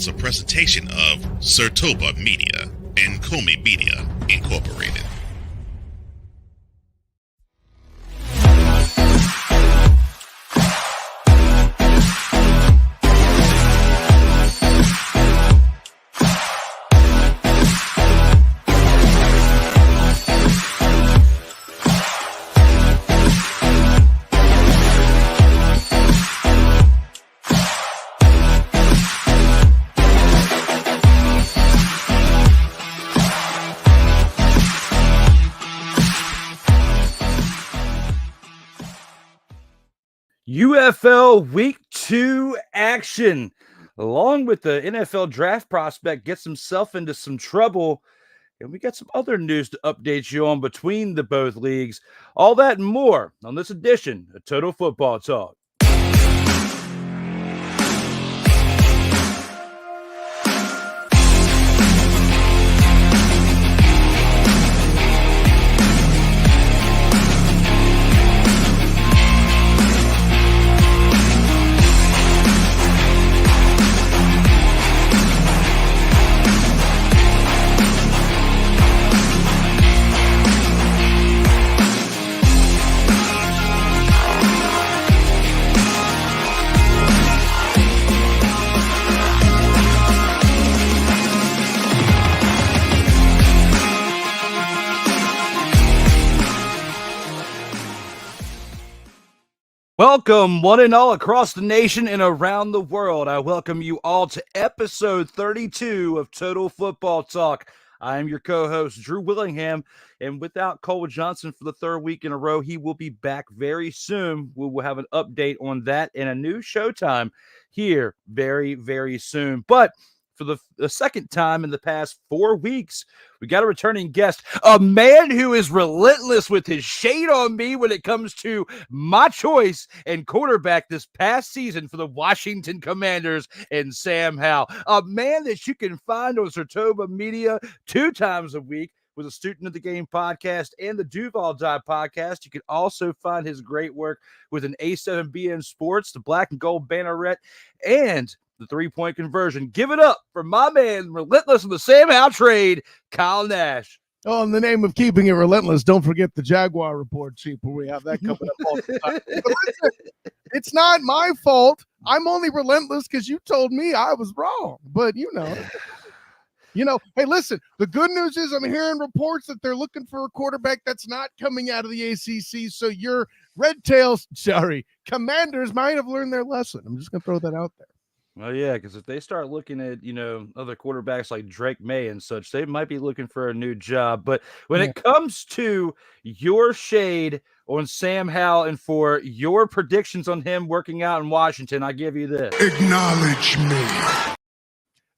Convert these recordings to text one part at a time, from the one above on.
is a presentation of Sertoba Media and Comey Media Incorporated. UFL Week 2 action, along with the NFL draft prospect, gets himself into some trouble. And we got some other news to update you on between the both leagues. All that and more on this edition of Total Football Talk. Welcome, one and all across the nation and around the world. I welcome you all to episode 32 of Total Football Talk. I am your co-host, Drew Willingham, and without Cole Johnson for the third week in a row, he will be back very soon. We will have an update on that and a new showtime here very, very soon. But for the second time in the past 4 weeks, we got a returning guest, a man who is relentless with his shade on me when it comes to my choice and quarterback this past season for the Washington Commanders, and Sam Howell, a man that you can find on Sertoba Media 2 times a week with a Student of the Game podcast and the Duval Dive podcast. You can also find his great work with an A7BN Sports, the Black and Gold Banneret, and the 3-point conversion. Give it up for my man, relentless in the Sam Howell trade, Kyle Nash. Oh, in the name of keeping it relentless, don't forget the Jaguar Report, Chief, where we have that coming up all the time. But listen, it's not my fault. I'm only relentless because you told me I was wrong. But, you know, hey, listen, the good news is I'm hearing reports that they're looking for a quarterback that's not coming out of the ACC. So your Commanders might have learned their lesson. I'm just going to throw that out there. Well, yeah, because if they start looking at, other quarterbacks like Drake May and such, they might be looking for a new job. But when it comes to your shade on Sam Howell and for your predictions on him working out in Washington, I give you this. Acknowledge me.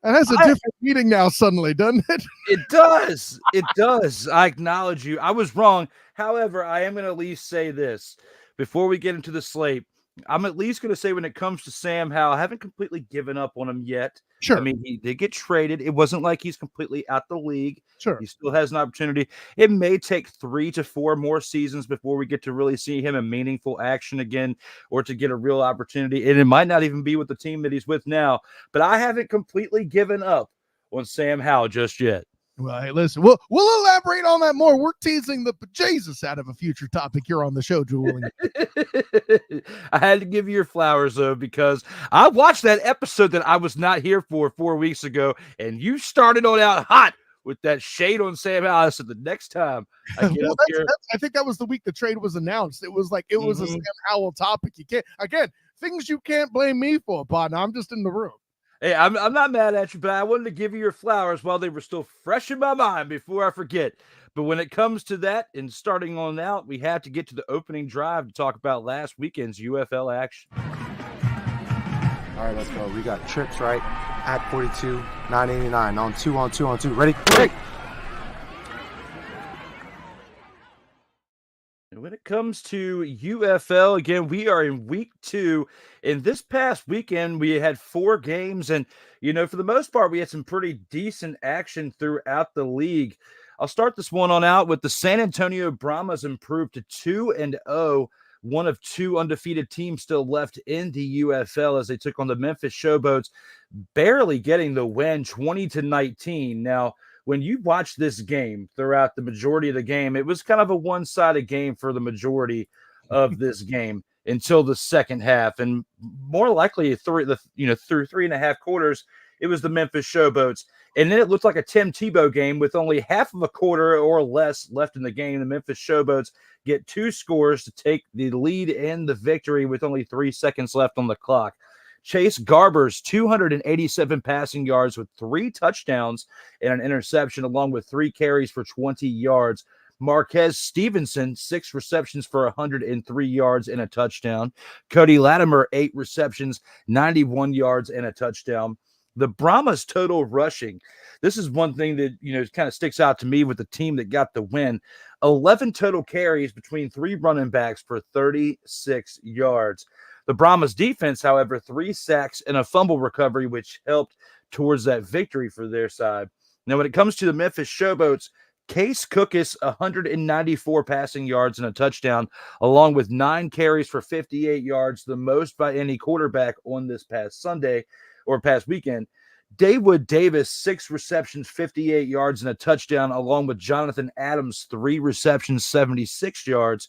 It has a different meaning now suddenly, doesn't it? It does. It does. I acknowledge you. I was wrong. However, I am going to at least say this before we get into the slate. I'm at least going to say when it comes to Sam Howell, I haven't completely given up on him yet. Sure. I mean, he did get traded. It wasn't like he's completely out the league. Sure. He still has an opportunity. It may take 3 to 4 more seasons before we get to really see him in meaningful action again or to get a real opportunity. And it might not even be with the team that he's with now. But I haven't completely given up on Sam Howell just yet. Well, hey, listen, we'll elaborate on that more. We're teasing the bejesus out of a future topic here on the show, Drew Willingham. I had to give you your flowers, though, because I watched that episode that I was not here for 4 weeks ago, and you started on out hot with that shade on Sam Howell. I said the next time I get up here. I think that was the week the trade was announced. It was like it was a Sam Howell topic. You can't, again, things you can't blame me for, partner. I'm just in the room. Hey, I'm not mad at you, but I wanted to give you your flowers while they were still fresh in my mind before I forget. But when it comes to that and starting on out, we have to get to the opening drive to talk about last weekend's UFL action. All right, let's go. We got trips, right? At 42, 989. On two. Ready? Hey! And when it comes to UFL, again, we are in week 2. And this past weekend, we had 4 games. And, for the most part, we had some pretty decent action throughout the league. I'll start this one on out with the San Antonio Brahmas improved to 2-0 one of two undefeated teams still left in the UFL as they took on the Memphis Showboats, barely getting the win 20-19. Now, when you watch this game throughout the majority of the game, it was kind of a one-sided game for the majority of this game until the second half. And more likely through 3.5 quarters, it was the Memphis Showboats. And then it looked like a Tim Tebow game with only half of a quarter or less left in the game. The Memphis Showboats get 2 scores to take the lead and the victory with only 3 seconds left on the clock. Chase Garber's 287 passing yards with 3 touchdowns and an interception, along with 3 carries for 20 yards. Marquez Stevenson, 6 receptions for 103 yards and a touchdown. Cody Latimer, 8 receptions, 91 yards and a touchdown. The Brahmas total rushing. This is one thing that, kind of sticks out to me with the team that got the win. 11 total carries between 3 running backs for 36 yards. The Brahmas defense, however, 3 sacks and a fumble recovery, which helped towards that victory for their side. Now, when it comes to the Memphis Showboats, Case Cookus, 194 passing yards and a touchdown, along with 9 carries for 58 yards, the most by any quarterback on this past Sunday or past weekend. Dawood Davis, 6 receptions, 58 yards and a touchdown, along with Jonathan Adams, 3 receptions, 76 yards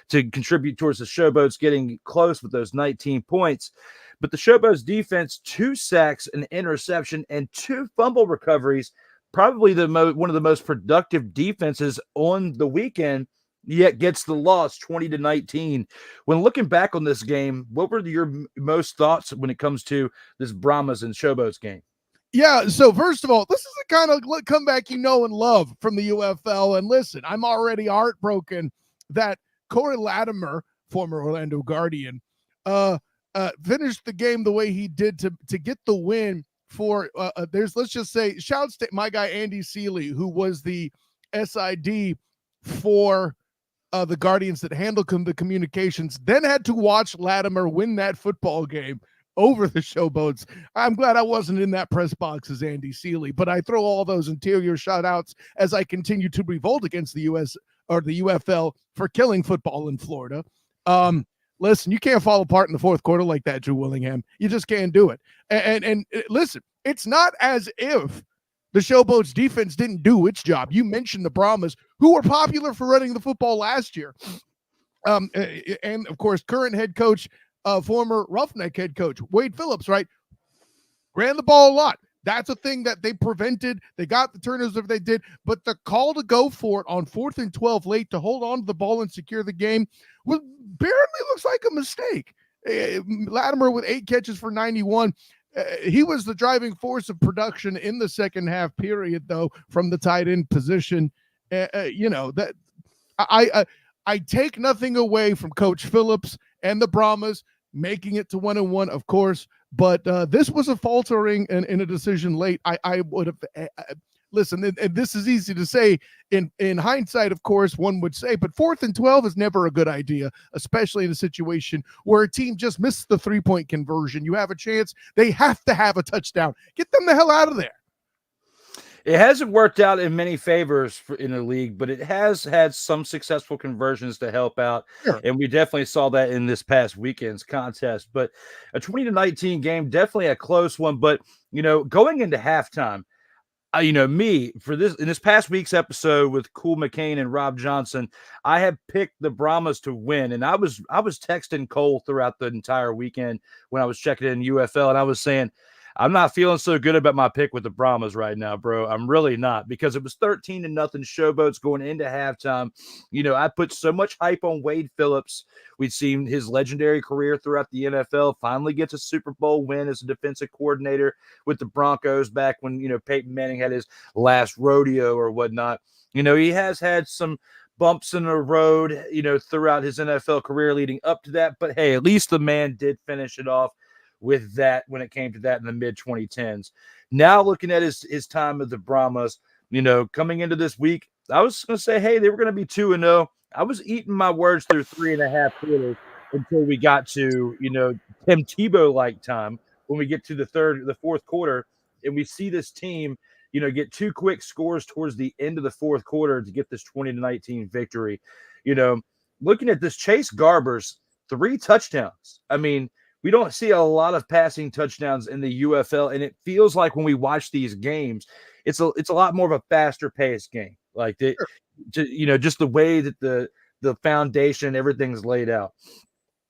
to contribute towards the Showboats getting close with those 19 points. But the Showboats defense, 2 sacks, an interception, and 2 fumble recoveries, probably one of the most productive defenses on the weekend, yet gets the loss 20-19. When looking back on this game, what were your most thoughts when it comes to this Brahmas and Showboats game? Yeah, so first of all, this is the kind of comeback you know and love from the UFL. And listen, I'm already heartbroken that Corey Latimer, former Orlando Guardian, finished the game the way he did to get the win for let's just say, shouts to my guy Andy Seeley, who was the SID for the Guardians that handled the communications, then had to watch Latimer win that football game over the Showboats. I'm glad I wasn't in that press box as Andy Seeley, but I throw all those interior shout outs as I continue to revolt against the UFL for killing football in Florida. Listen, you can't fall apart in the fourth quarter like that, Drew Willingham. You just can't do it. And listen, it's not as if the Showboats defense didn't do its job. You mentioned the Brahmas, who were popular for running the football last year. And of course, current head coach, former Roughneck head coach, Wade Phillips, right? Ran the ball a lot. That's a thing that they prevented. They got the turnovers if they did, but the call to go for it on 4th and 12 late to hold on to the ball and secure the game barely looks like a mistake. Latimer with 8 catches for 91. He was the driving force of production in the second half period, though, from the tight end position. That I take nothing away from Coach Phillips and the Brahmas making it to 1-1, of course, but this was a faltering in a decision late. I would have listen, and this is easy to say in hindsight, of course, one would say, but 4th and 12 is never a good idea, especially in a situation where a team just missed the 3-point conversion. You have a chance. They have to have a touchdown. Get them the hell out of there. It hasn't worked out in many favors in the league, but it has had some successful conversions to help out. Sure. And we definitely saw that in this past weekend's contest. But a 20-19 game, definitely a close one. But, going into halftime, in this past week's episode with Cool McCain and Rob Johnson, I had picked the Brahmas to win. And I was texting Cole throughout the entire weekend when I was checking in UFL, and I was saying, I'm not feeling so good about my pick with the Brahmas right now, bro. I'm really not, because it was 13-0 Showboats going into halftime. I put so much hype on Wade Phillips. We've seen his legendary career throughout the NFL, finally gets a Super Bowl win as a defensive coordinator with the Broncos back when, Peyton Manning had his last rodeo or whatnot. He has had some bumps in the road, throughout his NFL career leading up to that. But, hey, at least the man did finish it off with that when it came to that in the mid-2010s. Now looking at his time at the Brahmas, coming into this week, I was going to say, hey, they were going to be 2-0. I was eating my words through 3.5 quarters until we got to, Tim Tebow-like time when we get to the fourth quarter, and we see this team, get 2 quick scores towards the end of the fourth quarter to get this 20-19 victory. Looking at this, Chase Garber's 3 touchdowns. I mean, we don't see a lot of passing touchdowns in the UFL, and it feels like when we watch these games, it's a lot more of a faster paced game. Like just the way that the foundation, everything's laid out.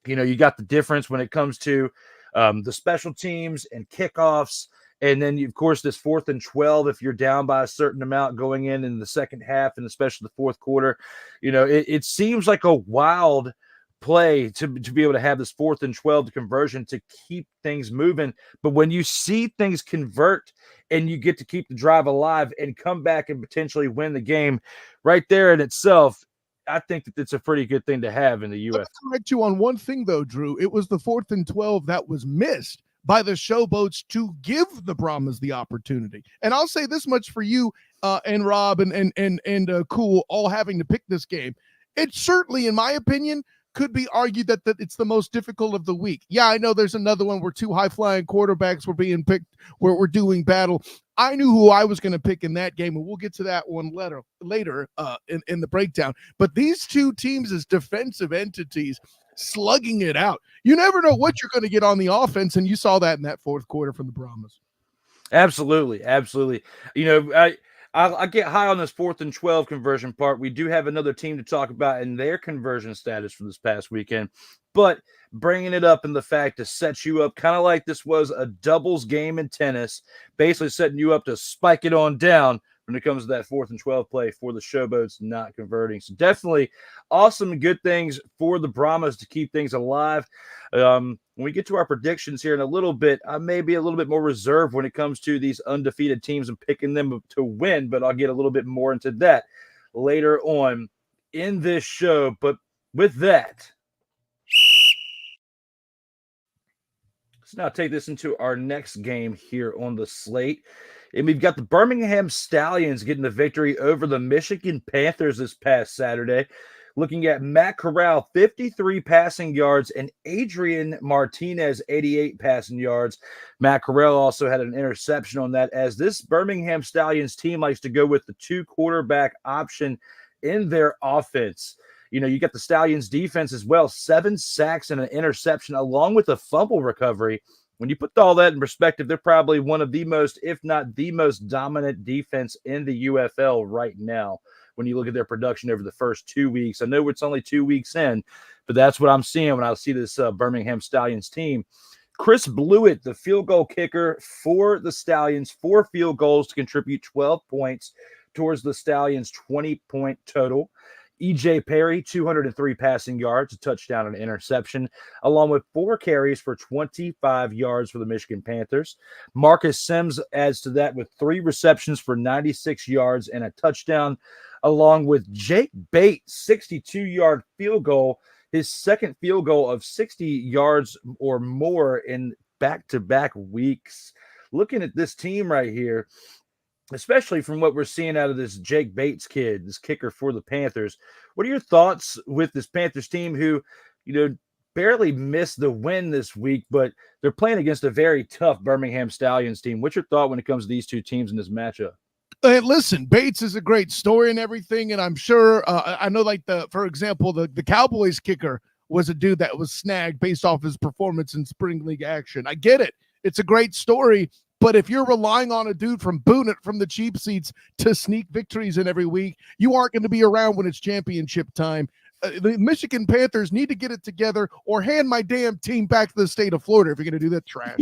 You got the difference when it comes to the special teams and kickoffs. And then, of course, this 4th and 12, if you're down by a certain amount going in the second half and especially the fourth quarter, it seems like a wild play to be able to have this 4th and 12 conversion to keep things moving. But when you see things convert and you get to keep the drive alive and come back and potentially win the game right there in itself, I think that it's a pretty good thing to have in the UFL. Let me correct you on one thing, though, Drew. It was the 4th and 12 that was missed by the Showboats to give the Brahmas the opportunity. And I'll say this much for you and Rob and Cool all having to pick this game. It certainly, in my opinion, could be argued that it's the most difficult of the week. Yeah, I know there's another one where 2 high-flying quarterbacks were being picked, where we're doing battle. I knew who I was going to pick in that game, and we'll get to that one later in the breakdown. But these 2 teams as defensive entities slugging it out. You never know what you're going to get on the offense, and you saw that in that fourth quarter from the Brahmas. Absolutely. I get high on this 4th and 12 conversion part. We do have another team to talk about in their conversion status from this past weekend, but bringing it up in the fact to set you up kind of like this was a doubles game in tennis, basically setting you up to spike it on down when it comes to that 4th and 12 play for the Showboats not converting. So definitely awesome and good things for the Brahmas to keep things alive. When we get to our predictions here in a little bit, I may be a little bit more reserved when it comes to these undefeated teams and picking them to win, but I'll get a little bit more into that later on in this show. But with that, let's now take this into our next game here on the slate. And we've got the Birmingham Stallions getting the victory over the Michigan Panthers this past Saturday. Looking at Matt Corral, 53 passing yards, and Adrian Martinez, 88 passing yards. Matt Corral also had an interception on that, as this Birmingham Stallions team likes to go with the 2 quarterback option in their offense. You got the Stallions defense as well, 7 sacks and an interception, along with a fumble recovery. When you put all that in perspective, they're probably one of the most, if not the most dominant defense in the UFL right now. When you look at their production over the first 2 weeks, I know it's only 2 weeks in, but that's what I'm seeing when I see this Birmingham Stallions team. Chris Blewett, the field goal kicker for the Stallions, 4 field goals to contribute 12 points towards the Stallions' 20-point total. E.J. Perry, 203 passing yards, a touchdown and an interception, along with 4 carries for 25 yards for the Michigan Panthers. Marcus Sims adds to that with 3 receptions for 96 yards and a touchdown, along with Jake Bates, 62-yard field goal, his second field goal of 60 yards or more in back-to-back weeks. Looking at this team right here, especially from what we're seeing out of this Jake Bates kid, this kicker for the Panthers. What are your thoughts with this Panthers team who, barely missed the win this week, but they're playing against a very tough Birmingham Stallions team? What's your thought when it comes to these 2 teams in this matchup? Listen, Bates is a great story and everything, and I'm sure I know, like for example, the Cowboys kicker was a dude that was snagged based off his performance in spring league action. I get it; it's a great story. But if you're relying on a dude from the cheap seats to sneak victories in every week, you aren't going to be around when it's championship time. The Michigan Panthers need to get it together or hand my damn team back to the state of Florida if you're going to do that trash.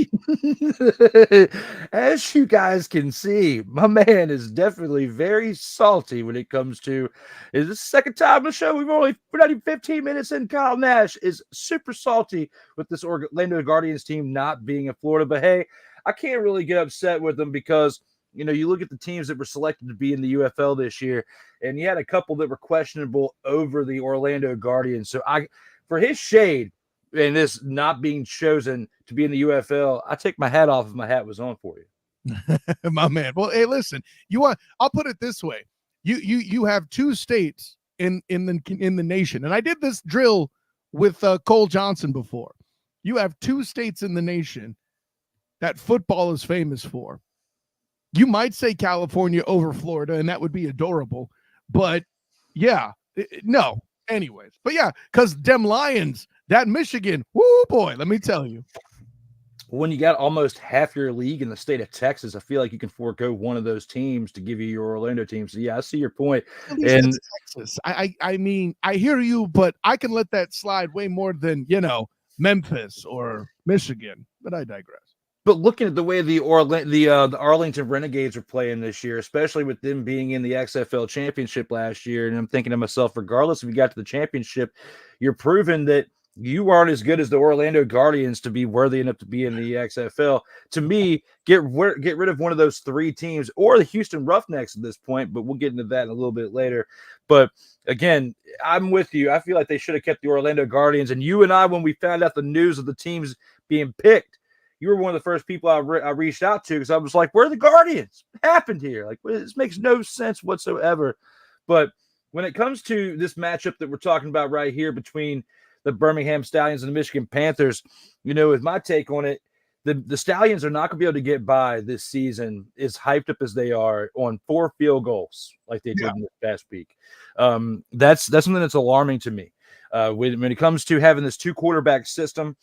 As you guys can see, my man is definitely very salty when it comes to, is this the second time on the show? We're not even 15 minutes in. Kyle Nash is super salty with this Orlando Guardians team not being in Florida. But hey, I can't really get upset with them because, you look at the teams that were selected to be in the UFL this year, and you had a couple that were questionable over the Orlando Guardians. So for his shade and this not being chosen to be in the UFL, I take my hat off if my hat was on for you. My man. Well, hey, listen, I'll put it this way. You have 2 states in the nation, and I did this drill with Cole Johnson before. You have 2 states in the nation that football is famous for. You might say California over Florida, and that would be adorable. But yeah, no. Anyways, but yeah, because them Lions, That Michigan, whoo boy, let me tell you. When you got almost half your league in the state of Texas, I feel like you can forego one of those teams to give you your Orlando team. So yeah, I see your point. At least it's Texas. I mean, I hear you, but I can let that slide way more than Memphis or Michigan. But I digress. But looking at the way the Arlington Renegades are playing this year, especially with them being in the XFL championship last year, and I'm thinking to myself, regardless if you got to the championship, you're proving that you aren't as good as the Orlando Guardians to be worthy enough to be in the XFL. To me, get rid of one of those three teams or the Houston Roughnecks at this point, but we'll get into that in a little bit later. But again, I'm with you. I feel like they should have kept the Orlando Guardians. And you and I, when we found out the news of the teams being picked, you were one of the first people I reached out to because I was like, where are the Guardians? What happened here? Like, this makes no sense whatsoever. But when it comes to this matchup that we're talking about right here between the Birmingham Stallions and the Michigan Panthers, with my take on it, the Stallions are not going to be able to get by this season as hyped up as they are on 4 field goals like they did in this past week. That's something that's alarming to me. When it comes to having this 2-quarterback system,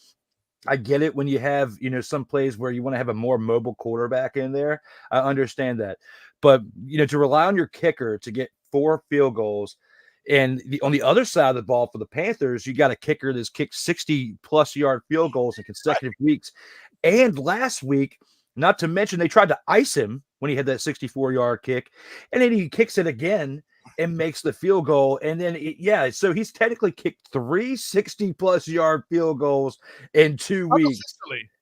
I get it when you have, some plays where you want to have a more mobile quarterback in there. I understand that. But, to rely on your kicker to get 4 field goals, and on the other side of the ball for the Panthers, you got a kicker that's kicked 60-plus yard field goals in consecutive weeks. And last week, not to mention, they tried to ice him when he had that 64-yard kick, and then he kicks it again and makes the field goal. And then, so he's technically kicked 3 60-plus yard field goals in 2 weeks.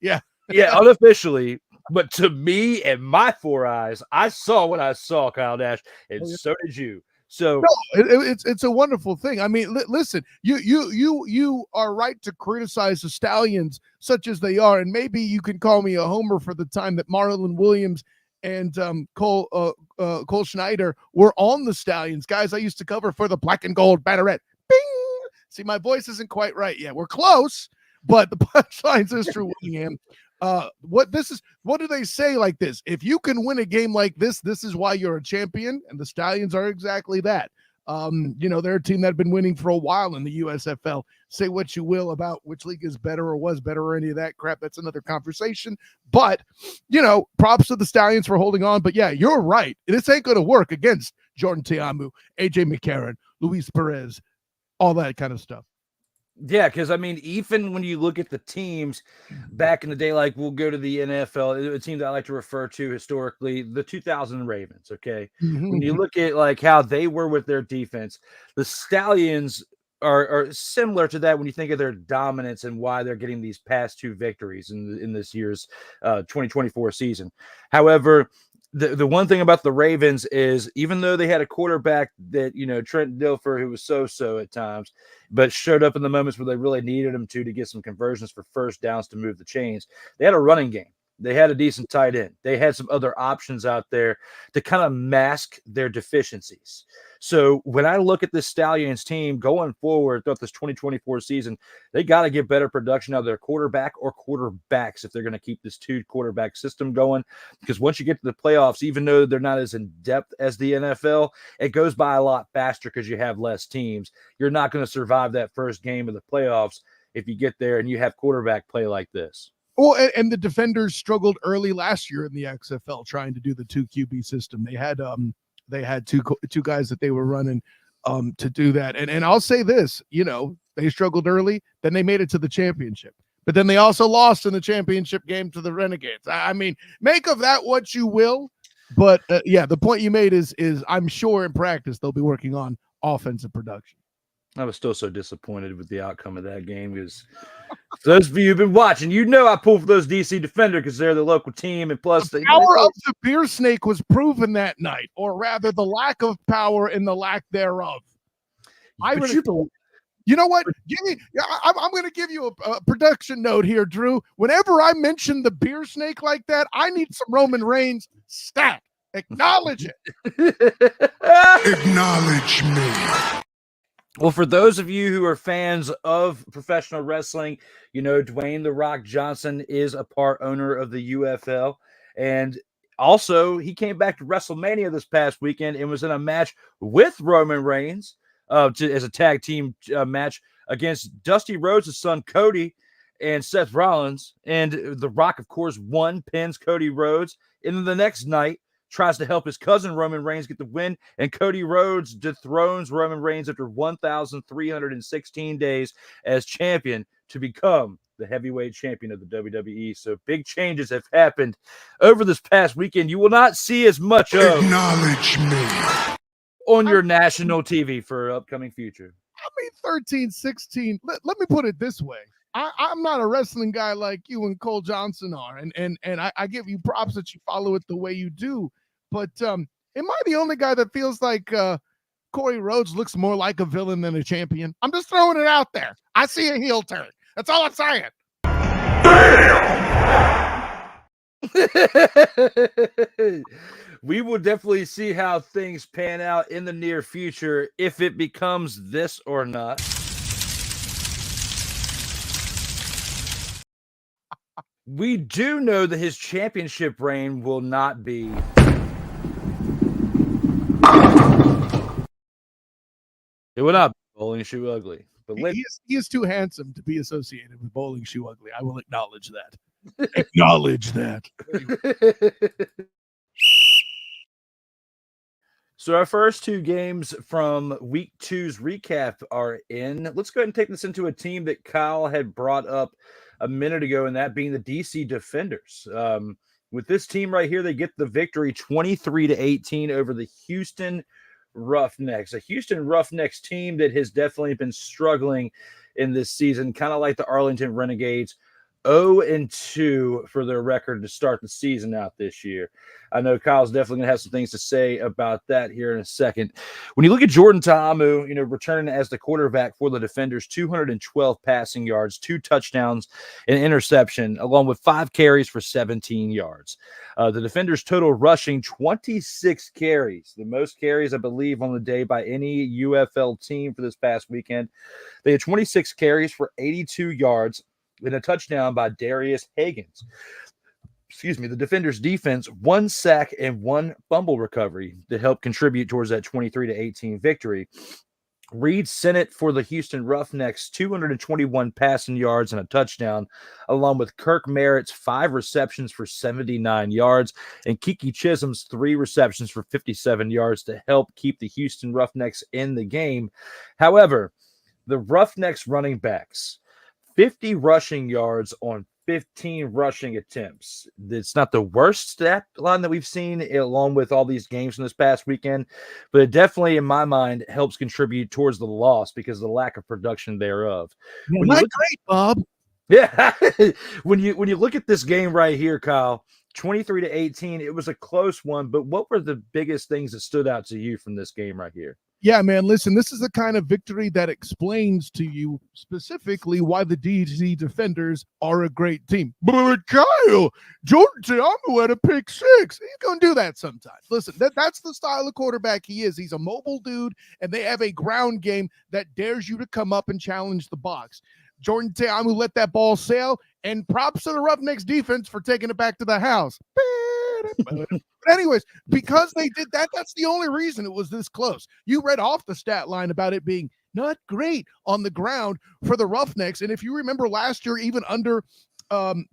Yeah, unofficially. But to me and my 4 eyes, I saw what I saw, Kyle Nash, and so did you. So it's a wonderful thing. I mean, listen, you are right to criticize the Stallions such as they are, and maybe you can call me a homer for the time that Marlon Williams and Cole Schneider were on the Stallions. Guys, I used to cover for the Black and Gold Banneret. Bing! See, my voice isn't quite right yet. We're close, but the punchlines is Drew Willingham. What do they say like this? If you can win a game like this is why you're a champion, and the Stallions are exactly that. They're a team that have been winning for a while in the USFL. Say what you will about which league is better or was better or any of that crap. That's another conversation. But, props to the Stallions for holding on. But yeah, you're right. This ain't going to work against Jordan Teamu, AJ McCarron, Luis Perez, all that kind of stuff. Yeah, because, even when you look at the teams back in the day, like we'll go to the NFL, a team that I like to refer to historically, the 2000 Ravens, okay? Mm-hmm. When you look at, like, how they were with their defense, the Stallions are similar to that when you think of their dominance and why they're getting these past 2 victories in this year's 2024 season. However, the one thing about the Ravens is even though they had a quarterback that, Trent Dilfer, who was so-so at times, but showed up in the moments where they really needed him to get some conversions for first downs to move the chains, they had a running game. They had a decent tight end. They had some other options out there to kind of mask their deficiencies. So when I look at this Stallions team going forward throughout this 2024 season, they got to get better production out of their quarterback or quarterbacks if they're going to keep this 2-quarterback system going. Because once you get to the playoffs, even though they're not as in depth as the NFL, it goes by a lot faster because you have less teams. You're not going to survive that first game of the playoffs if you get there and you have quarterback play like this. Well, and the defenders struggled early last year in the XFL trying to do the 2 QB system. They had two guys that they were running to do that. And I'll say this, they struggled early, then they made it to the championship. But then they also lost in the championship game to the Renegades. I mean, make of that what you will. But the point you made is I'm sure in practice they'll be working on offensive production. I was still so disappointed with the outcome of that game because for those of you who've been watching, I pull for those DC Defender because they're the local team, and plus the power of the beer snake was proven that night, or rather, the lack of power and the lack thereof. You know what? I'm going to give you a production note here, Drew. Whenever I mention the beer snake like that, I need some Roman Reigns stat. Acknowledge it. Acknowledge me. Well, for those of you who are fans of professional wrestling, Dwayne "The Rock" Johnson is a part owner of the UFL. And also, he came back to WrestleMania this past weekend and was in a match with Roman Reigns as a tag team match against Dusty Rhodes' son, Cody, and Seth Rollins. And The Rock, of course, pins Cody Rhodes. And then the next night, tries to help his cousin Roman Reigns get the win, and Cody Rhodes dethrones Roman Reigns after 1,316 days as champion to become the heavyweight champion of the WWE. So big changes have happened over this past weekend. You will not see as much of Acknowledge me. on your national TV for upcoming future. 13, 16. Let me put it this way. I'm not a wrestling guy like you and Cole Johnson are, and I give you props that you follow it the way you do. But am I the only guy that feels like Corey Rhodes looks more like a villain than a champion? I'm just throwing it out there. I see a heel turn. That's all I'm saying. We will definitely see how things pan out in the near future, if it becomes this or not. We do know that his championship reign will not be it will not be Bowling Shoe Ugly. But he is too handsome to be associated with Bowling Shoe Ugly. I will acknowledge that. Acknowledge that. So our first two games from week 2's recap are in. Let's go ahead and take this into a team that Kyle had brought up a minute ago, and that being the DC Defenders. With this team right here, they get the victory 23-18 over the Houston Roughnecks, a Houston Roughnecks team that has definitely been struggling in this season, kind of like the Arlington Renegades. 0-2 for their record to start the season out this year. I know Kyle's definitely going to have some things to say about that here in a second. When you look at Jordan Ta'amu, returning as the quarterback for the Defenders, 212 passing yards, 2 touchdowns, an interception, along with 5 carries for 17 yards. The Defenders' total rushing, 26 carries, the most carries, I believe, on the day by any UFL team for this past weekend. They had 26 carries for 82 yards, and a touchdown by Darius Higgins. The Defenders' defense, 1 sack and 1 fumble recovery to help contribute towards that 23-18 victory. Reed Sennett for the Houston Roughnecks, 221 passing yards and a touchdown, along with Kirk Merritt's 5 receptions for 79 yards, and Kiki Chisholm's 3 receptions for 57 yards to help keep the Houston Roughnecks in the game. However, the Roughnecks running backs, 50 rushing yards on 15 rushing attempts. It's not the worst stat line that we've seen along with all these games from this past weekend, but it definitely, in my mind, helps contribute towards the loss because of the lack of production thereof. Not great, Bob. Yeah. when you look at this game right here, Kyle, 23-18, it was a close one, but what were the biggest things that stood out to you from this game right here? Yeah, man, listen, this is the kind of victory that explains to you specifically why the DC Defenders are a great team. But Kyle, Jordan Ta'amu had a pick 6. He's going to do that sometimes. Listen, that's the style of quarterback he is. He's a mobile dude, and they have a ground game that dares you to come up and challenge the box. Jordan Ta'amu let that ball sail, and props to the Roughnecks defense for taking it back to the house. But anyways, because they did that, that's the only reason it was this close. You read off the stat line about it being not great on the ground for the Roughnecks. And if you remember last year, even under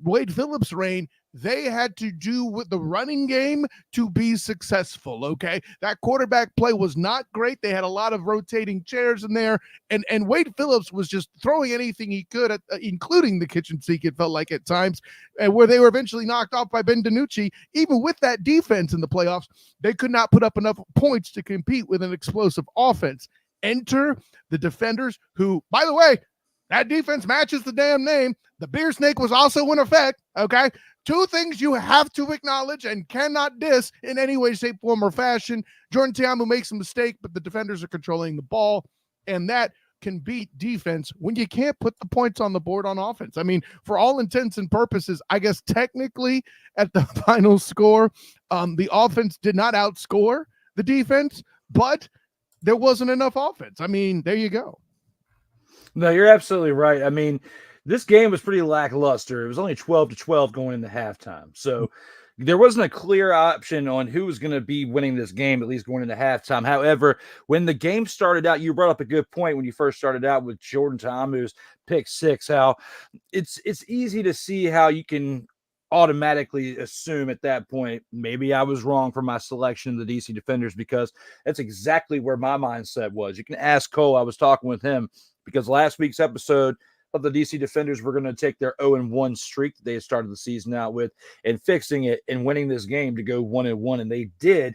Wade Phillips' reign, they had to do with the running game to be successful, okay? That quarterback play was not great. They had a lot of rotating chairs in there, and Wade Phillips was just throwing anything he could, at, including the kitchen sink, it felt like at times, and where they were eventually knocked off by Ben DiNucci. Even with that defense in the playoffs, they could not put up enough points to compete with an explosive offense. Enter the Defenders, who, by the way, that defense matches the damn name. The beer snake was also in effect, okay? 2 things you have to acknowledge and cannot diss in any way, shape, form, or fashion. Jordan Ta'amu makes a mistake, but the Defenders are controlling the ball, and that can beat defense when you can't put the points on the board on offense. I mean, for all intents and purposes, I guess technically at the final score, the offense did not outscore the defense, but there wasn't enough offense. I mean, there you go. No, you're absolutely right. I mean, this game was pretty lackluster. It was only 12-12 going into halftime. So there wasn't a clear option on who was going to be winning this game, at least going into halftime. However, when the game started out, you brought up a good point when you first started out with Jordan Ta'amu's pick six, how it's easy to see how you can automatically assume at that point, maybe I was wrong for my selection of the DC Defenders, because that's exactly where my mindset was. You can ask Cole. I was talking with him because last week's episode of the DC Defenders were going to take their 0-1 streak that they had started the season out with and fixing it and winning this game to go 1-1, and they did.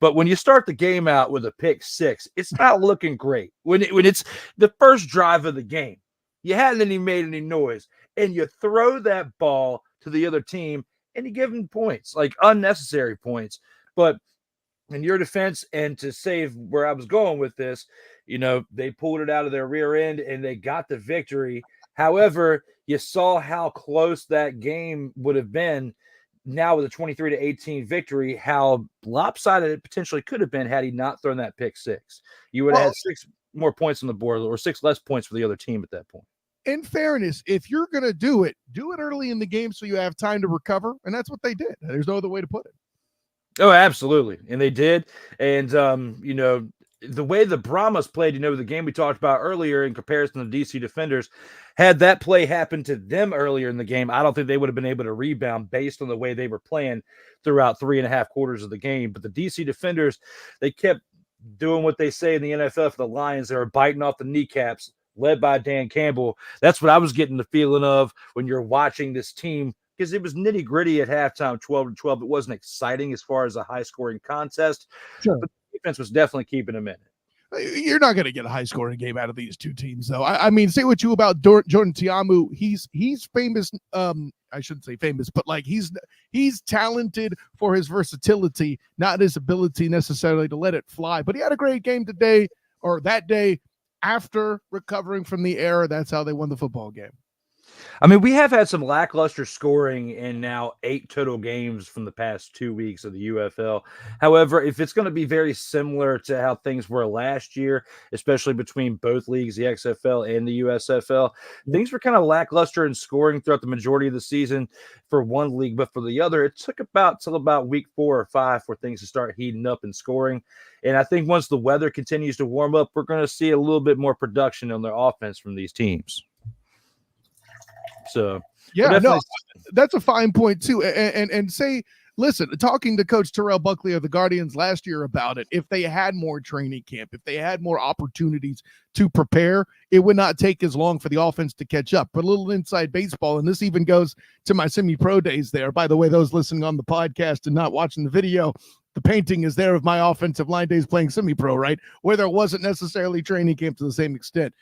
But when you start the game out with a pick six, it's not looking great. When it's the first drive of the game, you hadn't even made any noise, and you throw that ball to the other team and you give them points, like unnecessary points. But in your defense, and to save where I was going with this, they pulled it out of their rear end and they got the victory. However, you saw how close that game would have been now with a 23-18 victory, how lopsided it potentially could have been had he not thrown that pick six. You would have had 6 more points on the board, or 6 less points for the other team at that point. In fairness, if you're going to do it early in the game so you have time to recover. And that's what they did. There's no other way to put it. Oh, absolutely. And they did. And, the way the Brahmas played, the game we talked about earlier in comparison to DC Defenders, had that play happened to them earlier in the game, I don't think they would have been able to rebound based on the way they were playing throughout 3.5 quarters of the game. But the DC Defenders, they kept doing what they say in the NFL for the Lions. They were biting off the kneecaps, led by Dan Campbell. That's what I was getting the feeling of when you're watching this team, because it was nitty gritty at halftime, 12-12. It wasn't exciting as far as a high scoring contest. Sure. But the defense was definitely keeping them in it. You're not going to get a high scoring game out of these two teams, though. I mean, say what you about Jordan Ta'amu. He's famous. I shouldn't say famous, but like he's talented for his versatility, not his ability necessarily to let it fly. But he had a great game today, or that day, after recovering from the error. That's how they won the football game. I mean, we have had some lackluster scoring in now 8 total games from the past 2 weeks of the UFL. However, if it's going to be very similar to how things were last year, especially between both leagues, the XFL and the USFL, things were kind of lackluster in scoring throughout the majority of the season for one league, but for the other, it took till about week 4 or 5 for things to start heating up and scoring. And I think once the weather continues to warm up, we're going to see a little bit more production on their offense from these teams. So yeah, no, that's a fine point too. And say, listen, talking to Coach Terrell Buckley of the Guardians last year about it, if they had more training camp, if they had more opportunities to prepare, it would not take as long for the offense to catch up. But a little inside baseball, and this even goes to my semi-pro days there. By the way, those listening on the podcast and not watching the video, the painting is there of my offensive line days playing semi-pro, right? Where there wasn't necessarily training camp to the same extent.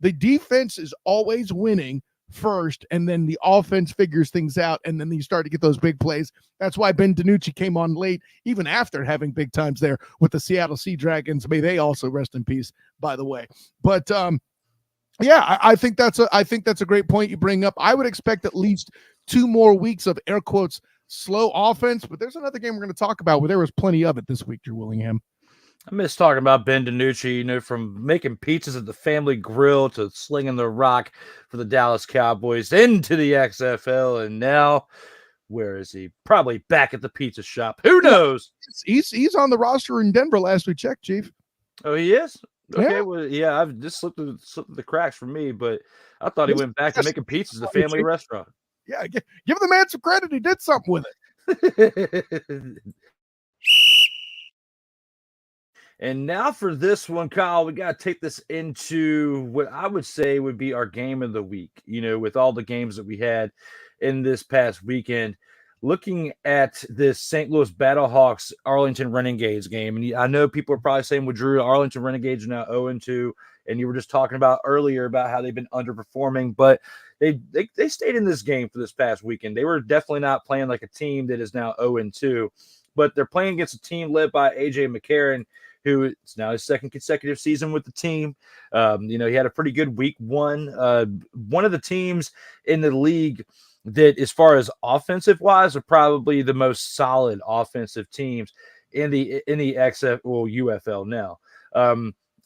The defense is always winning first, and then the offense figures things out, and then you start to get those big plays. That's why Ben DiNucci came on late, even after having big times there with the Seattle Sea Dragons. May they also rest in peace, by the way. But yeah, I think that's a great point you bring up. I would expect at least 2 more weeks of air quotes slow offense, but there's another game we're going to talk about where there was plenty of it this week, Drew Willingham. I miss talking about Ben DiNucci, from making pizzas at the family grill to slinging the rock for the Dallas Cowboys into the XFL. And now, where is he? Probably back at the pizza shop. Who knows? He's on the roster in Denver last we checked, Chief. Oh, he is? Okay, yeah. Well, yeah, I've just slipped the cracks for me, but I thought he went back to making pizzas at the family restaurant. Yeah, give the man some credit. He did something with it. And now for this one, Kyle, we got to take this into what I would say would be our game of the week, with all the games that we had in this past weekend. Looking at this St. Louis Battlehawks Arlington Renegades game, and I know people are probably saying, well, Drew, Arlington Renegades are now 0-2, and you were just talking about earlier about how they've been underperforming, but they stayed in this game for this past weekend. They were definitely not playing like a team that is now 0-2, but they're playing against a team led by A.J. McCarron, who it's now his 2nd consecutive season with the team. He had a pretty good week 1. One of the teams in the league that, as far as offensive wise, are probably the most solid offensive teams in the UFL now.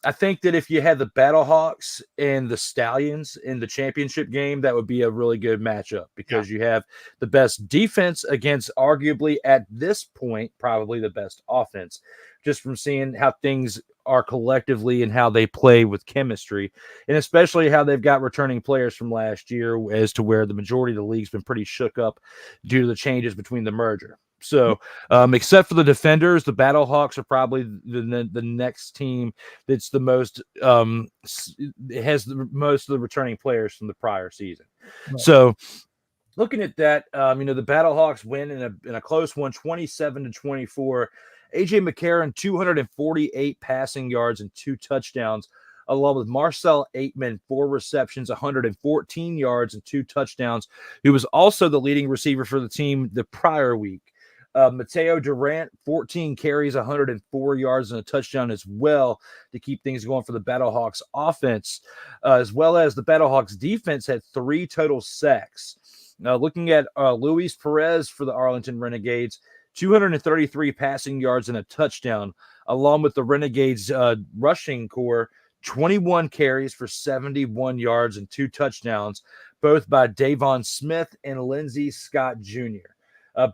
I think that if you had the Battlehawks and the Stallions in the championship game, that would be a really good matchup because you have the best defense against arguably at this point, probably the best offense, just from seeing how things are collectively and how they play with chemistry, and especially how they've got returning players from last year as to where the majority of the league's been pretty shook up due to the changes between the merger. So, except for the defenders, the Battlehawks are probably the next team that's the most has the most of the returning players from the prior season. Right. So, looking at that, the Battlehawks win in a close one, 27-24. AJ McCarron, 248 passing yards and 2 touchdowns, along with Marcel Aitman, 4 receptions, 114 yards and 2 touchdowns, who was also the leading receiver for the team the prior week. Mateo Durant, 14 carries, 104 yards and a touchdown as well to keep things going for the Battlehawks offense, as well as the Battlehawks defense had 3 total sacks. Looking at Luis Perez for the Arlington Renegades, 233 passing yards and a touchdown, along with the Renegades rushing core, 21 carries for 71 yards and 2 touchdowns, both by Davon Smith and Lindsey Scott Jr.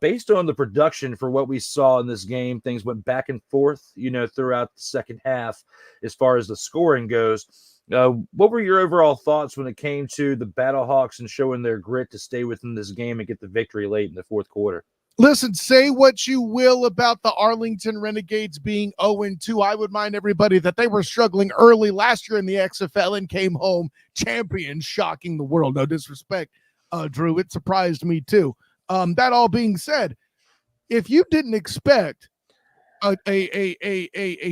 Based on the production for what we saw in this game, things went back and forth, throughout the second half as far as the scoring goes. What were your overall thoughts when it came to the Battlehawks and showing their grit to stay within this game and get the victory late in the fourth quarter? Listen, say what you will about the Arlington Renegades being 0-2. I would mind everybody that they were struggling early last year in the XFL and came home champions, shocking the world. No disrespect, Drew. It surprised me too. That all being said, if you didn't expect a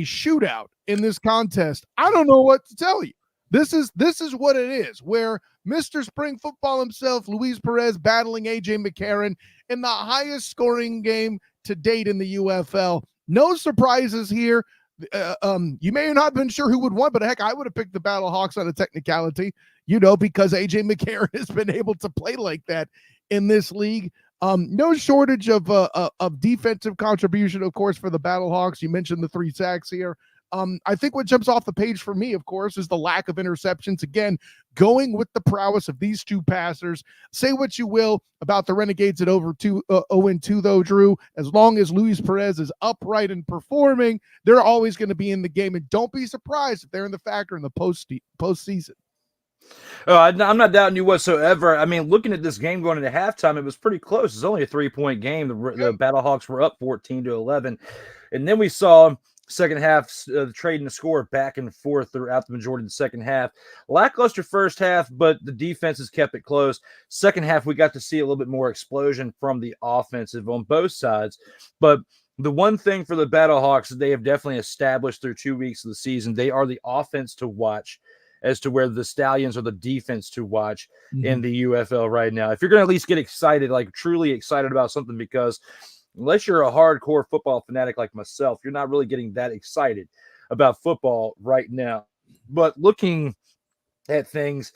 shootout in this contest, I don't know what to tell you. This is what it is, where Mr. Spring Football himself, Luis Perez, battling AJ McCarron in the highest scoring game to date in the UFL. No surprises here. You may have not been sure who would win, but heck, I would have picked the Battlehawks on a technicality, because AJ McCarron has been able to play like that in this league. No shortage of defensive contribution, of course, for the Battlehawks. You mentioned the 3 sacks here. I think what jumps off the page for me, of course, is the lack of interceptions. Again, going with the prowess of these 2 passers. Say what you will about the Renegades at 0-2, though, Drew. As long as Luis Perez is upright and performing, they're always going to be in the game. And don't be surprised if they're in the factor in the postseason. Oh, I'm not doubting you whatsoever. I mean, looking at this game going into halftime, it was pretty close. It's only a 3-point game. The Battlehawks were up 14-11. And then we saw second half trading the score back and forth throughout the majority of the second half. Lackluster first half, but the defenses kept it close. Second half, we got to see a little bit more explosion from the offensive on both sides. But the one thing for the Battlehawks that they have definitely established through 2 weeks of the season, they are the offense to watch, as to where the Stallions are the defense to watch in the UFL right now. If you're going to at least get excited, like truly excited about something, because unless you're a hardcore football fanatic like myself, you're not really getting that excited about football right now. But looking at things,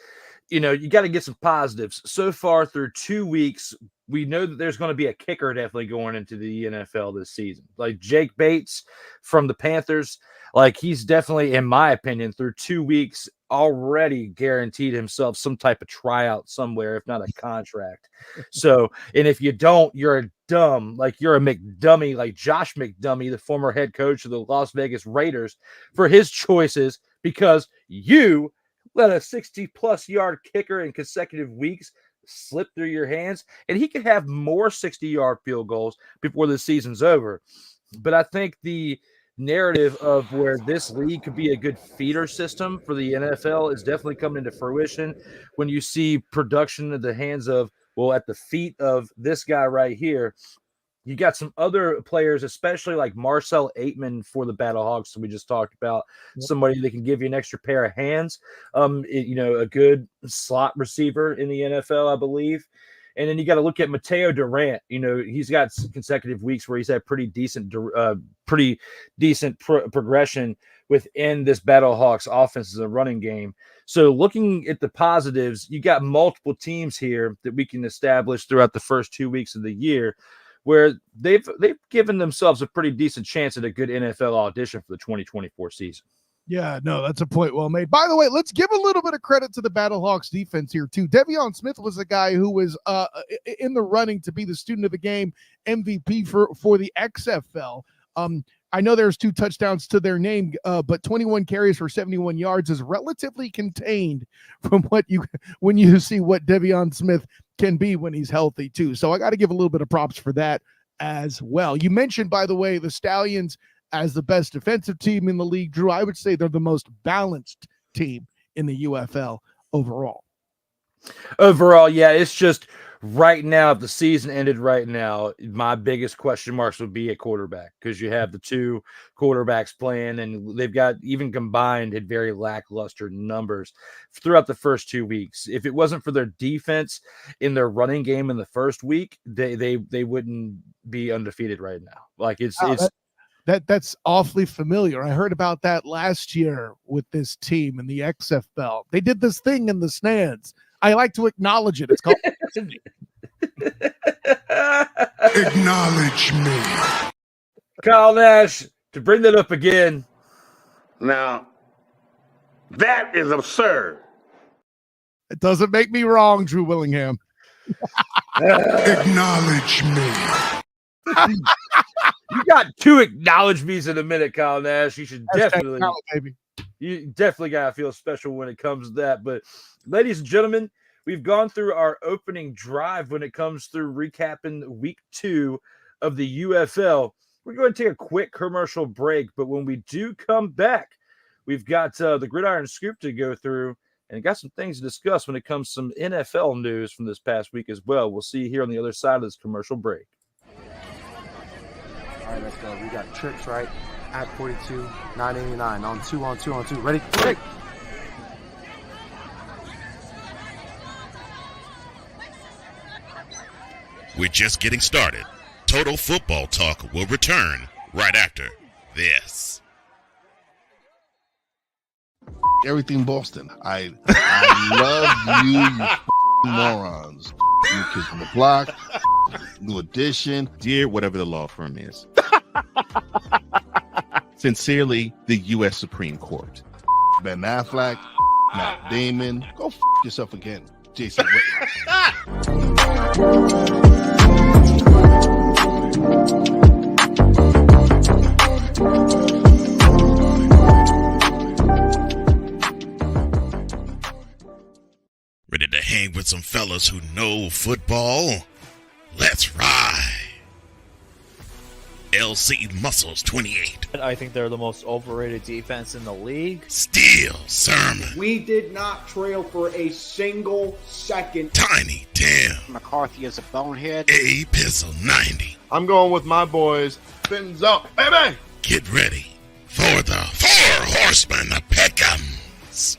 you got to get some positives. So far through 2 weeks, we know that there's going to be a kicker definitely going into the NFL this season. Like Jake Bates from the Panthers, like he's definitely, in my opinion, through 2 weeks already guaranteed himself some type of tryout somewhere, if not a contract. So, and if you don't, you're a dumb, like you're a McDummy, like Josh McDummy, the former head coach of the Las Vegas Raiders, for his choices, because you let a 60-plus yard kicker in consecutive weeks slip through your hands, and he could have more 60-yard field goals before the season's over. But I think the narrative of where this league could be a good feeder system for the NFL is definitely coming into fruition when you see production at the hands of, well, at the feet of this guy right here. You got some other players, especially like Marcel Aitman for the Battlehawks that we just talked about, somebody that can give you an extra pair of hands, a good slot receiver in the NFL, I believe. And then you got to look at Mateo Durant. He's got consecutive weeks where he's had pretty decent progression within this Battlehawks offense as a running game. So looking at the positives, you got multiple teams here that we can establish throughout the first 2 weeks of the year, where they've given themselves a pretty decent chance at a good NFL audition for the 2024 season. Yeah, no, that's a point well made. By the way, let's give a little bit of credit to the Battlehawks defense here too. Devion Smith was a guy who was in the running to be the student of the game MVP for the XFL. I know there's 2 touchdowns to their name, but 21 carries for 71 yards is relatively contained from when you see what Devion Smith can be when he's healthy too. So I got to give a little bit of props for that as well. You mentioned, by the way, the Stallions as the best defensive team in the league. Drew, I would say they're the most balanced team in the UFL overall. Overall, yeah, it's just right now, if the season ended right now, my biggest question marks would be at quarterback, because you have the 2 quarterbacks playing, and they've got, even combined, had very lackluster numbers throughout the first 2 weeks. If it wasn't for their defense in their running game in the first week, they wouldn't be undefeated right now. Like That's awfully familiar. I heard about that last year with this team in the XFL. They did this thing in the stands. I like to acknowledge it. It's called Acknowledge me. Kyle Nash, to bring that up again. Now, that is absurd. It doesn't make me wrong, Drew Willingham. Acknowledge me. You got 2 acknowledge me's in a minute, Kyle Nash. You should definitely, baby. you definitely got to feel special when it comes to that. But ladies and gentlemen, we've gone through our opening drive when it comes through recapping week 2 of the UFL. We're going to take a quick commercial break, but when we do come back, we've got the Gridiron Scoop to go through and got some things to discuss when it comes to some NFL news from this past week as well. We'll see you here on the other side of this commercial break. All right, let's go. We got trips, right? At 42, 989. On two. Ready? Break. We're just getting started. Total Football Talk will return right after this. Everything Boston. I love you morons. New Kids on the Block, New Edition, dear whatever the law firm is. Sincerely, the U.S. Supreme Court. Ben Affleck, Matt Damon, go yourself again, Jason Whitlock. Ready to hang with some fellas who know football? Let's ride. LC Muscles 28. I think they're the most overrated defense in the league. Steel Sermon. We did not trail for a single second. Tiny Tim. McCarthy is a bonehead. A Pistol 90. I'm going with my boys. Fins up, baby! Get ready for the 4 Horsemen of Peckham's.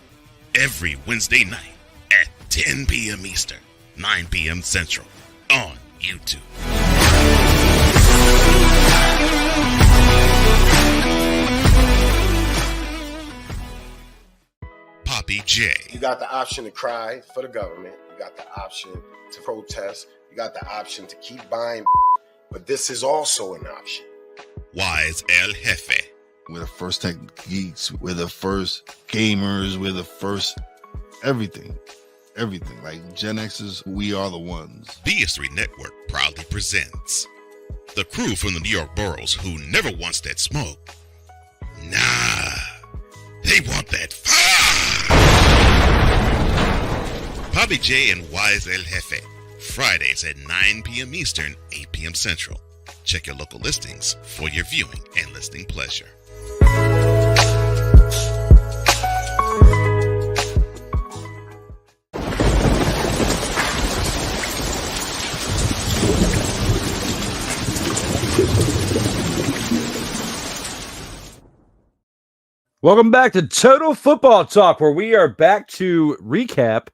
Every Wednesday night at 10 p.m. Eastern, 9 p.m. Central on YouTube. Poppy J. You got the option to cry for the government. You got the option to protest. You got the option to keep buying. But this is also an option. Wise El Jefe. We're the first tech geeks. We're the first gamers. We're the first everything. Everything. Like Gen X's, we are the ones. BS3 Network proudly presents the crew from the New York boroughs who never wants that smoke. Nah, they want that fire. Poppy J and Wise El Jefe, Fridays at 9 p.m. Eastern, 8 p.m. Central. Check your local listings for your viewing and listening pleasure. Welcome back to Total Football Talk, where we are back to recap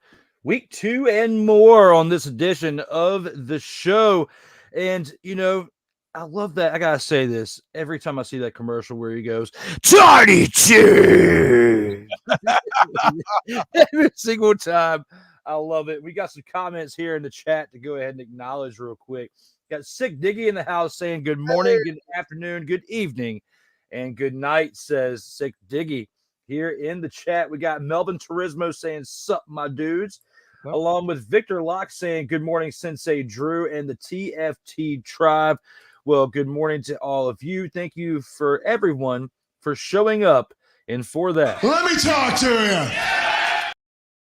week 2 and more on this edition of the show. And, you know, I love that. I got to say this every time I see that commercial where he goes, Tiny Tim! Every single time. I love it. We got some comments here in the chat to go ahead and acknowledge real quick. Got Sick Diggy in the house saying good morning, good afternoon, good evening, and good night, says Sick Diggy. Here in the chat, we got Melvin Turismo saying, "Sup, my dudes," along with Victor Locke saying, "Good morning, Sensei Drew and the TFT tribe." Well, good morning to all of you. Thank you for everyone for showing up and for that. Let me talk to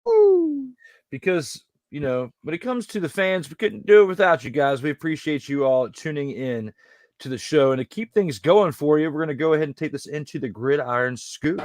Woo. Because, when it comes to the fans, we couldn't do it without you guys. We appreciate you all tuning in to the show. And to keep things going for you, we're going to go ahead and take this into the Gridiron Scoop.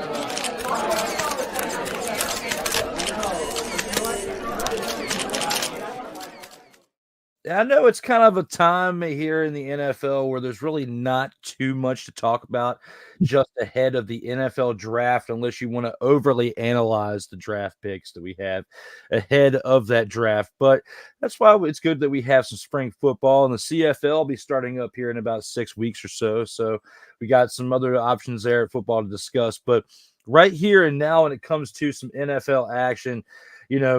I know it's kind of a time here in the NFL where there's really not too much to talk about just ahead of the NFL draft, unless you want to overly analyze the draft picks that we have ahead of that draft. But that's why it's good that we have some spring football, and the CFL will be starting up here in about 6 weeks or so. So we got some other options there at football to discuss. But right here and now, when it comes to some NFL action,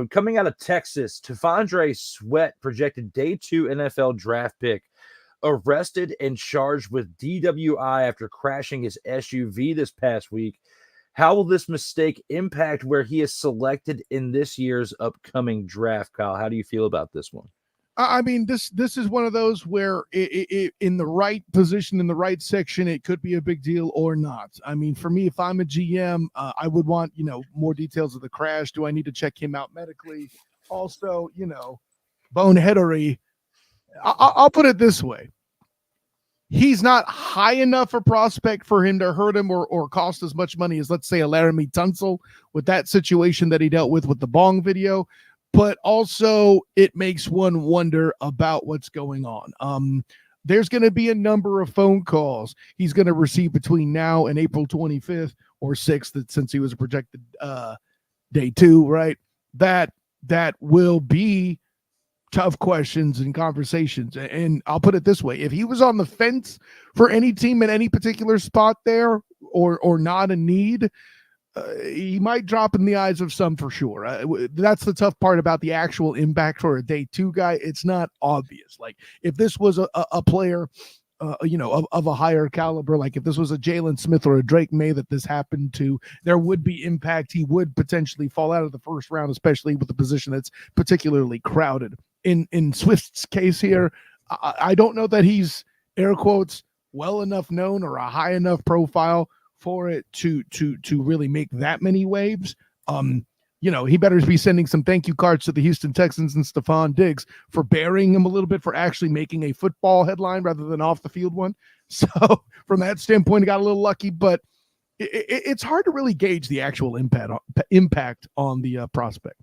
coming out of Texas, T'Vondre Sweat, projected day 2 NFL draft pick, arrested and charged with DWI after crashing his SUV this past week. How will this mistake impact where he is selected in this year's upcoming draft, Kyle? How do you feel about this one? I mean, this is one of those where it in the right position, in the right section, it could be a big deal or not. I mean, for me, if I'm a GM, I would want, more details of the crash. Do I need to check him out medically? Also, boneheadery. I'll put it this way. He's not high enough a prospect for him to hurt him or cost as much money as, let's say, a Laramie Tunsil with that situation that he dealt with the Bong video. But also it makes one wonder about what's going on. There's going to be a number of phone calls he's going to receive between now and April 25th or 6th, since he was projected day 2, right? That will be tough questions and conversations. And I'll put it this way. If he was on the fence for any team in any particular spot there or not in need, he might drop in the eyes of some for sure. That's the tough part about the actual impact for a day 2 guy. It's not obvious. Like if this was a player, of a higher caliber, like if this was a Jalen Smith or a Drake May that this happened to, there would be impact. He would potentially fall out of the first round, especially with the position that's particularly crowded. In Swift's case here, I don't know that he's, air quotes, well enough known or a high enough profile for it to really make that many waves. He better be sending some thank you cards to the Houston Texans and Stefon Diggs for burying him a little bit, for actually making a football headline rather than off the field one. So from that standpoint, he got a little lucky, but it's hard to really gauge the actual impact on the prospect.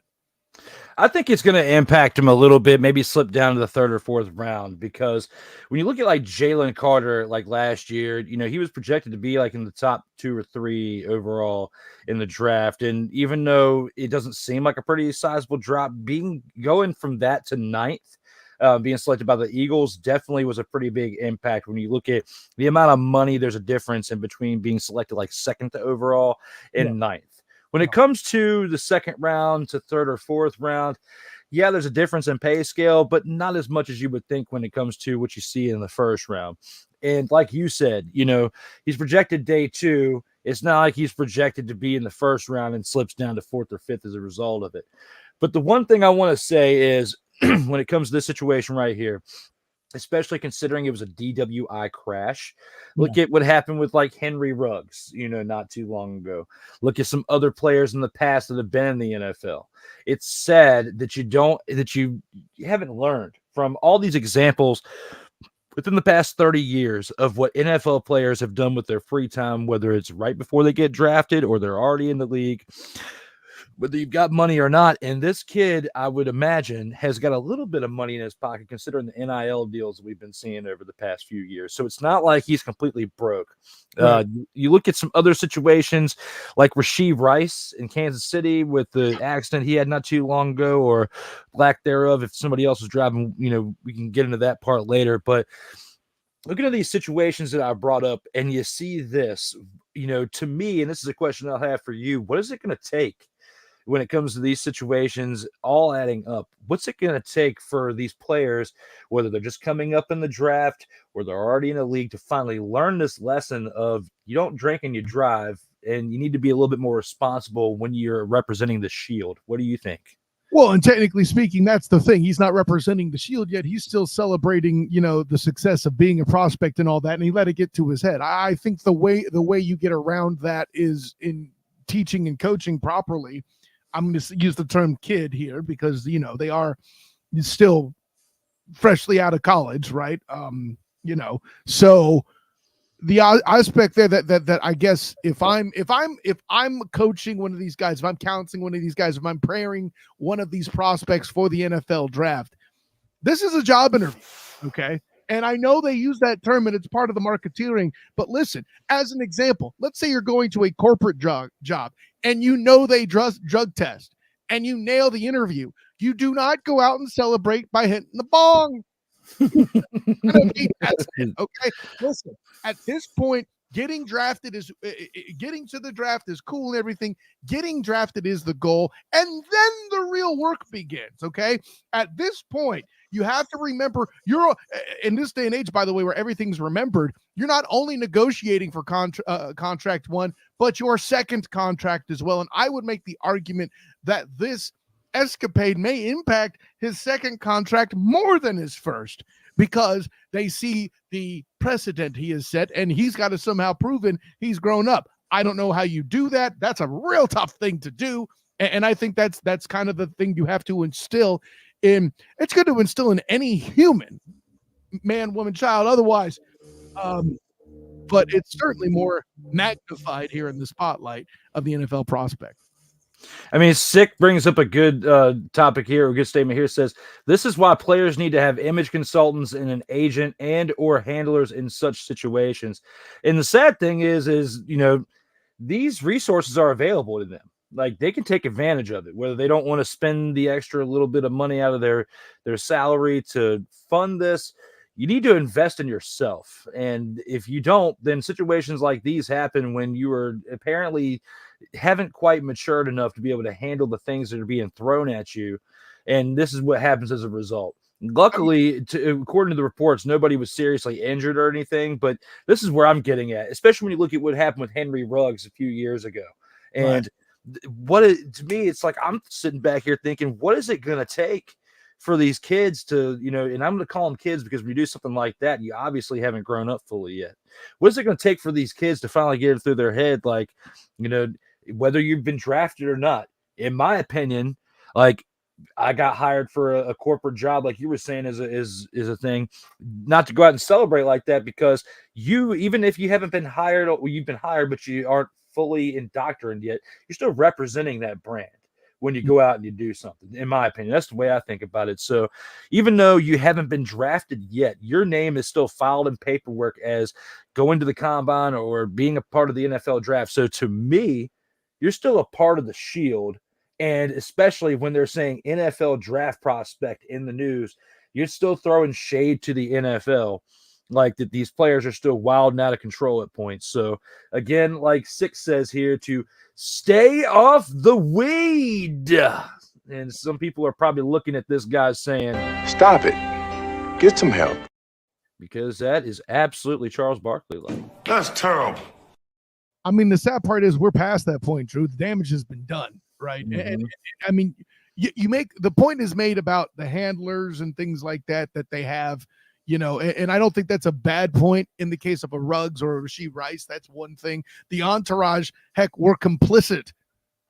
I think it's going to impact him a little bit, maybe slip down to the 3rd or 4th round, because when you look at like Jalen Carter, like last year, he was projected to be like in the top 2 or 3 overall in the draft. And even though it doesn't seem like a pretty sizable drop, going from that to 9th, being selected by the Eagles definitely was a pretty big impact. When you look at the amount of money, there's a difference in between being selected like 2nd overall and 9th. When it comes to the 2nd round to 3rd or 4th round, yeah, there's a difference in pay scale, but not as much as you would think when it comes to what you see in the 1st round. And like you said, he's projected day 2. It's not like he's projected to be in the 1st round and slips down to 4th or 5th as a result of it. But the one thing I want to say is when it comes to this situation right here, especially considering it was a DWI crash. Look at what happened with like Henry Ruggs, not too long ago. Look at some other players in the past that have been in the NFL. It's sad that you haven't learned from all these examples within the past 30 years of what NFL players have done with their free time, whether it's right before they get drafted or they're already in the league, whether you've got money or not. And this kid, I would imagine, has got a little bit of money in his pocket considering the NIL deals we've been seeing over the past few years. So it's not like he's completely broke. Right. You look at some other situations like Rashee Rice in Kansas City with the accident he had not too long ago, or lack thereof. If somebody else was driving, we can get into that part later. But looking at these situations that I brought up, and you see this, to me, and this is a question I'll have for you, what is it going to take when it comes to these situations, all adding up? What's it going to take for these players, whether they're just coming up in the draft or they're already in the league, to finally learn this lesson of you don't drink and you drive, and you need to be a little bit more responsible when you're representing the Shield. What do you think? Well, and technically speaking, that's the thing. He's not representing the Shield yet. He's still celebrating, the success of being a prospect and all that, and he let it get to his head. I think the way you get around that is in teaching and coaching properly. I'm going to use the term kid here because, they are still freshly out of college, right? So the aspect there that I guess if I'm coaching one of these guys, if I'm counseling one of these guys, if I'm preparing one of these prospects for the NFL draft, this is a job interview, okay? And I know they use that term and it's part of the marketeering, but listen, as an example, let's say you're going to a corporate job and they drug test and you nail the interview. You do not go out and celebrate by hitting the bong. Okay, listen, at this point, getting to the draft is cool and everything. Getting drafted is the goal, and then the real work begins. Okay, at this point, you have to remember you're in this day and age, by the way, where everything's remembered. You're not only negotiating for contract one, but your second contract as well. And I would make the argument that this escapade may impact his second contract more than his first, because they see the precedent he has set and he's got to somehow prove he's grown up. I don't know how you do that. That's a real tough thing to do. And I think that's kind of the thing you have to instill in. It's good to instill in any human, man, woman, child, otherwise. But it's certainly more magnified here in the spotlight of the NFL prospect. I mean, Sick brings up a good topic here, a good statement here. Says, this is why players need to have image consultants and an agent and or handlers in such situations. And the sad thing is, these resources are available to them. Like, they can take advantage of it, whether they don't want to spend the extra little bit of money out of their salary to fund this. You need to invest in yourself. And if you don't, then situations like these happen when you are apparently haven't quite matured enough to be able to handle the things that are being thrown at you. And this is what happens as a result. Luckily, according to the reports, nobody was seriously injured or anything, but this is where I'm getting at, especially when you look at what happened with Henry Ruggs a few years ago. And to me, it's like, I'm sitting back here thinking, what is it going to take for these kids to, and I'm going to call them kids because when you do something like that, you obviously haven't grown up fully yet. What is it going to take for these kids to finally get it through their head? Like, whether you've been drafted or not, in my opinion, like, I got hired for a corporate job, like you were saying, is a thing, not to go out and celebrate like that, because even if you haven't been hired, or you've been hired, but you aren't fully indoctrinated yet, you're still representing that brand when you go out and you do something. In my opinion, that's the way I think about it. So even though you haven't been drafted yet, your name is still filed in paperwork as going to the combine or being a part of the NFL draft. So to me, you're still a part of the Shield. And especially when they're saying NFL draft prospect in the news, you're still throwing shade to the NFL, like that these players are still wild and out of control at points. So again, like Six says here, to stay off the weed. And some people are probably looking at this guy saying, stop it. Get some help. Because that is absolutely Charles Barkley like. That's terrible. I mean, the sad part is we're past that point, Drew. The damage has been done, right? Mm-hmm. And I mean, you make the point is made about the handlers and things like that they have, and I don't think that's a bad point in the case of a Ruggs or a Rashee Rice. That's one thing. The entourage, heck, we're complicit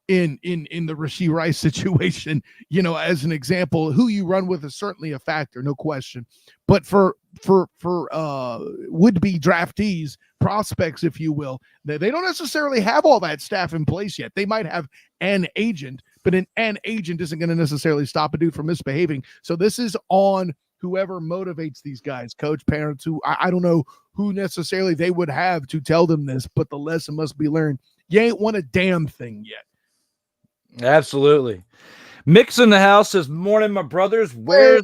in the Rashee Rice situation, as an example. Who you run with is certainly a factor, no question. But for would-be draftees, prospects, if you will, they don't necessarily have all that staff in place yet. They might have an agent, but an agent isn't going to necessarily stop a dude from misbehaving. So this is on whoever motivates these guys, coach, parents, who I don't know who necessarily they would have to tell them this, but the lesson must be learned. You ain't won a damn thing yet. Absolutely. Mix in the house says, morning, my brothers. Where's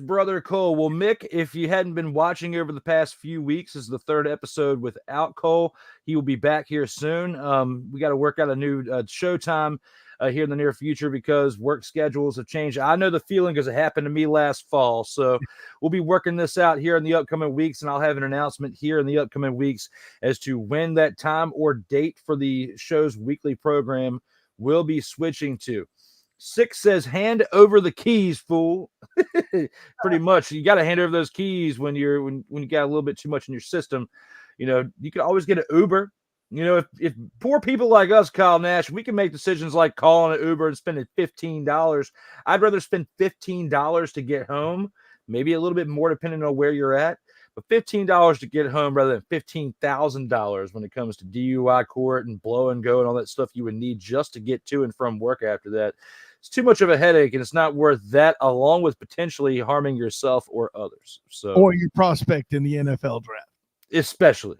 brother Cole? Well, Mick, if you hadn't been watching over the past few weeks, this is the third episode without Cole. He will be back here soon. We got to work out a new showtime. here in the near future because work schedules have changed. I know the feeling because it happened to me last fall. So we'll be working this out here in the upcoming weeks, and I'll have an announcement here in the upcoming weeks as to when that time or date for the show's weekly program will be switching to. 6 says, hand over the keys, fool. Pretty much. You got to hand over those keys when you got a little bit too much in your system. You know, you can always get an Uber. You know, if poor people like us, Kyle Nash, we can make decisions like calling an Uber and spending $15. I'd rather spend $15 to get home, maybe a little bit more depending on where you're at, but $15 to get home rather than $15,000 when it comes to DUI court and blow and go and all that stuff you would need just to get to and from work after that. It's too much of a headache, and it's not worth that, along with potentially harming yourself or others. Or your prospect in the NFL draft. Especially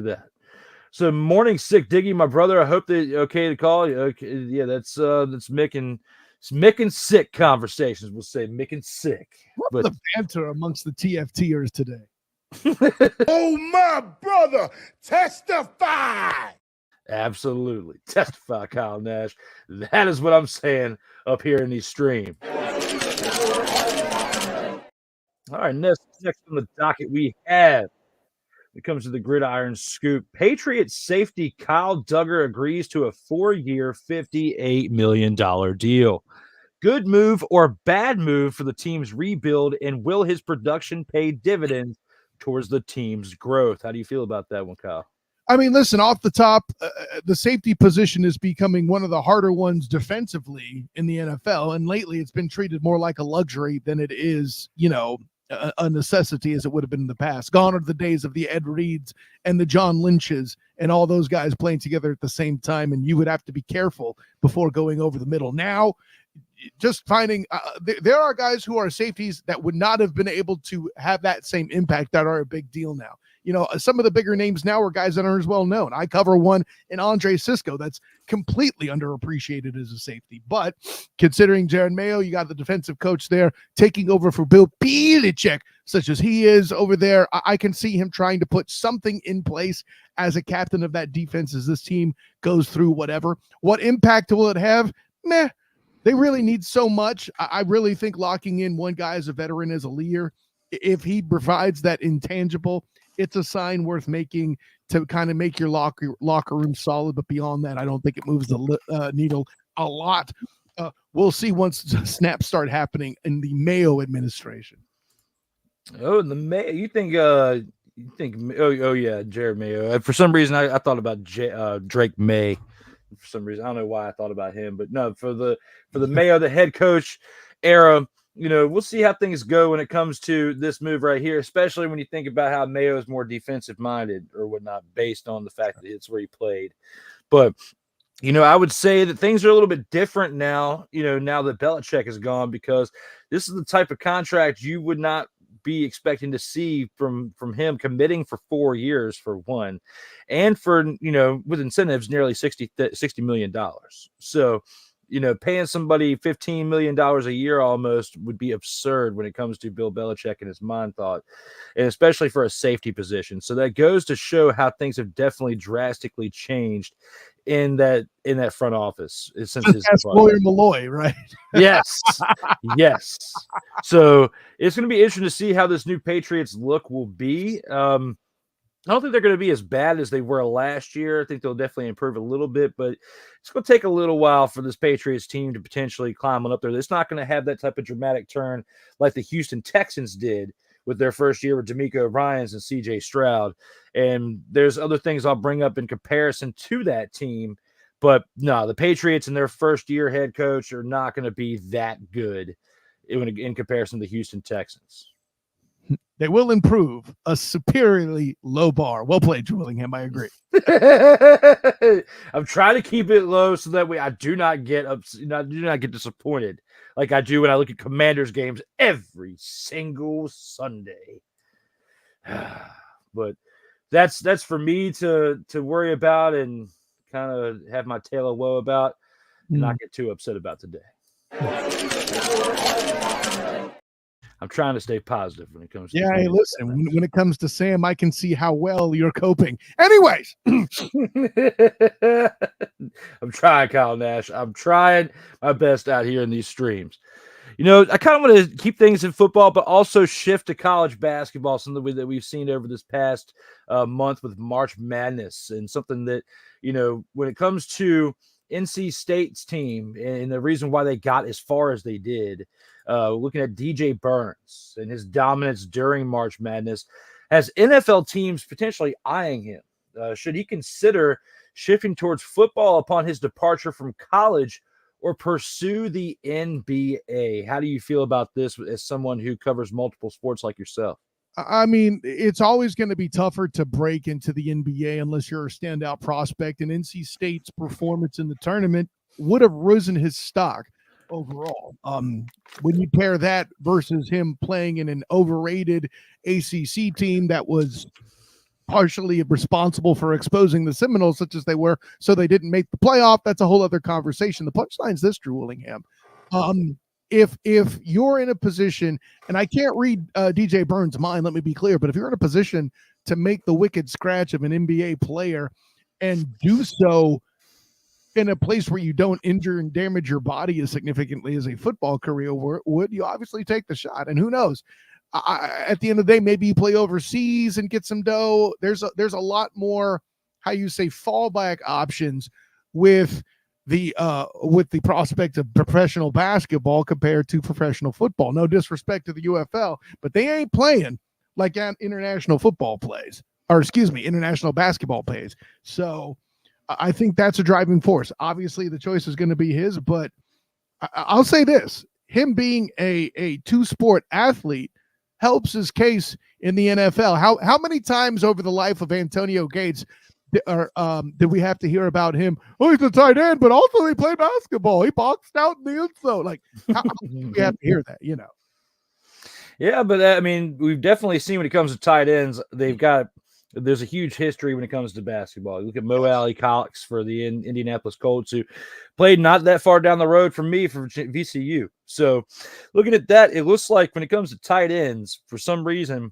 that. So morning sick, Diggy, my brother. I hope that okay to call you. Okay, yeah, that's Mick and sick conversations. We'll say Mick and sick. What's the banter amongst the TFTers today? Oh, my brother, testify. Absolutely. Testify, Kyle Nash. That is what I'm saying up here in these stream. All right, next on the docket we have. It comes to the gridiron scoop. Patriots safety Kyle Duggar agrees to a 4-year, $58 million deal. Good move or bad move for the team's rebuild, and will his production pay dividends towards the team's growth? How do you feel about that one, Kyle? I mean, listen, off the top, the safety position is becoming one of the harder ones defensively in the NFL, and lately it's been treated more like a luxury than it is, a necessity as it would have been in the past. Gone are the days of the Ed Reeds and the John Lynches and all those guys playing together at the same time, and you would have to be careful before going over the middle. Now, just finding there are guys who are safeties that would not have been able to have that same impact that are a big deal now. Some of the bigger names now are guys that aren't as well known. I cover one in Andre Cisco that's completely underappreciated as a safety. But considering Jared Mayo, you got the defensive coach there taking over for Bill Belichick, such as he is over there. I can see him trying to put something in place as a captain of that defense as this team goes through whatever. What impact will it have? Meh. They really need so much. I really think locking in one guy as a veteran, as a leader, if he provides that intangible, it's a sign worth making to kind of make your locker room solid. But beyond that, I don't think it moves the needle a lot. We'll see once snaps start happening in the Mayo administration. Oh, the Mayo. You think? Oh yeah, Jared Mayo. For some reason, I thought about Drake May. For some reason, I don't know why I thought about him, but no, for the Mayo, the head coach era. We'll see how things go when it comes to this move right here, especially when you think about how Mayo is more defensive-minded or whatnot, based on the fact that it's where he played. But, I would say that things are a little bit different now, now that Belichick is gone, because this is the type of contract you would not be expecting to see from him, committing for 4 years for one, and for, with incentives nearly $60 million. So, paying somebody $15 million a year almost would be absurd when it comes to Bill Belichick and his mind thought, and especially for a safety position. So that goes to show how things have definitely drastically changed in that front office since his Lawyer Malloy, right? Yes. So it's going to be interesting to see how this new Patriots look will be. I don't think they're going to be as bad as they were last year. I think they'll definitely improve a little bit, but it's going to take a little while for this Patriots team to potentially climb on up there. It's not going to have that type of dramatic turn like the Houston Texans did with their first year with D'Amico Ryans and CJ Stroud. And there's other things I'll bring up in comparison to that team. But no, the Patriots and their first year head coach are not going to be that good in comparison to the Houston Texans. They will improve a superiorly low bar. Well played, Drew Willingham. I agree. I'm trying to keep it low so that way I do not get disappointed like I do when I look at Commanders games every single Sunday. But that's for me to worry about and kind of have my tail of woe about and not get too upset about today. I'm trying to stay positive when it comes to hey, listen, when it comes to Sam, I can see how well you're coping. Anyways. I'm trying, Kyle Nash. I'm trying my best out here in these streams. I kind of want to keep things in football, but also shift to college basketball, something that we've seen over this past month with March Madness, and something that, when it comes to NC State's team and the reason why they got as far as they did, looking at DJ Burns and his dominance during March Madness, has NFL teams potentially eyeing him? Should he consider shifting towards football upon his departure from college, or pursue the NBA? How do you feel about this as someone who covers multiple sports like yourself? I mean, it's always going to be tougher to break into the NBA unless you're a standout prospect, and NC State's performance in the tournament would have risen his stock overall. When you pair that versus him playing in an overrated ACC team that was partially responsible for exposing the Seminoles such as they were, so they didn't make the playoff, that's a whole other conversation. The punchline's this, Drew Willingham. If you're in a position, and I can't read DJ Burns' mind, let me be clear, but if you're in a position to make the wicked scratch of an NBA player and do so in a place where you don't injure and damage your body as significantly as a football career would, you obviously take the shot. And who knows? At the end of the day, maybe you play overseas and get some dough. There's a lot more, how you say, fallback options with the prospect of professional basketball compared to professional football. No disrespect to the UFL, but they ain't playing like international football plays, or excuse me, international basketball plays. So I think that's a driving force. Obviously, the choice is going to be his, but I'll say this: him being a two-sport athlete helps his case in the NFL. How many times over the life of Antonio Gates did we have to hear about him? Oh, he's a tight end, but also he played basketball. He boxed out in the end zone. Like, how we have to hear that, Yeah, but I mean, we've definitely seen when it comes to tight ends, there's a huge history when it comes to basketball. You look at Mo Alley Cox for the Indianapolis Colts, who played not that far down the road from me for VCU. So looking at that, it looks like when it comes to tight ends, for some reason,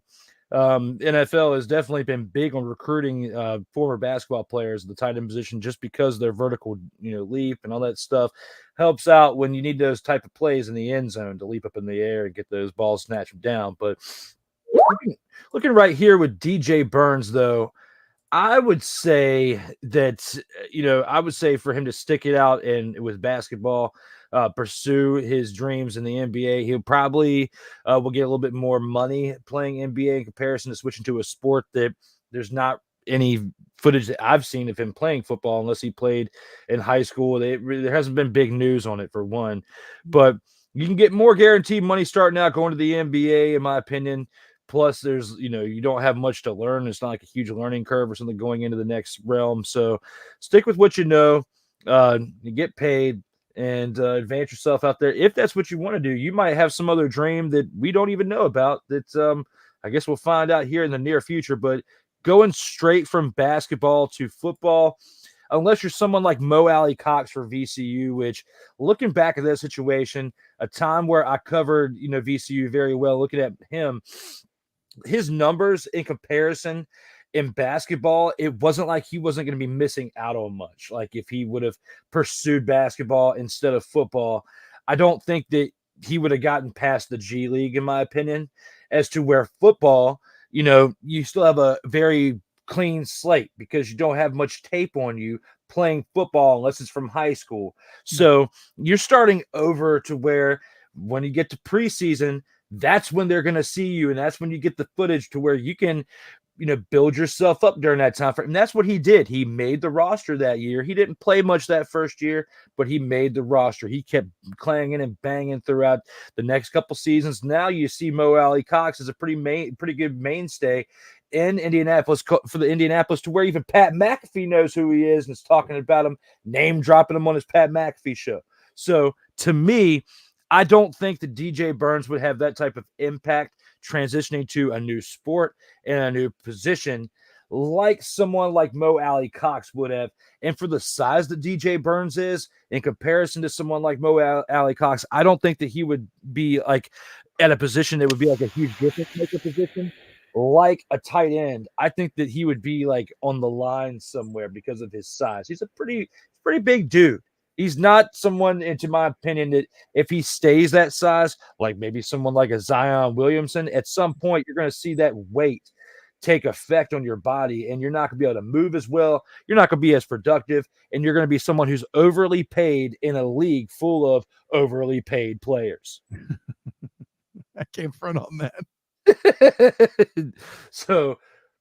NFL has definitely been big on recruiting former basketball players in the tight end position, just because their vertical, leap and all that stuff helps out when you need those type of plays in the end zone to leap up in the air and get those balls snatched down. But looking right here with DJ Burns, though, I would say that, I would say for him to stick it out and with basketball, pursue his dreams in the NBA. He'll probably will get a little bit more money playing NBA in comparison to switching to a sport that there's not any footage that I've seen of him playing football unless he played in high school. There hasn't been big news on it, for one. But you can get more guaranteed money starting out going to the NBA, in my opinion. Plus, there's, you don't have much to learn. It's not like a huge learning curve or something going into the next realm. So stick with what you know. You get paid and advance yourself out there. If that's what you want to do, you might have some other dream that we don't even know about that I guess we'll find out here in the near future. But going straight from basketball to football, unless you're someone like Mo Alley Cox for VCU, which, looking back at that situation, a time where I covered, VCU very well, looking at him, his numbers in comparison in basketball, it wasn't like he wasn't going to be missing out on much. Like, if he would have pursued basketball instead of football, I don't think that he would have gotten past the G League, in my opinion, as to where football, you still have a very clean slate because you don't have much tape on you playing football unless it's from high school. So you're starting over to where when you get to preseason, that's when they're going to see you. And that's when you get the footage to where you can, build yourself up during that time frame. And that's what he did. He made the roster that year. He didn't play much that first year, but he made the roster. He kept clanging and banging throughout the next couple seasons. Now you see Mo Alley Cox as a pretty good mainstay in Indianapolis for the Indianapolis, to where even Pat McAfee knows who he is and is talking about him, name dropping him on his Pat McAfee show. So to me, I don't think that DJ Burns would have that type of impact transitioning to a new sport and a new position like someone like Mo Alley Cox would have. And for the size that DJ Burns is in comparison to someone like Mo Alley Cox, I don't think that he would be like at a position that would be like a huge difference maker position, like a tight end, I think that he would be like on the line somewhere because of his size. He's a pretty big dude. He's not someone, into my opinion, that if he stays that size, like maybe someone like a Zion Williamson, at some point you're going to see that weight take effect on your body, and you're not going to be able to move as well. You're not going to be as productive, and you're going to be someone who's overly paid in a league full of overly paid players. I can't front on that. So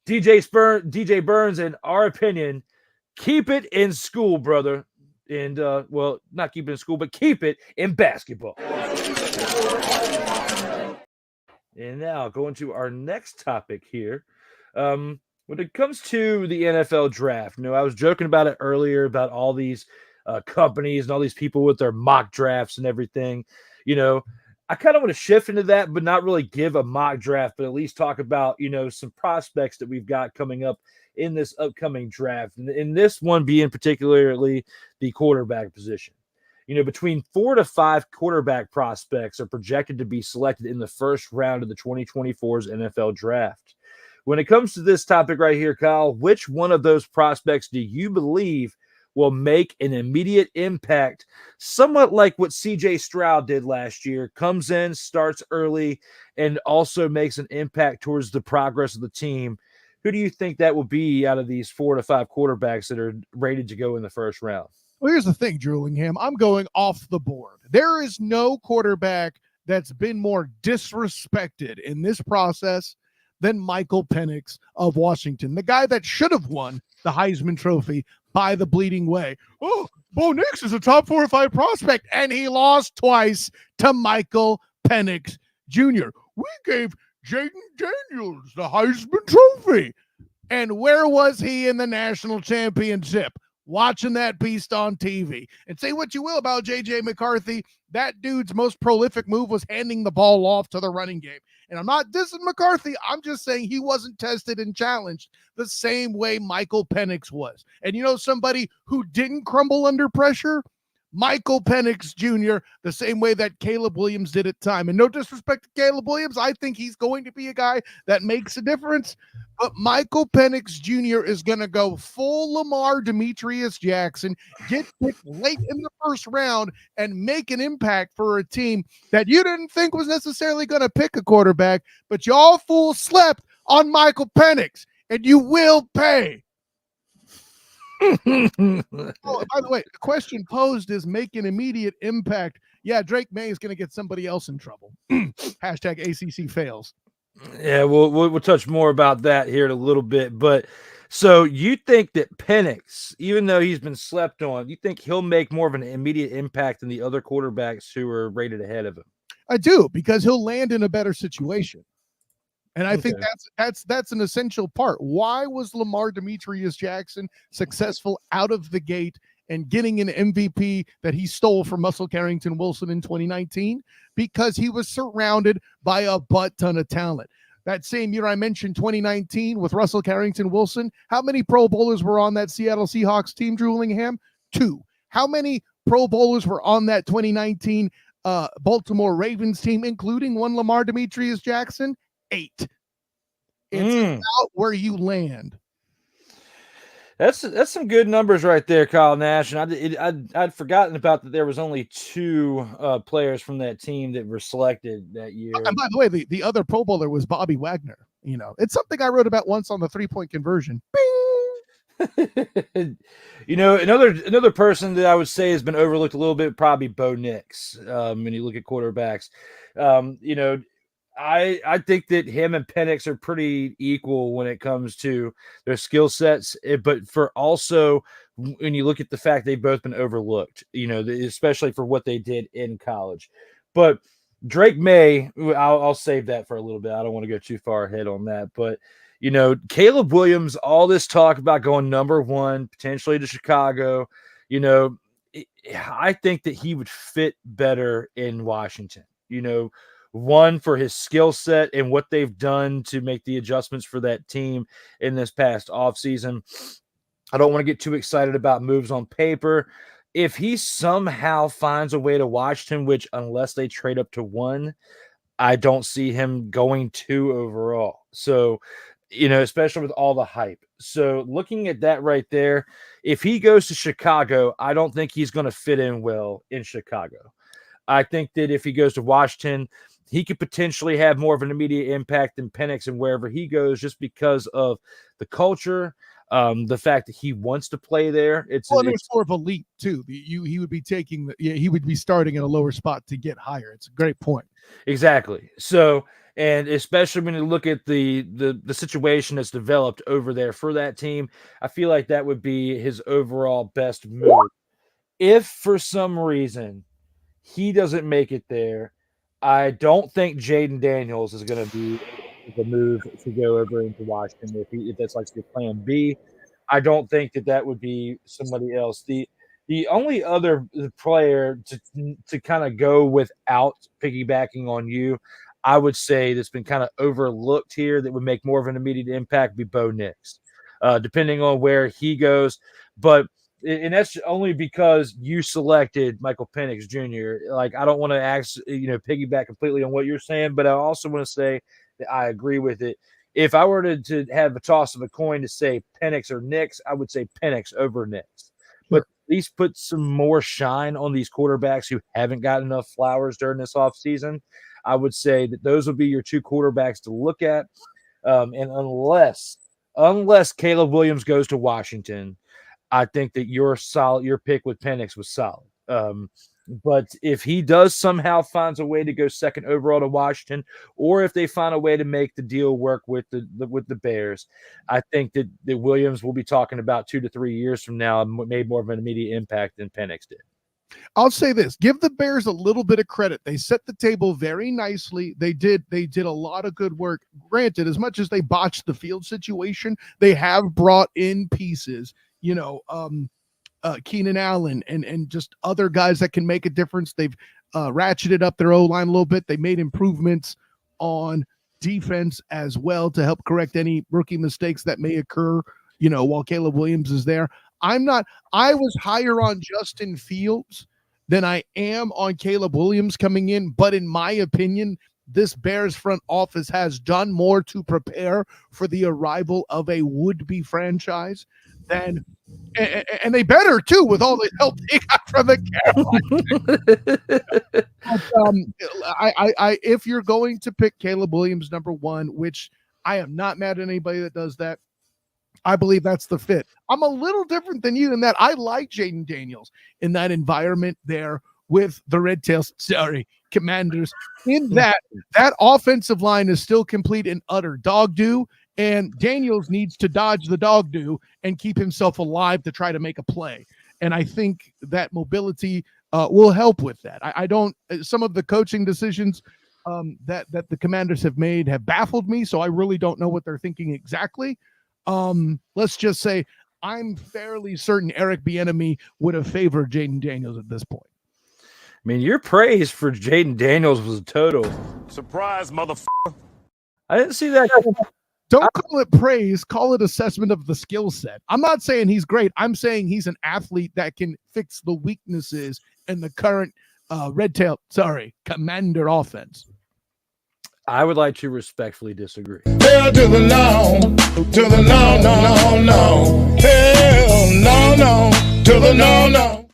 DJ Burns, in our opinion, keep it in school, brother. And well, not keep it in school, but keep it in basketball. And now going to our next topic here. When it comes to the NFL draft, I was joking about it earlier about all these companies and all these people with their mock drafts and everything. I kind of want to shift into that, but not really give a mock draft, but at least talk about, some prospects that we've got coming up in this upcoming draft. And in this one being particularly the quarterback position. Between 4 to 5 quarterback prospects are projected to be selected in the first round of the 2024's NFL draft. When it comes to this topic right here, Kyle, which one of those prospects do you believe will make an immediate impact, somewhat like what C.J. Stroud did last year, comes in, starts early, and also makes an impact towards the progress of the team? Who do you think that will be out of these 4 to 5 quarterbacks that are rated to go in the first round? Well, here's the thing, Drillingham. I'm going off the board. There is no quarterback that's been more disrespected in this process than Michael Penix of Washington, the guy that should have won the Heisman Trophy by the bleeding way. Oh, Bo Nix is a top 4 or 5 prospect, and he lost twice to Michael Penix Jr. We gave Jaden Daniels the Heisman Trophy. And where was he in the national championship? Watching that beast on TV. And say what you will about J.J. McCarthy, that dude's most prolific move was handing the ball off to the running game. And I'm not dissing McCarthy. I'm just saying he wasn't tested and challenged the same way Michael Penix was. And somebody who didn't crumble under pressure? Michael Penix Jr., the same way that Caleb Williams did at time. And no disrespect to Caleb Williams, I think he's going to be a guy that makes a difference. But Michael Penix Jr. is going to go full Lamar Demetrius Jackson, get picked late in the first round, and make an impact for a team that you didn't think was necessarily going to pick a quarterback, but y'all fools slept on Michael Penix, and you will pay. Oh, by the way, the question posed is make an immediate impact. Yeah, Drake May is going to get somebody else in trouble. Hashtag ACC fails. Yeah, we'll touch more about that here in a little bit. But so you think that Penix, even though he's been slept on, you think he'll make more of an immediate impact than the other quarterbacks who are rated ahead of him? I do, because he'll land in a better situation. And I think that's an essential part. Why was Lamar Demetrius Jackson successful out of the gate and getting an MVP that he stole from Russell Carrington Wilson in 2019? Because he was surrounded by a butt ton of talent. That same year I mentioned 2019 with Russell Carrington Wilson, how many Pro Bowlers were on that Seattle Seahawks team, Drillingham? 2. How many Pro Bowlers were on that 2019 Baltimore Ravens team, including one Lamar Demetrius Jackson? 8. It's about where you land. That's some good numbers right there, Kyle Nash. And I'd forgotten about that. There was only 2 players from that team that were selected that year. And by the way, the other Pro Bowler was Bobby Wagner. It's something I wrote about once on the 3-point conversion. Bing! Another person that I would say has been overlooked a little bit, probably Bo Nix. When you look at quarterbacks, I think that him and Penix are pretty equal when it comes to their skill sets, but for also when you look at the fact they've both been overlooked, especially for what they did in college. But Drake May, I'll save that for a little bit. I don't want to go too far ahead on that. But, Caleb Williams, all this talk about going number 1, potentially to Chicago, I think that he would fit better in Washington, one, for his skill set and what they've done to make the adjustments for that team in this past offseason. I don't want to get too excited about moves on paper. If he somehow finds a way to Washington, which unless they trade up to 1, I don't see him going 2 overall. So, especially with all the hype. So looking at that right there, if he goes to Chicago, I don't think he's going to fit in well in Chicago. I think that if he goes to Washington, he could potentially have more of an immediate impact than Penix and wherever he goes, just because of the culture, the fact that he wants to play there. It's more of a leap too. He would be he would be starting in a lower spot to get higher. It's a great point. Exactly. So, and especially when you look at the situation that's developed over there for that team, I feel like that would be his overall best move. If for some reason he doesn't make it there, I don't think Jaden Daniels is going to be the move to go over into Washington. If that's like your plan B, I don't think that would be somebody else. The only other player to kind of go without piggybacking on you, I would say that's been kind of overlooked here that would make more of an immediate impact be Bo Nix, depending on where he goes. But and that's only because you selected Michael Penix Jr. Like, I don't want to piggyback completely on what you're saying, but I also want to say that I agree with it. If I were to have a toss of a coin to say Penix or Nix, I would say Penix over Nix. But at least put some more shine on these quarterbacks who haven't got enough flowers during this offseason. I would say that those would be your 2 quarterbacks to look at. And unless Caleb Williams goes to Washington, I think that your pick with Penix was solid. But if he does somehow finds a way to go 2nd overall to Washington, or if they find a way to make the deal work with the Bears, I think that Williams will be talking about 2 to 3 years from now made more of an immediate impact than Penix did. I'll say this: give the Bears a little bit of credit. They set the table very nicely. They did a lot of good work. Granted, as much as they botched the field situation, they have brought in pieces. Keenan Allen and just other guys that can make a difference. They've ratcheted up their O-line a little bit. They made improvements on defense as well to help correct any rookie mistakes that may occur, while Caleb Williams is there. I was higher on Justin Fields than I am on Caleb Williams coming in, but in my opinion, this Bears front office has done more to prepare for the arrival of a would-be franchise than, and they better too, with all the help they got from the Carolina. If you're going to pick Caleb Williams number 1, which I am not mad at anybody that does that, I believe that's the fit. I'm a little different than you in that I like Jaden Daniels in that environment there with the Commanders, in that offensive line is still complete and utter dog do, and Daniels needs to dodge the dog do and keep himself alive to try to make a play. And I think that mobility will help with that. Some of the coaching decisions that the Commanders have made have baffled me, so I really don't know what they're thinking exactly. Let's just say I'm fairly certain Eric Bieniemy would have favored Jaden Daniels at this point. I mean, your praise for Jaden Daniels was a total Surprise, motherfucker. I didn't see that. Don't call it praise, call it assessment of the skill set. I'm not saying he's great. I'm saying he's an athlete that can fix the weaknesses in the current Commander offense. I would like to respectfully disagree. Hell to the no, to the no, no, no, no. Hell no, to the no.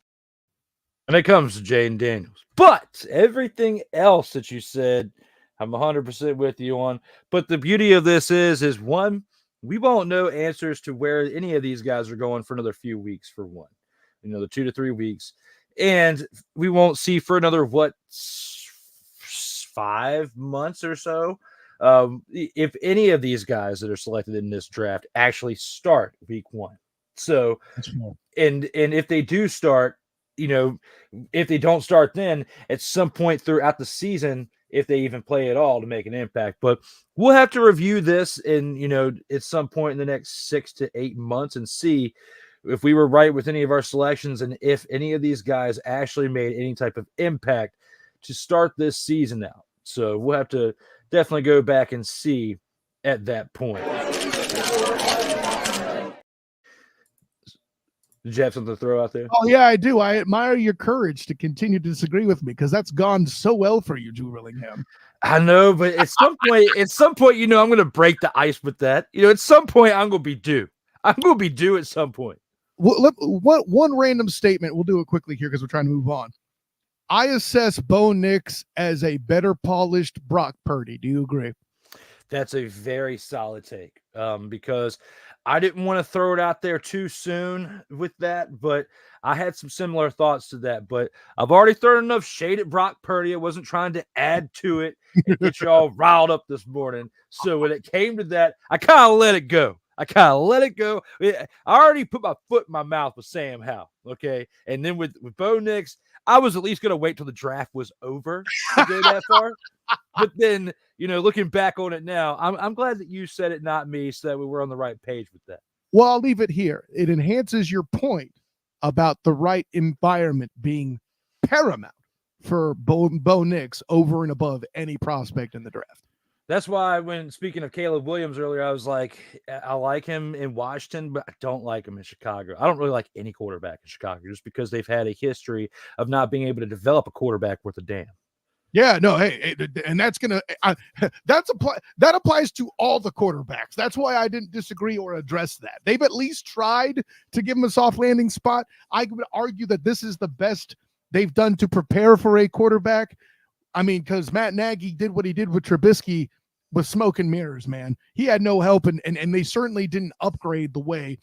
And it comes to Jaden Daniels. But everything else that you said, I'm 100% with you on. But the beauty of this is one, we won't know answers to where any of these guys are going for another few weeks for one. The 2 to 3 weeks. And we won't see for another, 5 months or so, if any of these guys that are selected in this draft actually start week 1. So, and if they do start, if they don't start then, at some point throughout the season, if they even play at all, to make an impact. But we'll have to review this at some point in the next 6 to 8 months and see if we were right with any of our selections and if any of these guys actually made any type of impact to start this season out. So we'll have to definitely go back and see at that point. Did you have something to throw out there? Oh, yeah, I do. I admire your courage to continue to disagree with me because that's gone so well for you, Drew Willingham. I know, but at some point, I'm going to break the ice with that. At some point, I'm going to be due. I'm going to be due at some point. What one random statement? We'll do it quickly here because we're trying to move on. I assess Bo Nix as a better polished Brock Purdy. Do you agree? That's a very solid take because I didn't want to throw it out there too soon with that, but I had some similar thoughts to that. But I've already thrown enough shade at Brock Purdy. I wasn't trying to add to it and get you all riled up this morning. So when it came to that, I kind of let it go. I already put my foot in my mouth with Sam Howell, okay? And then with Bo Nix, I was at least going to wait till the draft was over to go that far. But then, looking back on it now, I'm glad that you said it, not me, so that we were on the right page with that. Well, I'll leave it here. It enhances your point about the right environment being paramount for Bo Nix over and above any prospect in the draft. That's why when speaking of Caleb Williams earlier, I was like, I like him in Washington, but I don't like him in Chicago. I don't really like any quarterback in Chicago just because they've had a history of not being able to develop a quarterback worth a damn. Yeah, no, hey, and that's that applies to all the quarterbacks. That's why I didn't disagree or address that. They've at least tried to give him a soft landing spot. I would argue that this is the best they've done to prepare for a quarterback. I mean, because Matt Nagy did what he did with Trubisky with smoke and mirrors, man. He had no help, and they certainly didn't upgrade the way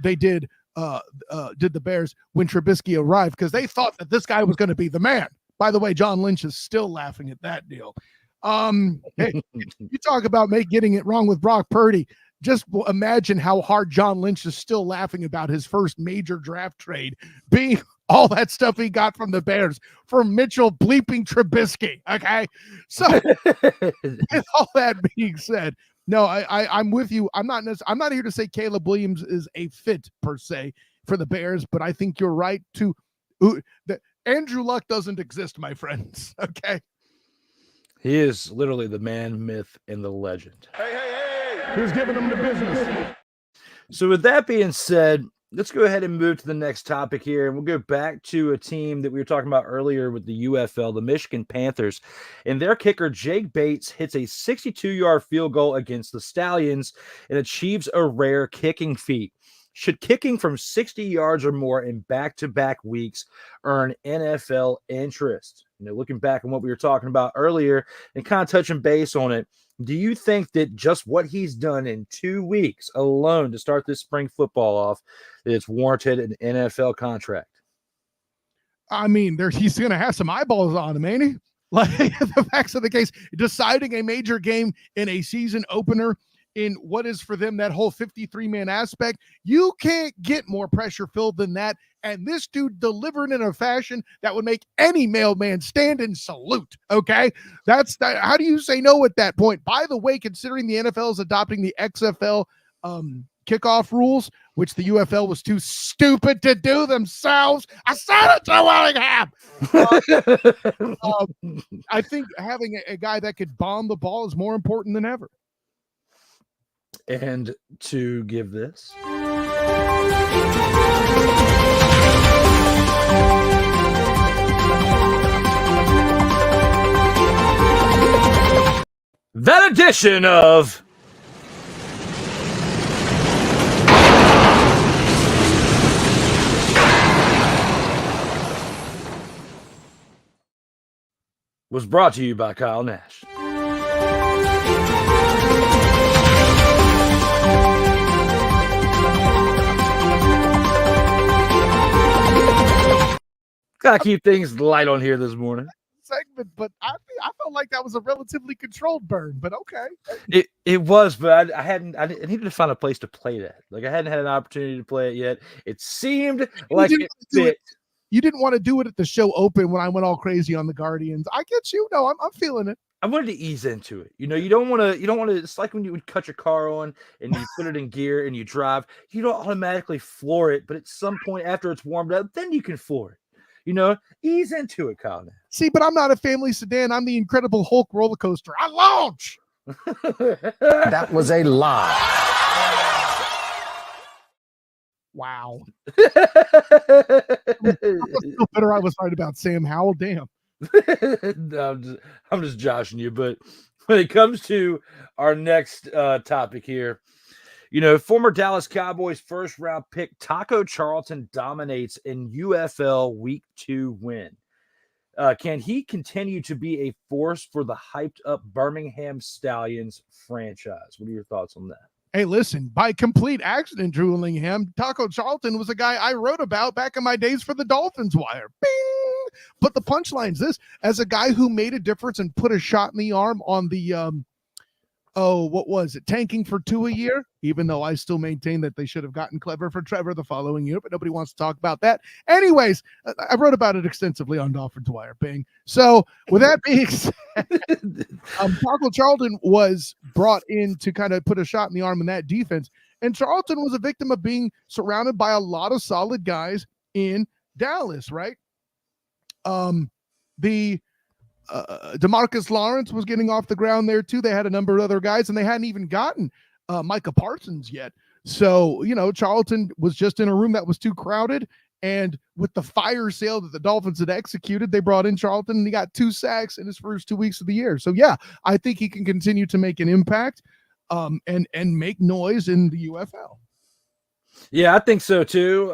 they did the Bears when Trubisky arrived because they thought that this guy was going to be the man. By the way, John Lynch is still laughing at that deal. Hey, you talk about getting it wrong with Brock Purdy. Just imagine how hard John Lynch is still laughing about his first major draft trade being all that stuff he got from the Bears for Mitchell bleeping Trubisky. Okay. So with all that being said, no, I'm with you. I'm not here to say Caleb Williams is a fit per se for the Bears, but I think you're right that Andrew Luck doesn't exist, my friends. Okay. He is literally the man, myth, and the legend. Hey. Who's giving them the business? So with that being said, let's go ahead and move to the next topic here. And we'll go back to a team that we were talking about earlier with the UFL, the Michigan Panthers. And their kicker, Jake Bates, hits a 62-yard field goal against the Stallions and achieves a rare kicking feat. Should kicking from 60 yards or more in back-to-back weeks earn NFL interest? Looking back on what we were talking about earlier and kind of touching base on it, do you think that just what he's done in 2 weeks alone to start this spring football off, that it's warranted an NFL contract? I mean, he's going to have some eyeballs on him, ain't he? Like the facts of the case, deciding a major game in a season opener in what is for them that whole 53-man aspect. You can't get more pressure filled than that. And this dude delivered in a fashion that would make any mailman stand and salute. Okay. How do you say no at that point? By the way, considering the NFL is adopting the XFL kickoff rules, which the UFL was too stupid to do themselves. I said it to Willingham. I think having a guy that could bomb the ball is more important than ever. And to give this. That edition of was brought to you by Kyle Nash. Gotta keep things light on here this morning. Segment, but I felt like that was a relatively controlled burn, but okay. It was, but I needed to find a place to play that. Like I hadn't had an opportunity to play it yet. It seemed like it fit. You didn't want to do it at the show open when I went all crazy on the Guardians. I get you. No, I'm feeling it. I wanted to ease into it. You don't want to, it's like when you would cut your car on and you put it in gear and you drive, you don't automatically floor it, but at some point after it's warmed up, then you can floor it. Ease into it, Kyle. See, but I'm not a family sedan. I'm the Incredible Hulk roller coaster. I launch. That was a lie. Wow. I was so bitter I was right about Sam Howell. Damn. No, I'm just joshing you. But when it comes to our next topic here, former Dallas Cowboys first round pick Taco Charlton dominates in UFL Week 2 win. Can he continue to be a force for the hyped up Birmingham Stallions franchise? What are your thoughts on that? Hey, listen, by complete accident, Drew Willingham, Taco Charlton was a guy I wrote about back in my days for the Dolphins Wire. Bing! But the punchline's this: as a guy who made a difference and put a shot in the arm on the what was it? Tanking for 2 a year, even though I still maintain that they should have gotten clever for Trevor the following year, but nobody wants to talk about that. Anyways, I wrote about it extensively on Dolphins Wire, Bing. So with that being said, Taco Charlton was brought in to kind of put a shot in the arm in that defense. And Charlton was a victim of being surrounded by a lot of solid guys in Dallas, right? DeMarcus Lawrence was getting off the ground there too. They had a number of other guys, and they hadn't even gotten Micah Parsons yet. So, Charlton was just in a room that was too crowded. And with the fire sale that the Dolphins had executed, they brought in Charlton, and he got 2 sacks in his first 2 weeks of the year. So, yeah, I think he can continue to make an impact and make noise in the UFL. Yeah, I think so too.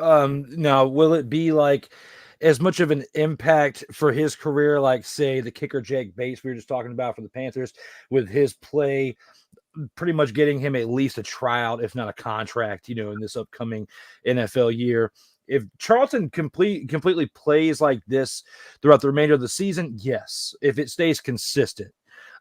Now, will it be like as much of an impact for his career, like, say, the kicker Jake Bates we were just talking about for the Panthers, with his play pretty much getting him at least a tryout, if not a contract, in this upcoming NFL year? If Charlton completely plays like this throughout the remainder of the season, yes, if it stays consistent.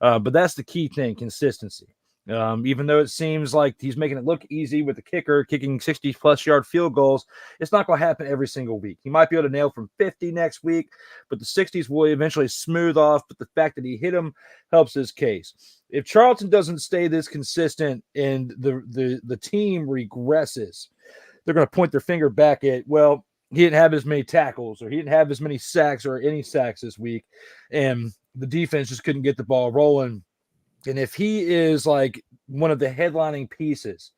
But that's the key thing, consistency. Even though it seems like he's making it look easy with the kicker kicking 60-plus yard field goals, it's not going to happen every single week. He might be able to nail from 50 next week, but the 60s will eventually smooth off. But the fact that he hit them helps his case. If Charlton doesn't stay this consistent and the team regresses, they're going to point their finger back at, well, he didn't have as many tackles, or he didn't have as many sacks or any sacks this week, and the defense just couldn't get the ball rolling. And if he is like one of the headlining pieces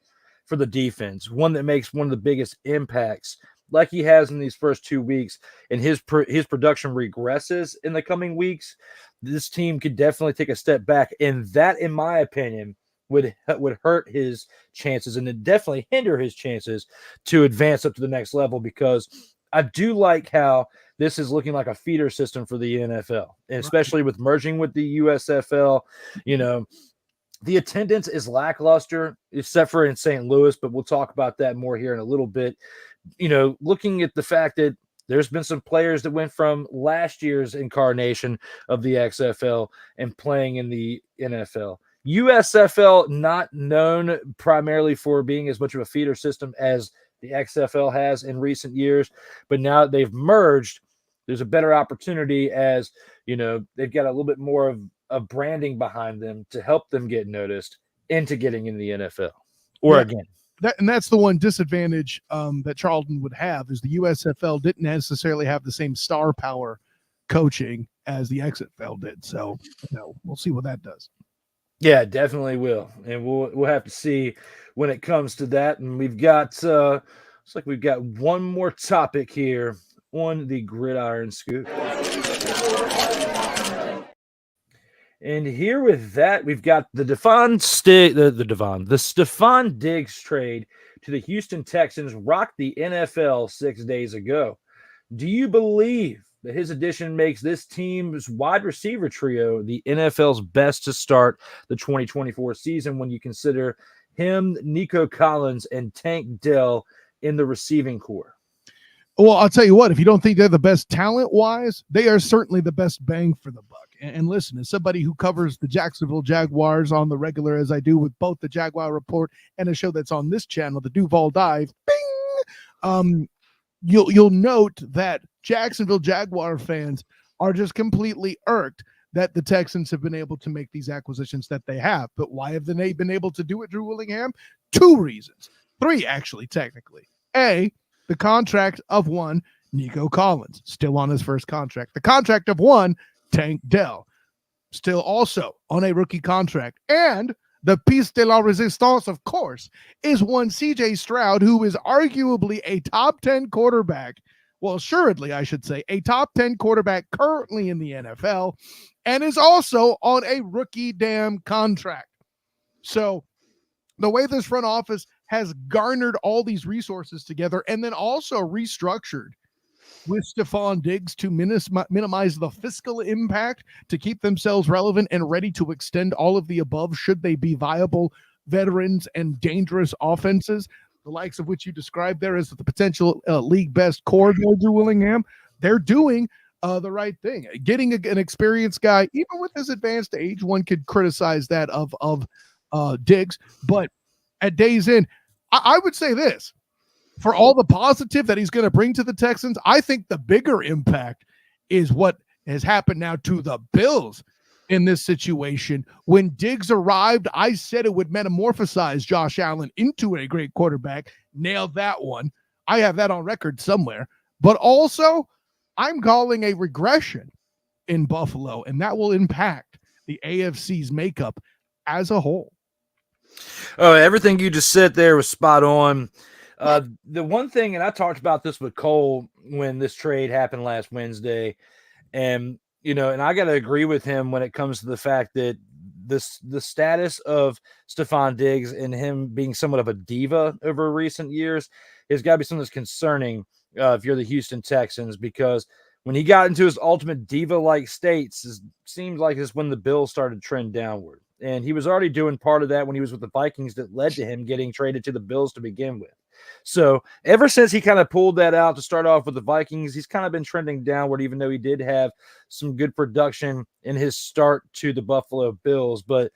for the defense, one that makes one of the biggest impacts, like he has in these first 2 weeks, and his production regresses in the coming weeks, this team could definitely take a step back. And that, in my opinion, would hurt his chances, and it definitely hinder his chances to advance up to the next level, because I do like how this is looking like a feeder system for the NFL, and especially with merging with the USFL. The attendance is lackluster, except for in St. Louis, but we'll talk about that more here in a little bit. Looking at the fact that there's been some players that went from last year's incarnation of the XFL and playing in the NFL. USFL, not known primarily for being as much of a feeder system as the XFL has in recent years, but now that they've merged, there's a better opportunity, as they've got a little bit more of branding behind them to help them get noticed into getting in the NFL. Again, that's the one disadvantage that Charlton would have, is the USFL didn't necessarily have the same star power coaching as the XFL did. So we'll see what that does. Yeah, definitely will, and we'll have to see when it comes to that. And we've got looks like we've got one more topic here on the Gridiron Scoop. And here with that, we've got the Stefon Diggs trade to the Houston Texans rocked the NFL 6 days ago. Do you believe that his addition makes this team's wide receiver trio the NFL's best to start the 2024 season, when you consider him, Nico Collins, and Tank Dell in the receiving core? Well, I'll tell you what, if you don't think they're the best talent-wise, they are certainly the best bang for the buck. And listen, as somebody who covers the Jacksonville Jaguars on the regular, as I do with both the Jaguar Report and a show that's on this channel, the Duval Dive, bing, you'll note that Jacksonville Jaguar fans are just completely irked that the Texans have been able to make these acquisitions that they have. But why have they been able to do it, Drew Willingham? 2 reasons. 3, actually, technically. A, the contract of one, Nico Collins, still on his first contract. The contract of one, Tank Dell, still also on a rookie contract. And The piece de la resistance, of course, is one CJ Stroud, who is arguably a top 10 quarterback. Well, assuredly, I should say, a top 10 quarterback currently in the NFL, and is also on a rookie damn contract. So the way this front office has garnered all these resources together and then also restructured with Stefon Diggs to minimize the fiscal impact, to keep themselves relevant and ready to extend all of the above should they be viable veterans and dangerous offenses, the likes of which you described there as the potential league best core there, Drew Willingham. They're doing the right thing. Getting an experienced guy, even with his advanced age, one could criticize that of Diggs, but at day's end, I would say this. For all the positive that he's going to bring to the Texans, I think the bigger impact is what has happened now to the Bills in this situation. When Diggs arrived, I said it would metamorphosize Josh Allen into a great quarterback. Nailed that one. I have that on record somewhere. But also, I'm calling a regression in Buffalo, and that will impact the AFC's makeup as a whole. Oh, everything you just said there was spot on. The one thing, and I talked about this with Cole when this trade happened last Wednesday, and and I got to agree with him when it comes to the fact that the status of Stefon Diggs and him being somewhat of a diva over recent years has got to be something that's concerning if you're the Houston Texans, because when he got into his ultimate diva-like states, it seemed like it's when the Bills started to trend downward. And he was already doing part of that when he was with the Vikings that led to him getting traded to the Bills to begin with. So ever since he kind of pulled that out to start off with the Vikings, he's kind of been trending downward, even though he did have some good production in his start to the Buffalo Bills. But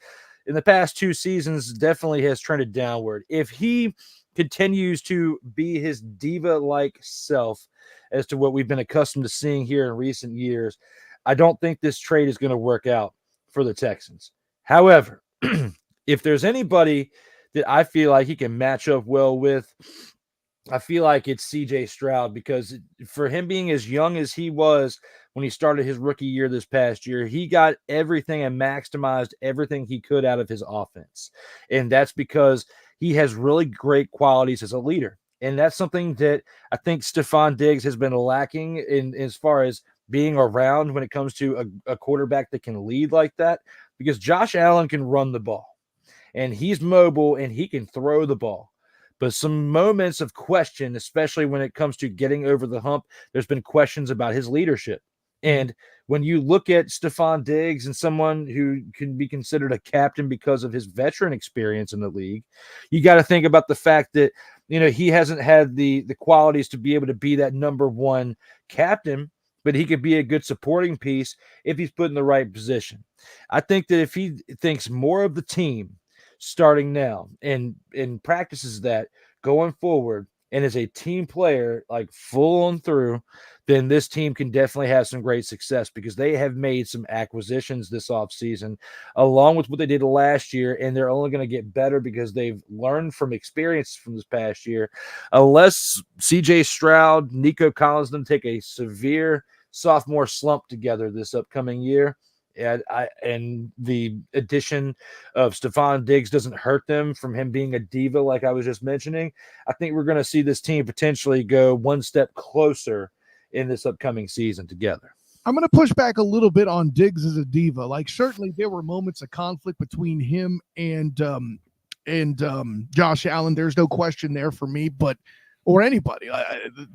in the past 2 seasons, definitely has trended downward. If he continues to be his diva-like self as to what we've been accustomed to seeing here in recent years, I don't think this trade is going to work out for the Texans. However, if there's anybody that I feel like he can match up well with, I feel like it's CJ Stroud, because for him being as young as he was when he started his rookie year this past year, he got everything and maximized everything he could out of his offense. And that's because he has really great qualities as a leader. And that's something that I think Stefon Diggs has been lacking in as far as being around when it comes to a quarterback that can lead like that, because Josh Allen can run the ball and he's mobile and he can throw the ball. But some moments of question, especially when it comes to getting over the hump, there's been questions about his leadership. And when you look at Stefon Diggs and someone who can be considered a captain because of his veteran experience in the league, you got to think about the fact that, he hasn't had the qualities to be able to be that number one captain, but he could be a good supporting piece if he's put in the right position. I think that if he thinks more of the team starting now and practices that going forward and is a team player, like full on through, then this team can definitely have some great success, because they have made some acquisitions this offseason along with what they did last year, and they're only going to get better because they've learned from experiences from this past year. Unless CJ Stroud, Nico Collins, them take a severe sophomore slump together this upcoming year, and the addition of Stefon Diggs doesn't hurt them from him being a diva like I was just mentioning, I think we're going to see this team potentially go one step closer in this upcoming season together. I'm going to push back a little bit on Diggs as a diva. Like, certainly there were moments of conflict between him and Josh Allen. There's no question there for me, or anybody.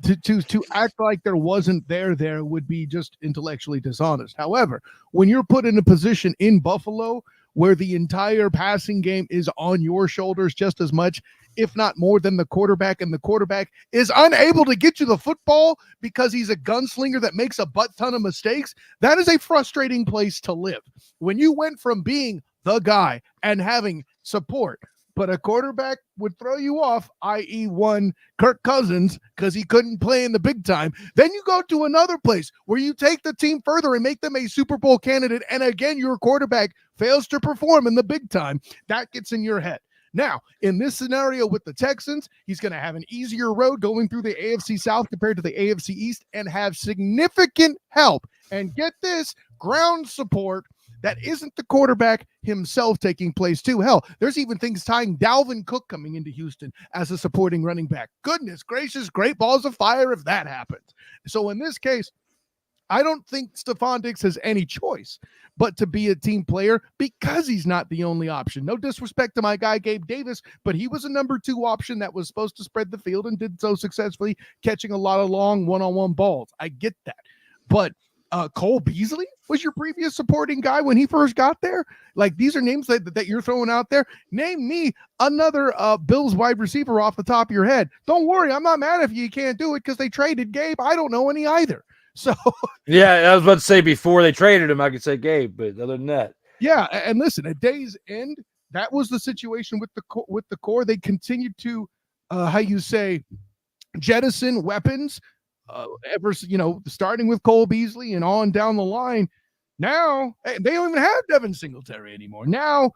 To act like there wasn't there would be just intellectually dishonest. However, when you're put in a position in Buffalo where the entire passing game is on your shoulders just as much, if not more, than the quarterback, and the quarterback is unable to get you the football because he's a gunslinger that makes a butt ton of mistakes, that is a frustrating place to live. When you went from being the guy and having support, but a quarterback would throw you off, i.e. one Kirk Cousins, because he couldn't play in the big time. Then you go to another place where you take the team further and make them a Super Bowl candidate, and again, your quarterback fails to perform in the big time. That gets in your head. Now, in this scenario with the Texans, he's going to have an easier road going through the AFC South compared to the AFC East, and have significant help. And get this, ground support that isn't the quarterback himself taking place too. Hell, there's even things tying Dalvin Cook coming into Houston as a supporting running back. Goodness gracious, great balls of fire if that happens. So in this case, I don't think Stefon Diggs has any choice but to be a team player because he's not the only option. No disrespect to my guy, Gabe Davis, but he was a number 2 option that was supposed to spread the field and did so successfully, catching a lot of long one-on-one balls. I get that. But Cole Beasley was your previous supporting guy when he first got there. Like, these are names that you're throwing out there. Name me another Bills wide receiver off the top of your head. Don't worry, I'm not mad if you can't do it because they traded Gabe. I don't know any either. So yeah, I was about to say before they traded him, I could say Gabe, but other than that, yeah. And listen, at day's end, that was the situation with the core. They continued to, jettison weapons, starting with Cole Beasley and on down the line. Now they don't even have Devin Singletary anymore. Now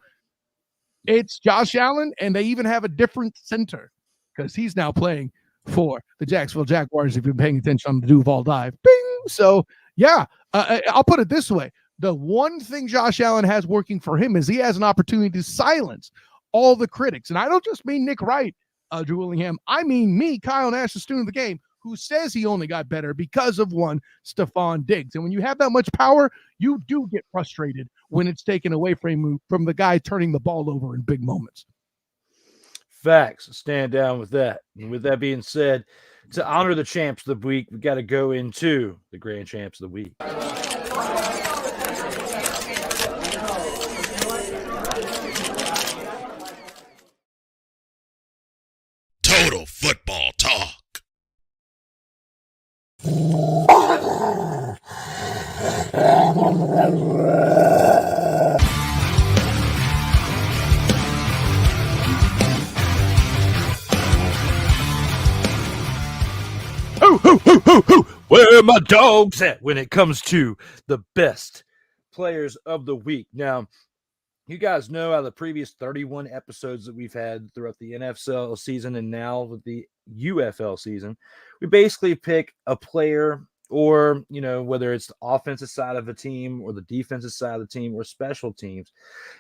it's Josh Allen, and they even have a different center because he's now playing for the Jacksonville Jaguars. If you've been paying attention on the Duval dive, bing. So yeah, I'll put it this way: the one thing Josh Allen has working for him is he has an opportunity to silence all the critics, and I don't just mean Nick Wright, Drew Willingham. I mean me, Kyle Nash, the student of the game, who says he only got better because of one Stefon Diggs. And when you have that much power, you do get frustrated when it's taken away from the guy turning the ball over in big moments. Facts. Stand down with that. And with that being said, to honor the champs of the week, we got to go into the grand champs of the week. Total Football Talk. Where are my dogs at when it comes to the best players of the week? Now, you guys know out of the previous 31 episodes that we've had throughout the NFL season and now with the UFL season, we basically pick a player or, whether it's the offensive side of the team or the defensive side of the team or special teams,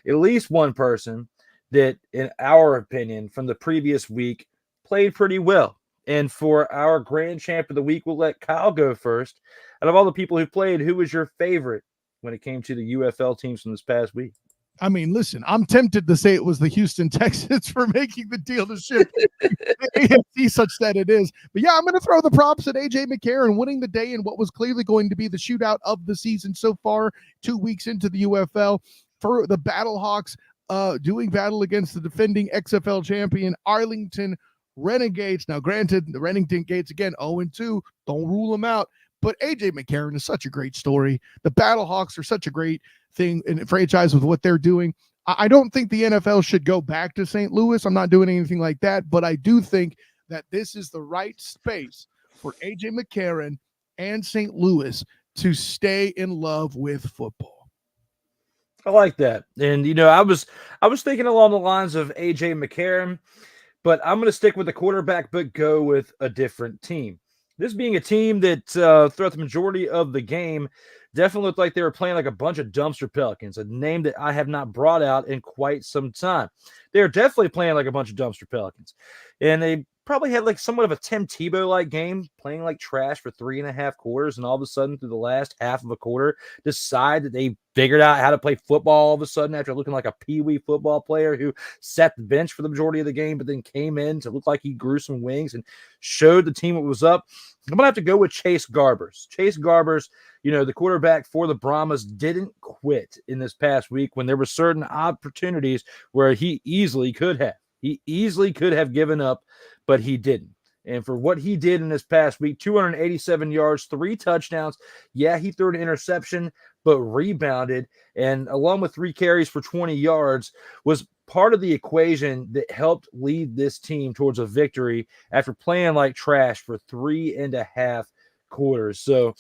at least one person that, in our opinion, from the previous week played pretty well. And for our grand champ of the week, we'll let Kyle go first. Out of all the people who played, who was your favorite when it came to the UFL teams from this past week? I mean, listen, I'm tempted to say it was the Houston Texans for making the deal to ship AFC such that it is. But yeah, I'm going to throw the props at A.J. McCarron winning the day in what was clearly going to be the shootout of the season so far, 2 weeks into the UFL. For the Battlehawks doing battle against the defending XFL champion Arlington Renegades. Now, granted, the Renegades, again, 0-2. Don't rule them out. But A.J. McCarron is such a great story. The Battlehawks are such a great thing and franchise with what they're doing. I don't think the NFL should go back to St. Louis. I'm not doing anything like that. But I do think that this is the right space for A.J. McCarron and St. Louis to stay in love with football. I like that. And, I was thinking along the lines of A.J. McCarron, but I'm going to stick with the quarterback, but go with a different team. This being a team that throughout the majority of the game definitely looked like they were playing like a bunch of dumpster Pelicans, a name that I have not brought out in quite some time. They're definitely playing like a bunch of dumpster Pelicans. And they probably had like somewhat of a Tim Tebow-like game, playing like trash for 3.5 quarters, and all of a sudden through the last half of a quarter decide that they figured out how to play football all of a sudden after looking like a peewee football player who sat the bench for the majority of the game but then came in to look like he grew some wings and showed the team what was up. I'm going to have to go with Chase Garbers. Chase Garbers, the quarterback for the Brahmas, didn't quit in this past week when there were certain opportunities where he easily could have. He easily could have given up, but he didn't. And for what he did in this past week, 287 yards, 3 touchdowns. Yeah, he threw an interception, but rebounded. And along with 3 carries for 20 yards, was part of the equation that helped lead this team towards a victory after playing like trash for 3.5 quarters. So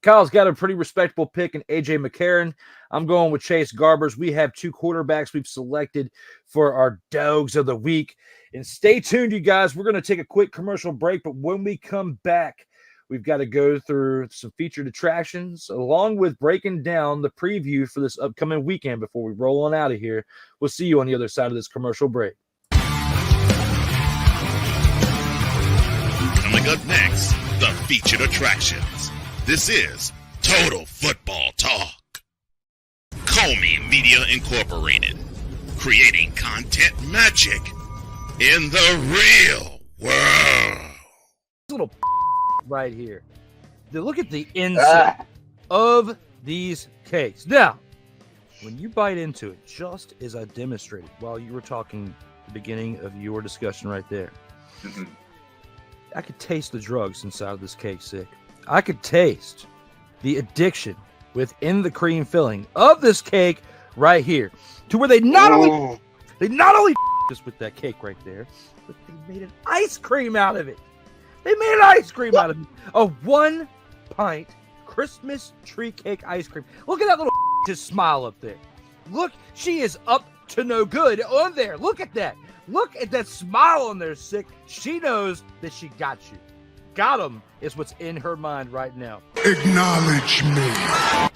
Kyle's got a pretty respectable pick in A.J. McCarron. I'm going with Chase Garbers. We have 2 quarterbacks we've selected for our dogs of the week. And stay tuned, you guys. We're going to take a quick commercial break, but when we come back, We've got to go through some featured attractions along with breaking down the preview for this upcoming weekend before we roll on out of here. We'll see you on the other side of this commercial break. Coming up next, the featured attractions. This is Total Football Talk. Comey Media Incorporated, creating content magic in the real world. Little right here. Look at the inside of these cakes. Now, when you bite into it, just as I demonstrated while you were talking at the beginning of your discussion right there, I could taste the drugs inside of this cake, sick. I could taste the addiction within the cream filling of this cake right here, to where they not only us with that cake right there, but they made an ice cream out of it. They made an ice cream out of it. A 1 pint Christmas tree cake ice cream. Look at that little just smile up there. Look, she is up to no good on there. Look at that. Look at that smile on there, sick. She knows that she got you. Got him is what's in her mind right now. Acknowledge me.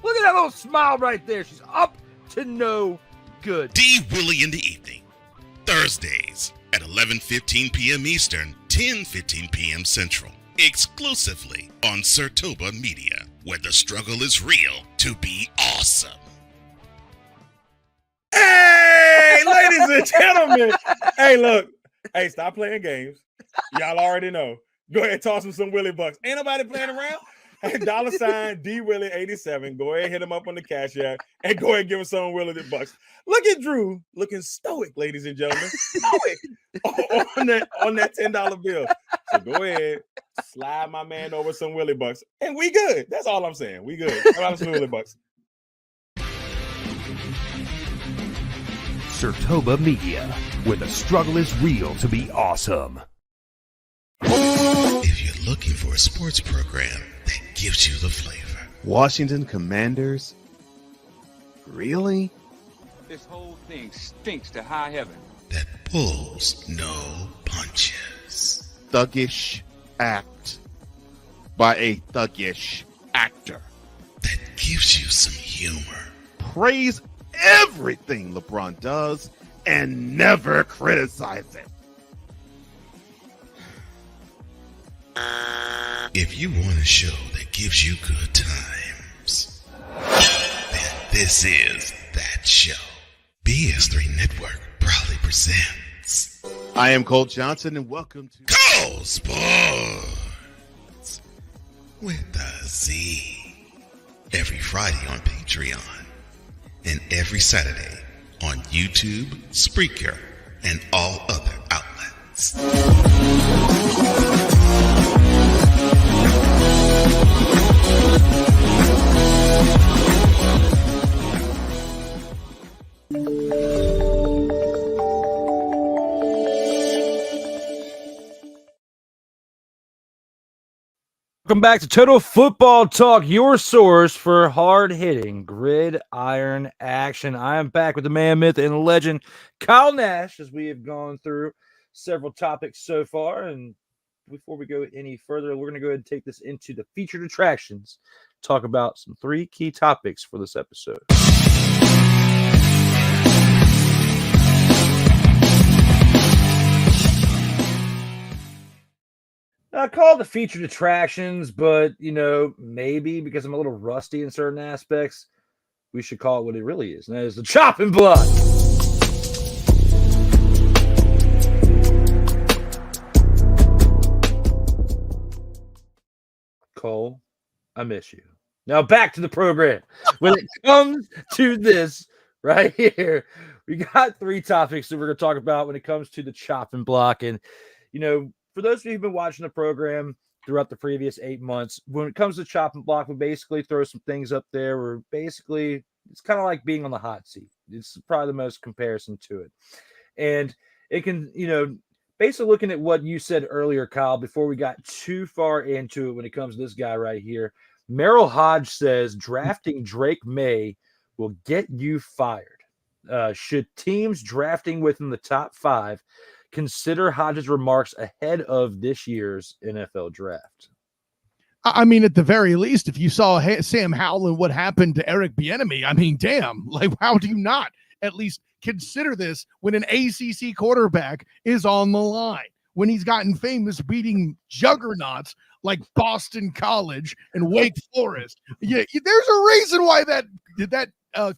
Look at that little smile right there. She's up to no good. D. Willie in the evening. Thursdays at 11:15 p.m. Eastern, 10:15 p.m. Central. Exclusively on Sertoba Media, where the struggle is real to be awesome. Hey, ladies and gentlemen. Hey, look. Hey, stop playing games. Y'all already know. Go ahead and toss him some Willie Bucks. Ain't nobody playing around. Hey, $sign D Willie 87. Go ahead and hit him up on the Cash App and go ahead and give him some Willie Bucks. Look at Drew looking stoic, ladies and gentlemen. Stoic on that $10 bill. So go ahead, slide my man over some Willie Bucks, and we good. That's all I'm saying. We good. How about some Willie Bucks? Sertoba Media, where the struggle is real to be awesome. If you're looking for a sports program that gives you the flavor. Washington Commanders? Really? This whole thing stinks to high heaven. That pulls no punches. Thuggish act by a thuggish actor. That gives you some humor. Praise everything LeBron does and never criticize it. If you want a show that gives you good times, then this is that show. BS3 Network proudly presents. I am Cole Johnson, and welcome to Cole Sports with a Z. Every Friday on Patreon, and every Saturday on YouTube, Spreaker, and all other outlets. Welcome back to Total Football Talk, your source for hard-hitting gridiron action. I am back with the man, myth, and legend, Kyle Nash, as we have gone through several topics so far. And before we go any further, we're going to go ahead and take this into the featured attractions, talk about some 3 key topics for this episode. I call it the featured attractions, but, maybe because I'm a little rusty in certain aspects, we should call it what it really is. And that is the chopping block. Cole, I miss you. Now back to the program. When it comes to this right here, we got 3 topics that we're going to talk about when it comes to the chopping block. And, for those of you who've been watching the program throughout the previous 8 months, when it comes to chopping block, we basically throw some things up there where basically it's kind of like being on the hot seat. It's probably the most comparison to it. And it can, basically looking at what you said earlier, Kyle, before we got too far into it when it comes to this guy right here, Merrill Hodge says drafting Drake May will get you fired. Should teams drafting within the top 5 consider Hodges' remarks ahead of this year's NFL draft? I mean, at the very least, if you saw Sam Howell and what happened to Eric Bieniemy, I mean, damn, like, how do you not at least consider this when an ACC quarterback is on the line, when he's gotten famous beating juggernauts like Boston College and Wake Forest? Yeah, there's a reason why that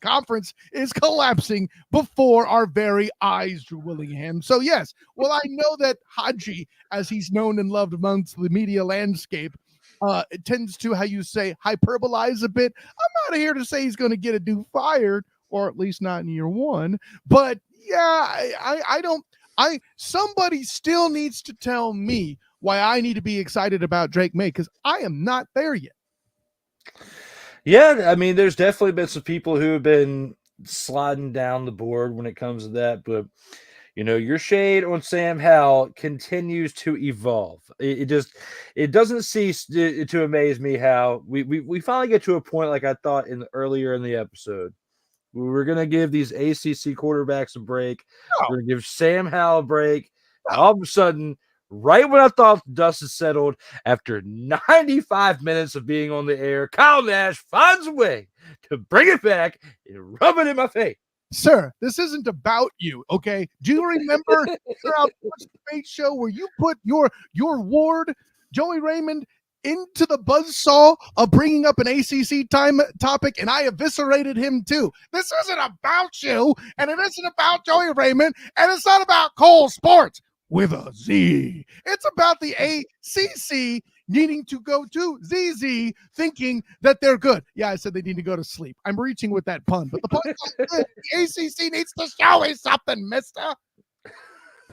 conference is collapsing before our very eyes, Drew Willingham. So yes, well, I know that Haji, as he's known and loved amongst the media landscape, it tends to, how you say, hyperbolize a bit. I'm not here to say he's going to get a dude fired, or at least not in year one. But yeah, somebody still needs to tell me why I need to be excited about Drake May, because I am not there yet. Yeah, I mean, there's definitely been some people who have been sliding down the board when it comes to that, but your shade on Sam Howell continues to evolve. It doesn't cease to amaze me how we finally get to a point, like I thought earlier in the episode. We were going to give these ACC quarterbacks a break. We're going to give Sam Howell a break. All of a sudden, right when I thought the dust had settled, after 95 minutes of being on the air, Kyle Nash finds a way to bring it back and rub it in my face. Sir, this isn't about you, okay? Do you remember our debate show where you put your ward, Joey Raymond, into the buzzsaw of bringing up an ACC topic, and I eviscerated him too? This isn't about you, and it isn't about Joey Raymond, and it's not about Cole Sports with a Z. It's about the ACC needing to go to ZZ, thinking that they're good. Yeah, I said they need to go to sleep. I'm reaching with that pun, but the pun is the ACC needs to show me something, mister.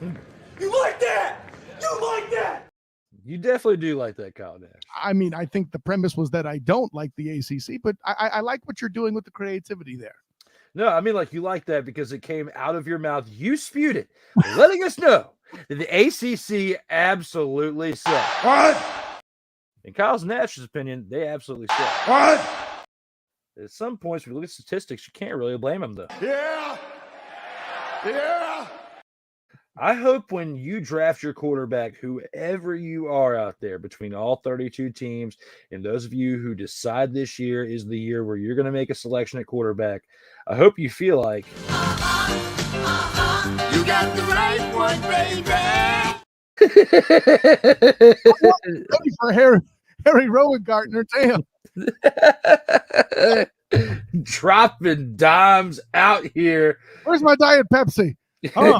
You like that? You like that? You definitely do like that, Kyle Nash. I mean, I think the premise was that I don't like the ACC, but I like what you're doing with the creativity there. No, I mean, like, you like that because it came out of your mouth. You spewed it, letting us know that the ACC absolutely sucks. What? In Kyle Nash's opinion, they absolutely suck. What? At some points, if you look at statistics, you can't really blame them, though. Yeah. Yeah. I hope when you draft your quarterback, whoever you are out there between all 32 teams, and those of you who decide this year is the year where you're going to make a selection at quarterback, I hope you feel like you got the right one, baby. Ready for Harry Rowan-Gartner, damn. Dropping dimes out here. Where's my Diet Pepsi? Huh?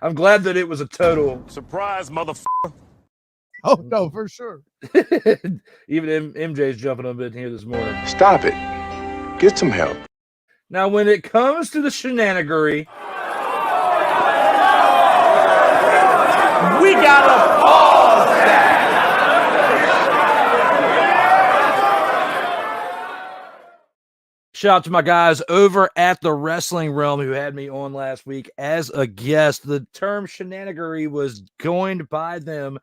I'm glad that it was a total surprise, motherfucker. Oh, no, for sure. Even MJ's jumping a bit here this morning. Stop it. Get some help. Now, when it comes to the shenanigery, we gotta pause that. Shout out to my guys over at the Wrestling Realm who had me on last week as a guest. The term shenanigery was coined by them,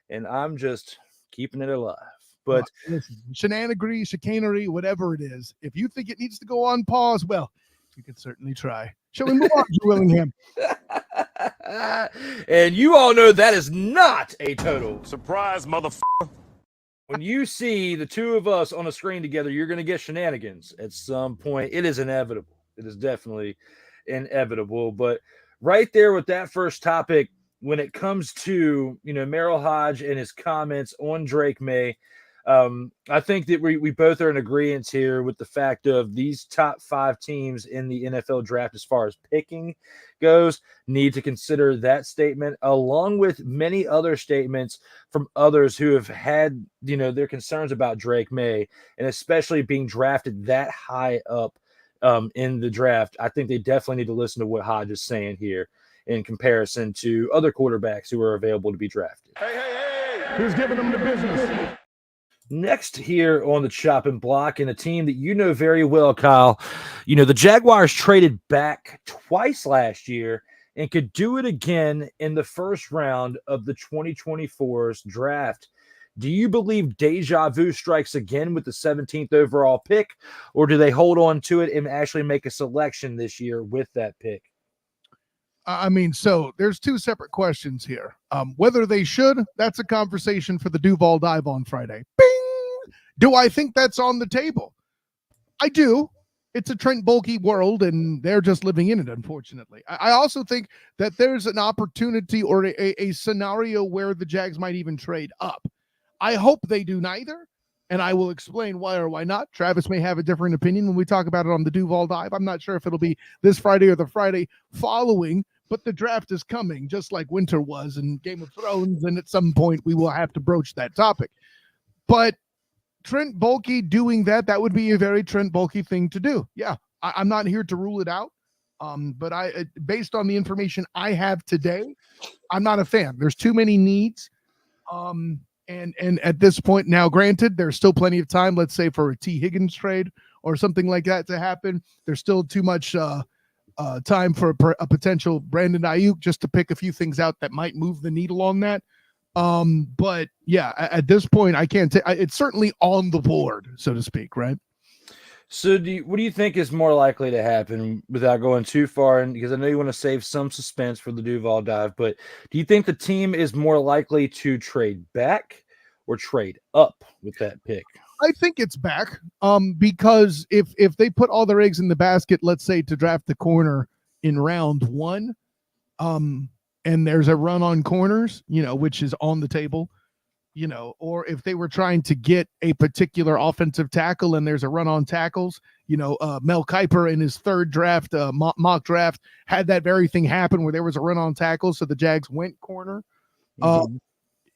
and I'm just keeping it alive. But listen, shenanigery, chicanery, whatever it is, if you think it needs to go on pause, well, you can certainly try. Shall we move on, Drew Willingham? And you all know that is not a total surprise, motherfucker. When you see the two of us on a screen together, you're going to get shenanigans at some point. It is inevitable. It is definitely inevitable. But right there with that first topic, when it comes to, Merrill Hodge and his comments on Drake May, I think that we both are in agreement here with the fact of these top 5 teams in the NFL draft as far as picking goes need to consider that statement along with many other statements from others who have had, their concerns about Drake May and especially being drafted that high up in the draft. I think they definitely need to listen to what Hodge is saying here in comparison to other quarterbacks who are available to be drafted. Hey. Who's giving them the business? Next here on the chopping block, and a team that you know very well, Kyle, the Jaguars traded back twice last year and could do it again in the first round of the 2024's draft. Do you believe deja vu strikes again with the 17th overall pick, or do they hold on to it and actually make a selection this year with that pick? I mean, so there's two separate questions here. Whether they should, that's a conversation for the Duval Dive on Friday. Bing! Do I think that's on the table? I do. It's a Trent Baalke world, and they're just living in it, unfortunately. I also think that there's an opportunity or a scenario where the Jags might even trade up. I hope they do neither, and I will explain why or why not. Travis may have a different opinion when we talk about it on the Duval Dive. I'm not sure if it'll be this Friday or the Friday following, but the draft is coming, just like winter was in Game of Thrones, and at some point we will have to broach that topic. But Trent Baalke doing that would be a very Trent Baalke thing to do. Yeah, I'm not here to rule it out, but based on the information I have today, I'm not a fan. There's too many needs. And at this point now, granted, there's still plenty of time, let's say for a T. Higgins trade or something like that to happen. There's still too much time for a potential Brandon Ayuk, just to pick a few things out that might move the needle on that. But yeah, at this point, I can't say it's certainly on the board, so to speak, right? So what do you think is more likely to happen without going too far? And because I know you want to save some suspense for the Duval Dive, but do you think the team is more likely to trade back or trade up with that pick? I think it's back. Because if they put all their eggs in the basket, let's say to draft the corner in round 1, and there's a run on corners, which is on the table, or if they were trying to get a particular offensive tackle and there's a run on tackles, Mel Kiper in his third draft, mock draft, had that very thing happen where there was a run on tackles. So the Jags went corner.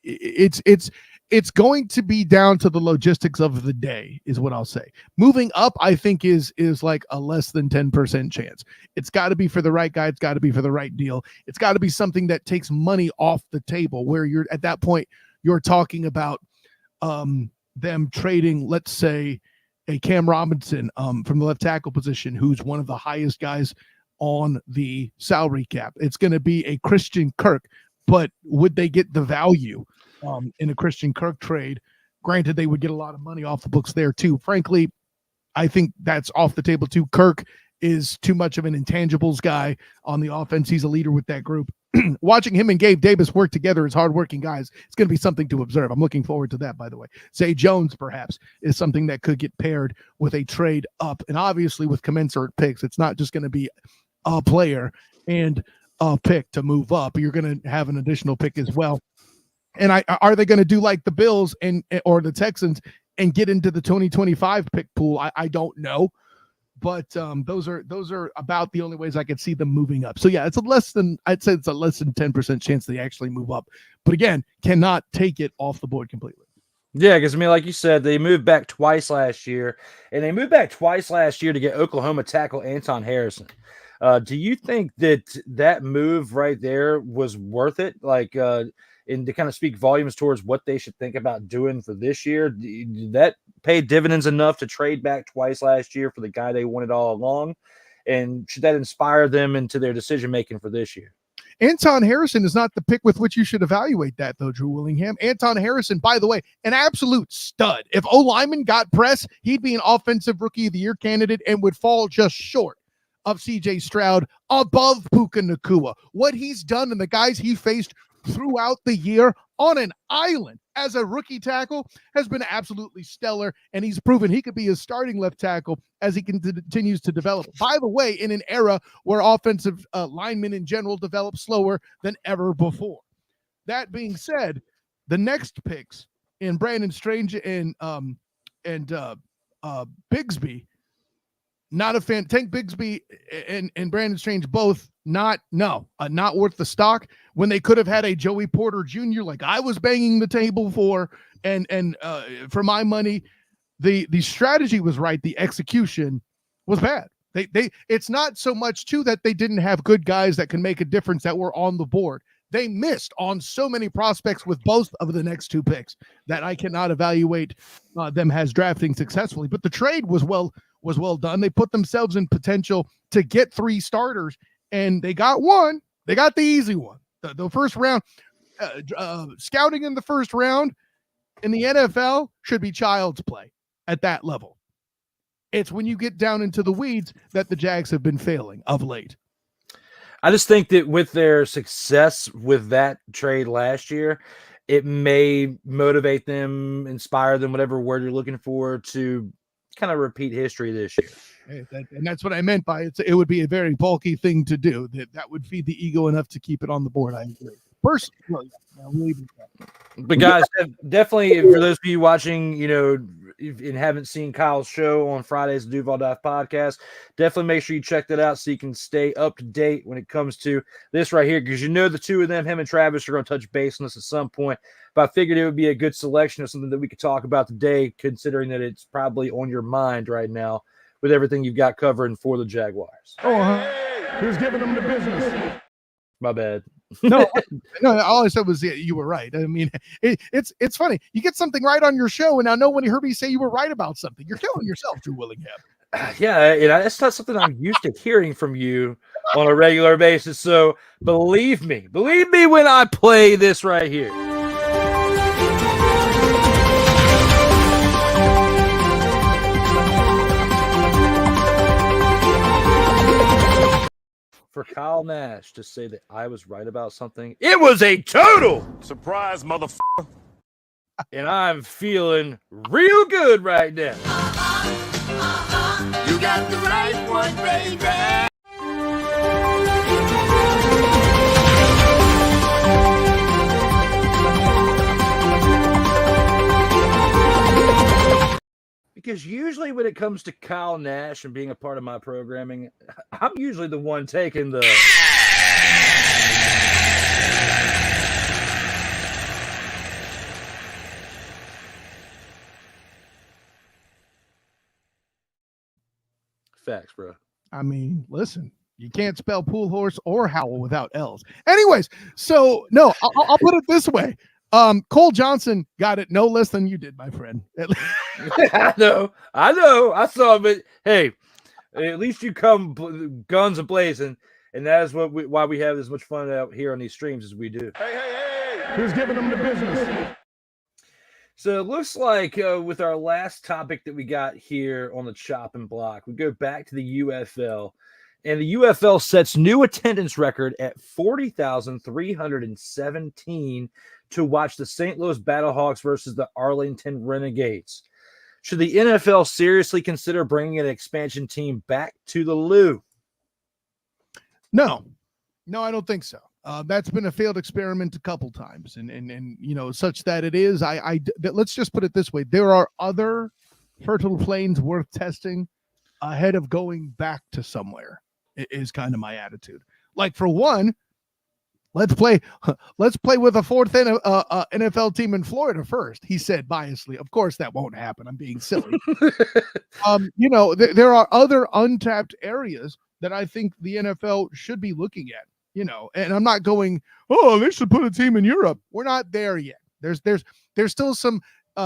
It's going to be down to the logistics of the day is what I'll say. Moving up, I think is like a less than 10% chance. It's got to be for the right guy. It's got to be for the right deal. It's got to be something that takes money off the table where you're at that point, you're talking about them trading, let's say, a Cam Robinson from the left tackle position, who's one of the highest guys on the salary cap. It's going to be a Christian Kirk, but would they get the value in a Christian Kirk trade? Granted, they would get a lot of money off the books there too. Frankly, I think that's off the table too. Kirk is too much of an intangibles guy on the offense. He's a leader with that group. Watching him and Gabe Davis work together as hardworking guys, it's going to be something to observe. I'm looking forward to that, by the way. Zay Jones, perhaps, is something that could get paired with a trade up. And obviously with commensurate picks, it's not just going to be a player and a pick to move up. You're going to have an additional pick as well. And are they going to do like the Bills or the Texans and get into the 2025 pick pool? I don't know. But those are about the only ways I could see them moving up. So yeah, I'd say it's a less than 10% chance they actually move up. But again, cannot take it off the board completely. Yeah, because like you said, they moved back twice last year, and they moved back twice last year to get Oklahoma tackle Anton Harrison. Do you think that move right there was worth it? And to kind of speak volumes towards what they should think about doing for this year, did that pay dividends enough to trade back twice last year for the guy they wanted all along? And should that inspire them into their decision-making for this year? Anton Harrison is not the pick with which you should evaluate that, though, Drew Willingham. Anton Harrison, by the way, an absolute stud. If O-Lineman got press, he'd be an offensive rookie of the year candidate and would fall just short of CJ Stroud, above Puka Nacua. What he's done and the guys he faced throughout the year on an island as a rookie tackle has been absolutely stellar, and he's proven he could be a starting left tackle as he continues to develop. By the way, in an era where offensive linemen in general develop slower than ever before. That being said, the next picks in Brandon Strange and Bigsby, not a fan. Tank Bigsby and Brandon Strange both not worth the stock when they could have had a Joey Porter Jr. like I was banging the table for, and for my money, the strategy was right. The execution was bad. It's not so much too that they didn't have good guys that can make a difference that were on the board. They missed on so many prospects with both of the next two picks that I cannot evaluate them as drafting successfully. But the trade was well done. They put themselves in potential to get 3 starters, and they got one. They got the easy one. The first round, scouting in the first round in the NFL should be child's play at that level. It's when you get down into the weeds that the Jags have been failing of late. I just think that with their success with that trade last year, it may motivate them, inspire them, whatever word you're looking for, to kind of repeat history this year. And that's what I meant by it. It would be a very bulky thing to do. That would feed the ego enough to keep it on the board. I agree. Personally, but guys, definitely for those of you watching, you know, and haven't seen Kyle's show on Fridays, the Duval Dive podcast, definitely make sure you check that out so you can stay up to date when it comes to this right here, because you know the two of them, him and Travis, are going to touch base on this at some point. But I figured it would be a good selection of something that we could talk about today, considering that it's probably on your mind right now with everything you've got covering for the Jaguars. Who's giving them the business? My bad. No, all I said was you were right. I mean, it's funny. You get something right on your show, and now no one heard me say you were right about something. You're killing yourself, Drew Willingham. Yeah, and that's not something I'm used to hearing from you on a regular basis. So believe me when I play this right here. For Kyle Nash to say that I was right about something, it was a total surprise, motherfucker. And I'm feeling real good right now. You got the right one, baby. Because usually when it comes to Kyle Nash and being a part of my programming, I'm usually the one taking the... Facts, bro. I mean, listen, you can't spell pool horse or howl without L's. Anyways, so no, I'll put it this way. Cole Johnson got it no less than you did, my friend. I know. I saw it, but hey, at least you come guns a blazing, and that is why we have as much fun out here on these streams as we do. Hey. Who's giving them the business? So it looks like with our last topic that we got here on the chopping block, we go back to the UFL, and the UFL sets new attendance record at 40,317 to watch the St. Louis Battlehawks versus the Arlington Renegades. Should the NFL seriously consider bringing an expansion team back to the Lou? No, I don't think so. That's been a failed experiment a couple times, and you know, such that it is. Let's just put it this way: there are other fertile plains worth testing ahead of going back to somewhere. Is kind of my attitude. Like, for one, let's play with a fourth NFL team in Florida first. He said biasly. Of course, that won't happen. I'm being silly. You know, there are other untapped areas that I think the NFL should be looking at. You know, and I'm not going, oh, they should put a team in Europe. We're not there yet. There's still some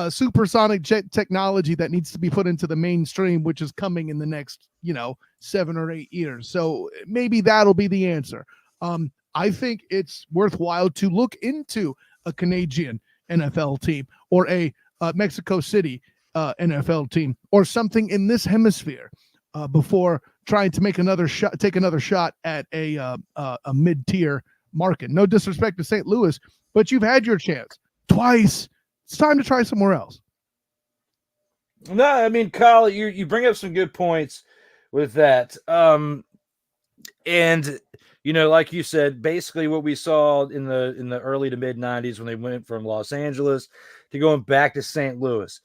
supersonic jet technology that needs to be put into the mainstream, which is coming in the next, 7 or 8 years. So maybe that'll be the answer. I think it's worthwhile to look into a Canadian NFL team or a Mexico City NFL team or something in this hemisphere before trying to take another shot at a mid-tier market. No disrespect to St. Louis, but you've had your chance twice. It's time to try somewhere else. No, I mean, Kyle, you bring up some good points with that. And like you said, basically what we saw in the early to mid 90s when they went from Los Angeles to going back to St. Louis.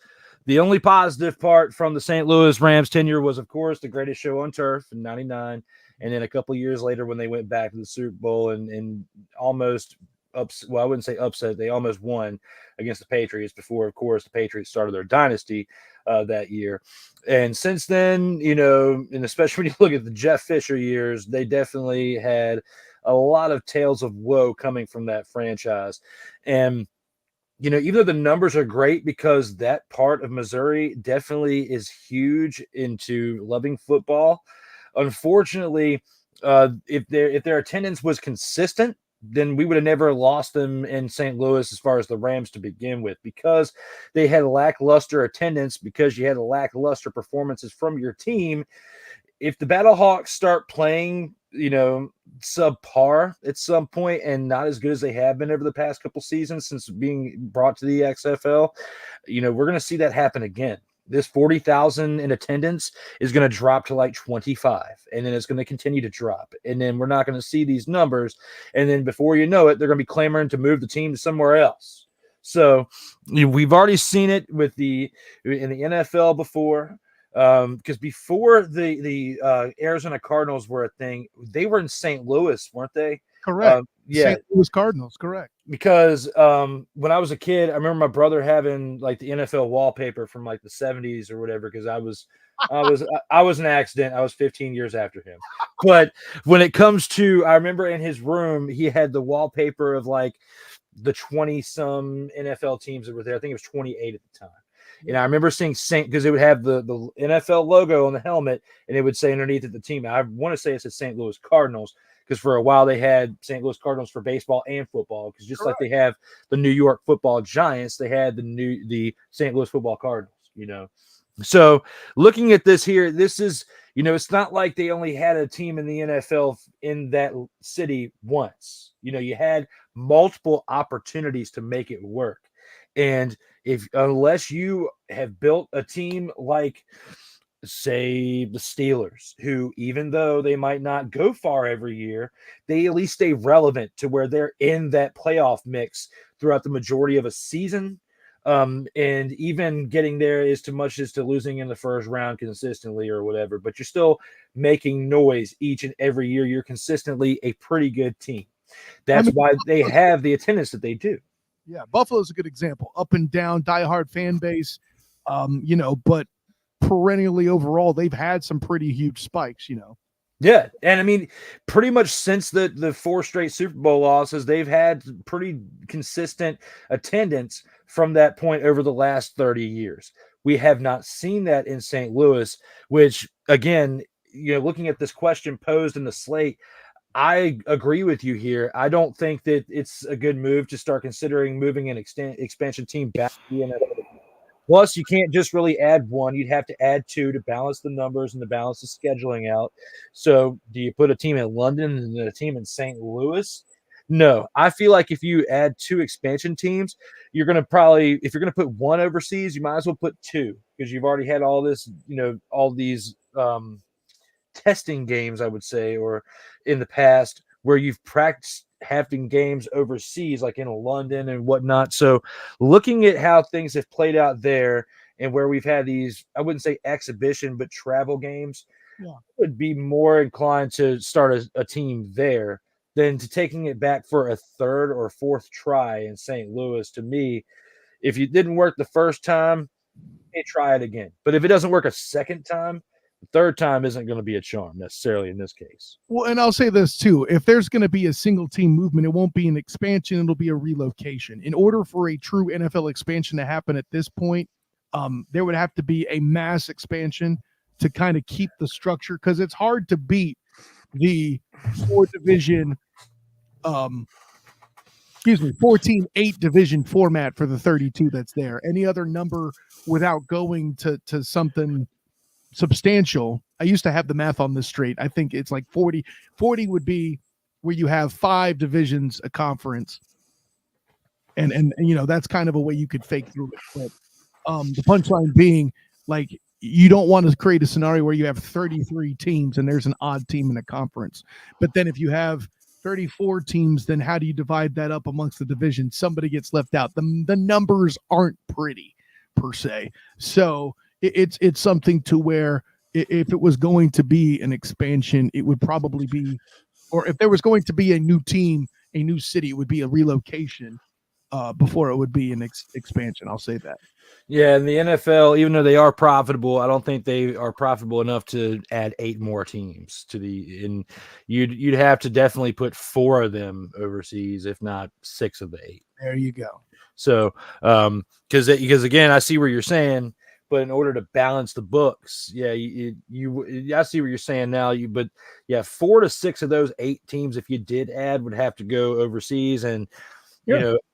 The only positive part from the St. Louis Rams tenure was, of course, the greatest show on turf in '99. And then a couple of years later when they went back to the Super Bowl and almost I wouldn't say upset. They almost won against the Patriots before, of course, the Patriots started their dynasty that year. And since then, and especially when you look at the Jeff Fisher years, they definitely had a lot of tales of woe coming from that franchise. And even though the numbers are great, because that part of Missouri definitely is huge into loving football, unfortunately, if their attendance was consistent, then we would have never lost them in St. Louis as far as the Rams to begin with, because they had lackluster attendance, because you had lackluster performances from your team. If the Battlehawks start playing, subpar at some point and not as good as they have been over the past couple seasons since being brought to the XFL, we're going to see that happen again. This 40,000 in attendance is going to drop to like 25, and then it's going to continue to drop. And then we're not going to see these numbers. And then before you know it, they're going to be clamoring to move the team to somewhere else. So we've already seen it in the NFL before. Because before the Arizona Cardinals were a thing, they were in St. Louis, weren't they? Correct. Yeah, St. Louis Cardinals. Correct. Because when I was a kid, I remember my brother having like the NFL wallpaper from like the 70s or whatever. Because I was an accident. I was 15 years after him. But when it comes to, I remember in his room, he had the wallpaper of like the 20-some NFL teams that were there. I think it was 28 at the time. And I remember seeing because it would have the NFL logo on the helmet, and it would say underneath it the team. I want to say it said St. Louis Cardinals, because for a while they had St. Louis Cardinals for baseball and football. Because just like they have the New York Football Giants, they had the St. Louis Football Cardinals. So looking at this here, this is it's not like they only had a team in the NFL in that city once. You had multiple opportunities to make it work. And unless you have built a team like, say, the Steelers, who even though they might not go far every year, they at least stay relevant to where they're in that playoff mix throughout the majority of a season. And even getting there is too much as to losing in the first round consistently or whatever, but you're still making noise each and every year. You're consistently a pretty good team. That's why they have the attendance that they do. Yeah, Buffalo's a good example. Up and down, diehard fan base, but perennially overall, they've had some pretty huge spikes, Yeah, and I mean, pretty much since the 4 straight Super Bowl losses, they've had pretty consistent attendance from that point over the last 30 years. We have not seen that in St. Louis, which, again, looking at this question posed in the slate, I agree with you here. I don't think that it's a good move to start considering moving an expansion team back to the NFL. Plus, you can't just really add one. You'd have to add 2 to balance the numbers and to balance the scheduling out. So do you put a team in London and a team in St. Louis? No. I feel like if you add 2 expansion teams, you're going to if you're going to put one overseas, you might as well put 2, because you've already had all this, all these testing games, I would say, or in the past where you've practiced having games overseas, like in London and whatnot. So looking at how things have played out there and where we've had these, I wouldn't say exhibition, but travel games, I would be more inclined to start a team there than to taking it back for a 3rd or 4th try in St. Louis. To me, if you didn't work the first time, try it again. But if it doesn't work a second time, the 3rd time isn't going to be a charm necessarily in this case. Well, and I'll say this too. If there's going to be a single team movement, it won't be an expansion. It'll be a relocation. In order for a true NFL expansion to happen at this point, there would have to be a mass expansion to kind of keep the structure, because it's hard to beat the 4-division, 14 8-division format for the 32 that's there. Any other number without going to something substantial. I used to have the math on this straight. I think it's like 40 would be where you have 5 divisions a conference, and that's kind of a way you could fake through it. But the punchline being, like, you don't want to create a scenario where you have 33 teams and there's an odd team in a conference. But then if you have 34 teams, then how do you divide that up amongst the division? Somebody gets left out. The numbers aren't pretty per se. So it's something to where if it was going to be an expansion, it would probably be, or if there was going to be a new team, a new city, it would be a relocation before it would be an expansion. I'll say that. Yeah, and the NFL, even though they are profitable, I don't think they are profitable enough to add 8 more teams to and you'd have to definitely put 4 of them overseas, if not 6 of the 8. There you go. So, because again, I see where you're saying, but in order to balance the books, I see what you're saying now. But 4 to 6 of those 8 teams, if you did add, would have to go overseas, and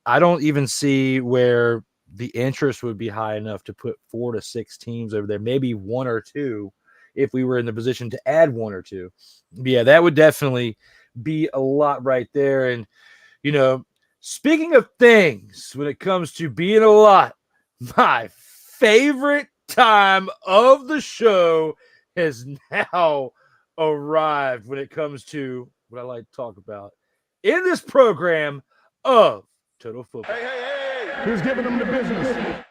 I don't even see where the interest would be high enough to put 4 to 6 teams over there. Maybe 1 or 2, if we were in the position to add 1 or 2. But that would definitely be a lot right there. And, you know, speaking of things, when it comes to being a lot, my favorite time of the show has now arrived when it comes to what I like to talk about in this program of Total Football. Who's giving them the business?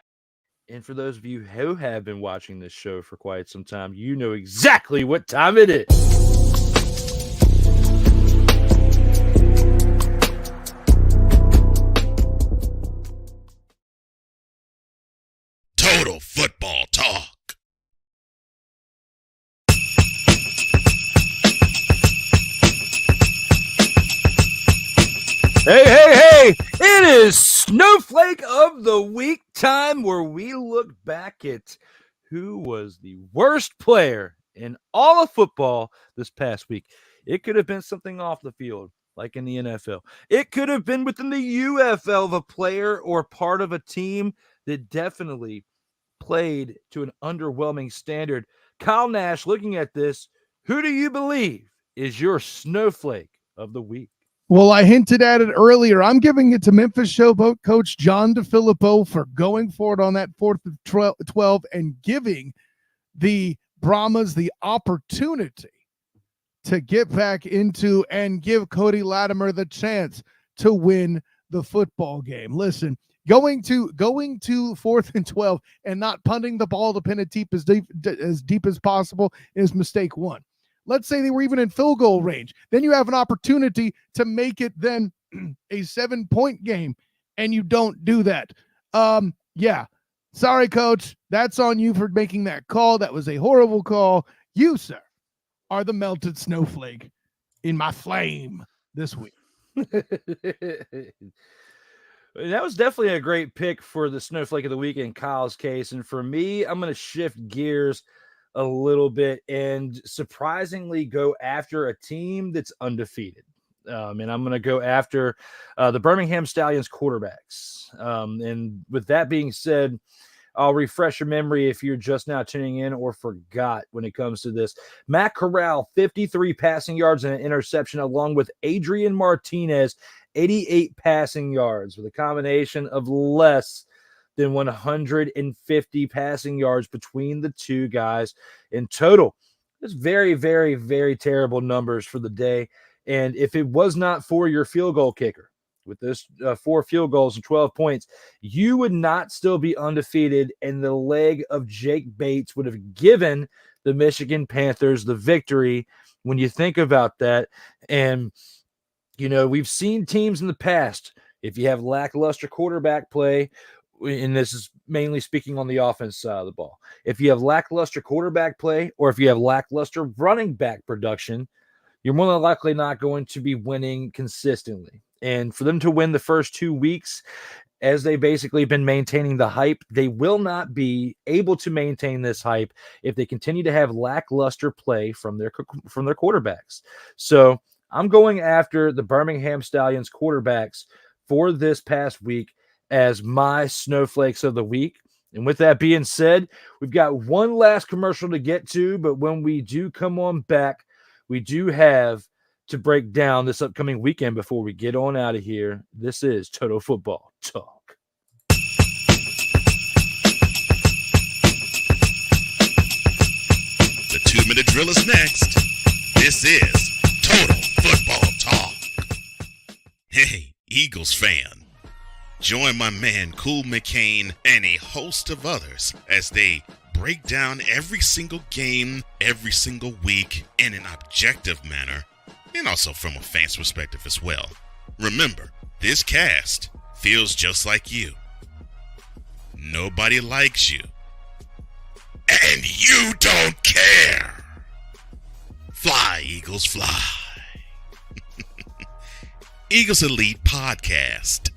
And for those of you who have been watching this show for quite some time, you know exactly what time it is. Total Football Talk. Hey, it is Snowflake of the Week time, where we look back at who was the worst player in all of football this past week. It could have been something off the field, like in the NFL. It could have been within the UFL of a player or part of a team that definitely played to an underwhelming standard. Kyle Nash, looking at this, who do you believe is your Snowflake of the Week? Well, I hinted at it earlier. I'm giving it to Memphis Showboat coach John DeFilippo for going for it on that 4th of 12 and giving the Brahmas the opportunity to get back into and give Cody Latimer the chance to win the football game. Listen, going to 4th and 12 and not punting the ball to pin it deep as possible is mistake one. Let's say they were even in field goal range. Then you have an opportunity to make it then a 7-point game, and you don't do that. Yeah. Sorry, coach. That's on you for making that call. That was a horrible call. You, sir, are the melted snowflake in my flame this week. That was definitely a great pick for the Snowflake of the Week in Kyle's case. And for me, I'm going to shift gears a little bit and surprisingly go after a team that's undefeated. And I'm going to go after the Birmingham Stallions quarterbacks. And with that being said, I'll refresh your memory if you're just now tuning in or forgot when it comes to this. Matt Corral, 53 passing yards and an interception, along with Adrian Martinez, 88 passing yards, with a combination of less than 150 passing yards between the two guys in total. It's very, very, very terrible numbers for the day. And if it was not for your field goal kicker, with those 4 field goals and 12 points, you would not still be undefeated, and the leg of Jake Bates would have given the Michigan Panthers the victory when you think about that. And, you know, we've seen teams in the past, if you have lackluster quarterback play, and this is mainly speaking on the offense side of the ball, if you have lackluster quarterback play or if you have lackluster running back production, you're more than likely not going to be winning consistently. And for them to win the first 2 weeks, as they basically been maintaining the hype, they will not be able to maintain this hype if they continue to have lackluster play from their quarterbacks. So I'm going after the Birmingham Stallions quarterbacks for this past week as my snowflakes of the week. And with that being said, we've got one last commercial to get to, but when we do come on back, we do have to break down this upcoming weekend before we get on out of here. This is Total Football Talk. The 2-minute drill is next. This is Total Football Talk. Hey, Eagles fan. Join my man Cool McCain and a host of others as they break down every single game, every single week in an objective manner, and also from a fan's perspective as well. Remember, this cast feels just like you. Nobody likes you. And you don't care. Fly, Eagles, fly. Eagles Elite Podcast.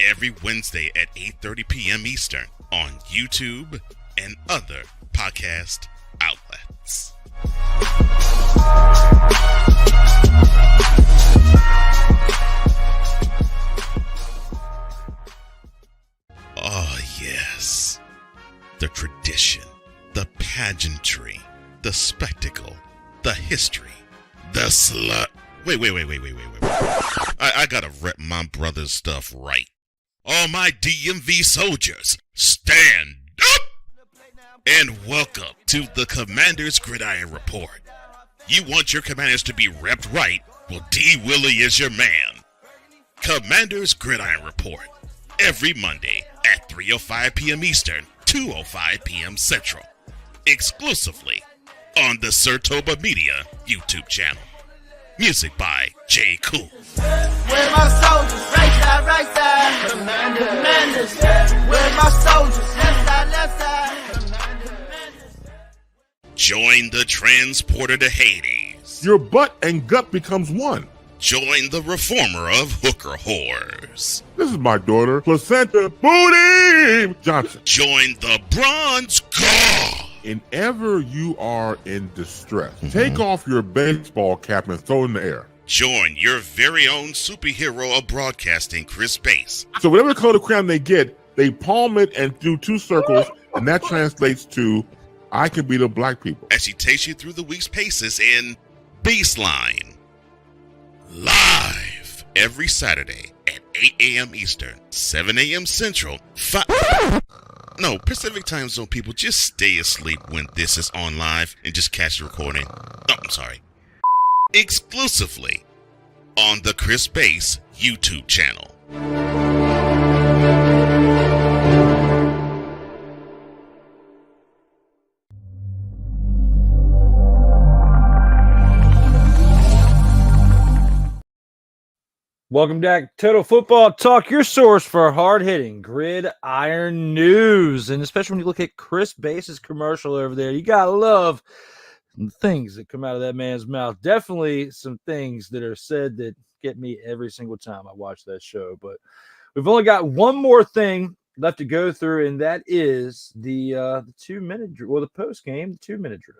Every Wednesday at 8:30 p.m. Eastern on YouTube and other podcast outlets. Oh, yes. The tradition, the pageantry, the spectacle, the history, the Wait. I gotta rep my brother's stuff right. All my DMV soldiers, stand up! And welcome to the Commander's Gridiron Report. You want your commanders to be repped right? Well, D. Willie is your man. Commander's Gridiron Report. Every Monday at 3:05 p.m. Eastern, 2:05 p.m. Central. Exclusively on the Sertoba Media YouTube channel. Music by J. Cool. Where my soldiers, right side, commanders. Where my soldiers, left side. Join the transporter to Hades. Your butt and gut becomes one. Join the reformer of hooker whores. This is my daughter, Placenta Booty Johnson. Join the bronze guard. Whenever you are in distress, take off your baseball cap and throw it in the air. Join your very own superhero of broadcasting, Chris Bass. So whatever color crayon they get, they palm it and do 2 circles, and that translates to, I can beat up black people. As she takes you through the week's paces in Baseline. Live every Saturday at 8 a.m. Eastern, 7 a.m. Central, Pacific Time Zone people, just stay asleep when this is on live and just catch the recording. Oh, I'm sorry. Exclusively on the Chris Bass YouTube channel. Welcome back, Total Football Talk, your source for hard-hitting gridiron news. And especially when you look at Chris Bass's commercial over there, you got to love the things that come out of that man's mouth. Definitely some things that are said that get me every single time I watch that show. But we've only got one more thing left to go through, and that is the 2-minute drill, or the post-game 2-minute drill.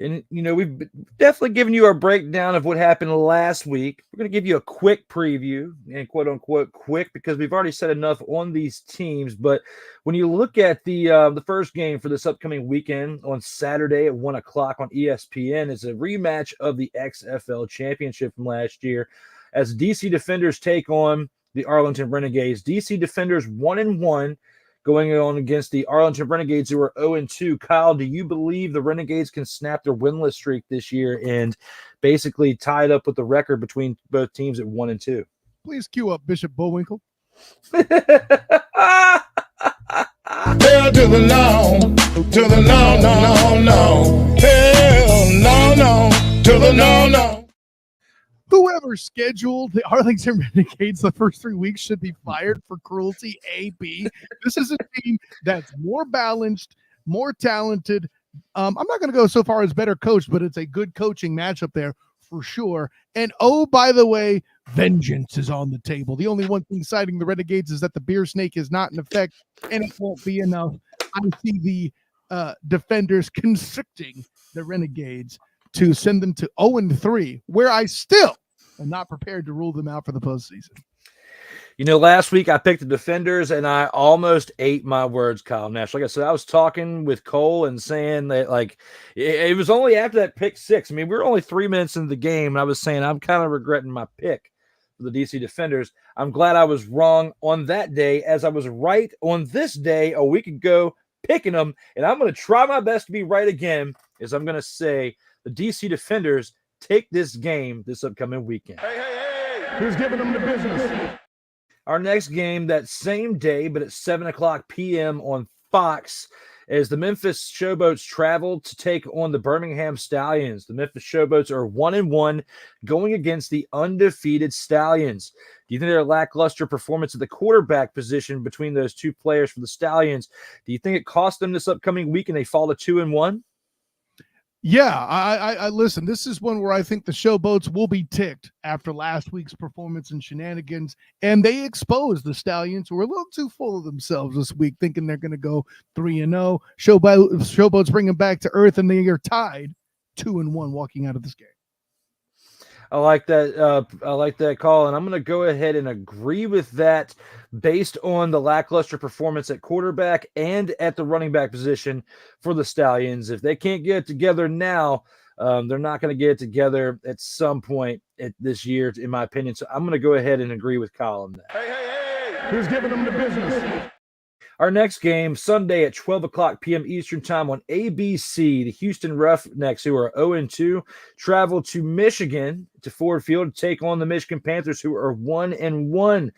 And, we've definitely given you our breakdown of what happened last week. We're going to give you a quick preview, and quote-unquote quick, because we've already said enough on these teams. But when you look at the first game for this upcoming weekend on Saturday at 1 o'clock on ESPN, it's a rematch of the XFL championship from last year as DC Defenders take on the Arlington Renegades. DC Defenders 1-1. Going on against the Arlington Renegades, who are 0-2. Kyle, do you believe the Renegades can snap their winless streak this year and basically tie it up with the record between both teams at 1-2? Please cue up Bishop Bullwinkle. Hell to the no, to the no. Hell no, to the no. Whoever scheduled the Arlington Renegades the first 3 weeks should be fired for cruelty. AB. This is a team that's more balanced, more talented. I'm not going to go so far as better coached, but it's a good coaching matchup there for sure. And oh, by the way, vengeance is on the table. The only one thing citing the Renegades is that the beer snake is not in effect, and it won't be enough. I see the Defenders constricting the Renegades to send them to 0-3, where I still am not prepared to rule them out for the postseason. Last week I picked the Defenders, and I almost ate my words, Kyle Nash. Like I said, I was talking with Cole and saying that, it was only after that pick 6. I mean, we were only 3 minutes into the game, and I was saying I'm kind of regretting my pick for the DC Defenders. I'm glad I was wrong on that day, as I was right on this day a week ago picking them, and I'm going to try my best to be right again, as I'm going to say the DC Defenders take this game this upcoming weekend. Hey. Who's giving them the business? Our next game that same day, but at 7 o'clock p.m. on Fox, as the Memphis Showboats travel to take on the Birmingham Stallions. The Memphis Showboats are 1-1 going against the undefeated Stallions. Do you think their lackluster performance at the quarterback position between those two players for the Stallions, do you think it cost them this upcoming week and they fall to 2-1? Yeah, I listen, this is one where I think the Showboats will be ticked after last week's performance and shenanigans, and they exposed the Stallions, who were a little too full of themselves this week, thinking they're going to go 3-0. Showboats bring them back to earth, and they are tied 2-1 walking out of this game. I like that. I like that call, and I'm going to go ahead and agree with that based on the lackluster performance at quarterback and at the running back position for the Stallions. If they can't get it together now, they're not going to get it together at some point this year, in my opinion. So I'm going to go ahead and agree with Kyle on that. Hey, who's giving them the business? Our next game, Sunday at 12 o'clock p.m. Eastern Time on ABC, the Houston Roughnecks, who are 0-2, travel to Michigan, to Ford Field, to take on the Michigan Panthers, who are 1-1.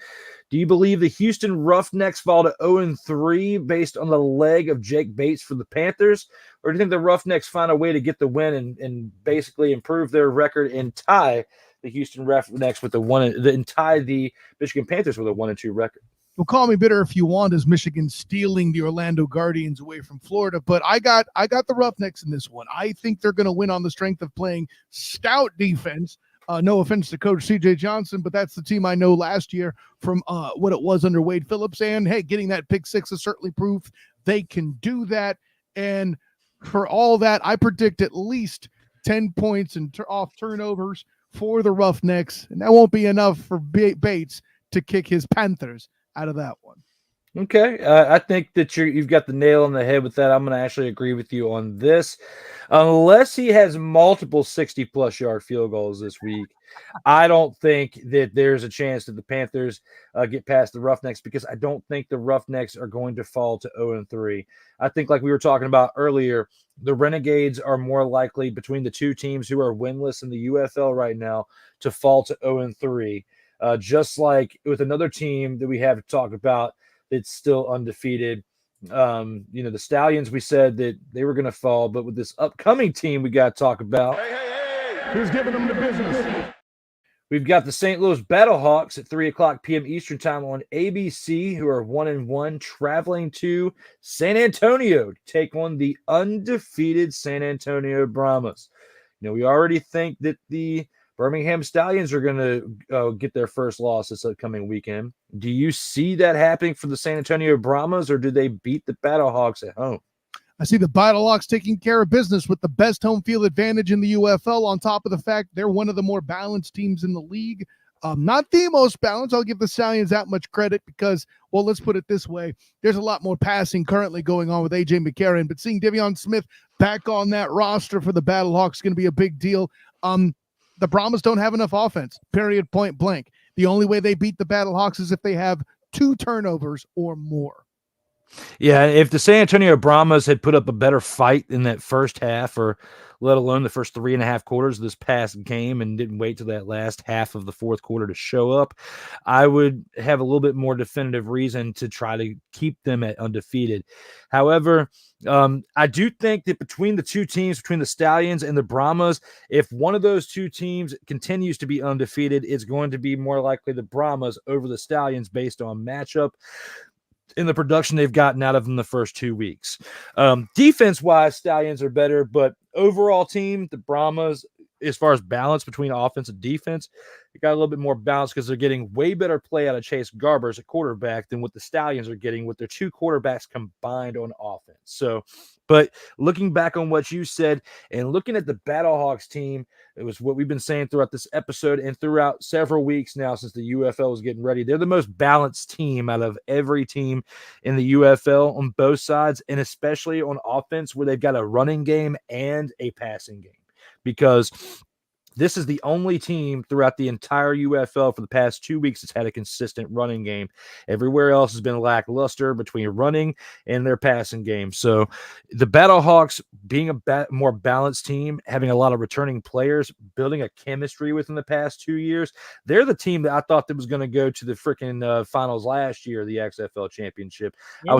Do you believe the Houston Roughnecks fall to 0-3 based on the leg of Jake Bates for the Panthers? Or do you think the Roughnecks find a way to get the win and basically improve their record and tie the Houston Roughnecks with and tie the Michigan Panthers with a 1-2 record? Well, call me bitter if you want, as Michigan stealing the Orlando Guardians away from Florida, but I got the Roughnecks in this one. I think they're going to win on the strength of playing stout defense. No offense to Coach C.J. Johnson, but that's the team I know last year from what it was under Wade Phillips. And hey, getting that pick six is certainly proof they can do that. And for all that, I predict at least 10 points and off turnovers for the Roughnecks, and that won't be enough for Bates to kick his Panthers out of that one. Okay, I think that you've got the nail on the head with that. I'm going to actually agree with you on this. Unless he has multiple 60-plus yard field goals this week, I don't think that there's a chance that the Panthers get past the Roughnecks, because I don't think the Roughnecks are going to fall to 0-3. I think, like we were talking about earlier, the Renegades are more likely, between the two teams who are winless in the UFL right now, to fall to 0-3. Just like with another team that we have to talk about that's still undefeated. The Stallions, we said that they were going to fall, but with this upcoming team we got to talk about. Hey, who's giving them the business? We've got the St. Louis Battlehawks at 3 o'clock p.m. Eastern Time on ABC, who are 1-1, traveling to San Antonio to take on the undefeated San Antonio Brahmas. We already think that the Birmingham Stallions are going to get their first loss this upcoming weekend. Do you see that happening for the San Antonio Brahmas, or do they beat the Battlehawks at home? I see the Battlehawks taking care of business with the best home field advantage in the UFL, on top of the fact they're one of the more balanced teams in the league. Not the most balanced. I'll give the Stallions that much credit because, well, let's put it this way. There's a lot more passing currently going on with A.J. McCarron, but seeing Devion Smith back on that roster for the Battlehawks is going to be a big deal. The Brahmas don't have enough offense, period, point blank. The only way they beat the Battlehawks is if they have 2 turnovers or more. Yeah, if the San Antonio Brahmas had put up a better fight in that first half, or let alone the first 3.5 quarters of this past game, and didn't wait till that last half of the fourth quarter to show up, I would have a little bit more definitive reason to try to keep them at undefeated. However, I do think that between the two teams, between the Stallions and the Brahmas, if one of those two teams continues to be undefeated, it's going to be more likely the Brahmas over the Stallions based on matchup in the production they've gotten out of them the first 2 weeks. Defense-wise, Stallions are better, but overall team, the Brahmas, as far as balance between offense and defense, it got a little bit more balance because they're getting way better play out of Chase Garbers at quarterback than what the Stallions are getting with their 2 quarterbacks combined on offense. So, but looking back on what you said and looking at the Battlehawks team, it was what we've been saying throughout this episode and throughout several weeks now since the UFL is getting ready. They're the most balanced team out of every team in the UFL on both sides, and especially on offense where they've got a running game and a passing game, because this is the only team throughout the entire UFL for the past 2 weeks that's had a consistent running game. Everywhere else has been lackluster between running and their passing game. So the Battlehawks, being a more balanced team, having a lot of returning players, building a chemistry within the past 2 years, they're the team that I thought that was going to go to the freaking finals last year, the XFL championship. I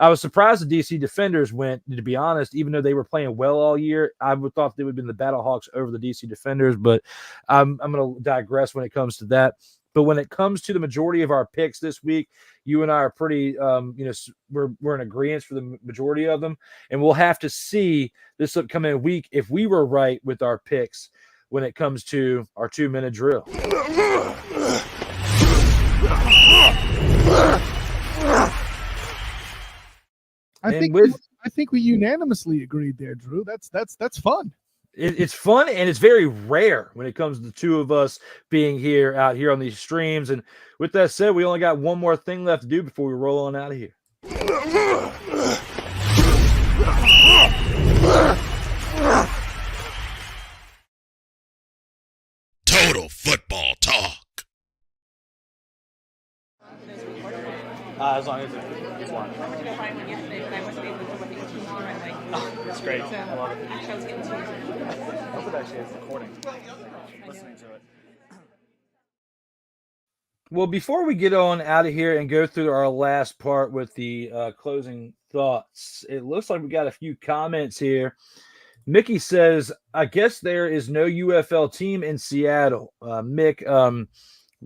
was surprised the DC Defenders went, to be honest, even though they were playing well all year. I would thought they would have been the Battlehawks over the DC Defenders, but I'm going to digress when it comes to that. But when it comes to the majority of our picks this week, you and I are pretty, we're in agreement for the majority of them, and we'll have to see this upcoming week if we were right with our picks when it comes to our 2-minute drill. I think we unanimously agreed there, Drew. That's fun. it's fun, and it's very rare when it comes to the two of us being out here on these streams. And with that said, we only got one more thing left to do before we roll on out of here. Total Football Talk. As long as it's one. Oh, it's great. I love it. I hope it actually is recording. Listening to it. Well, before we get on out of here and go through our last part with the closing thoughts, it looks like we got a few comments here. Mickey says, I guess there is no UFL team in Seattle. Mick, we're going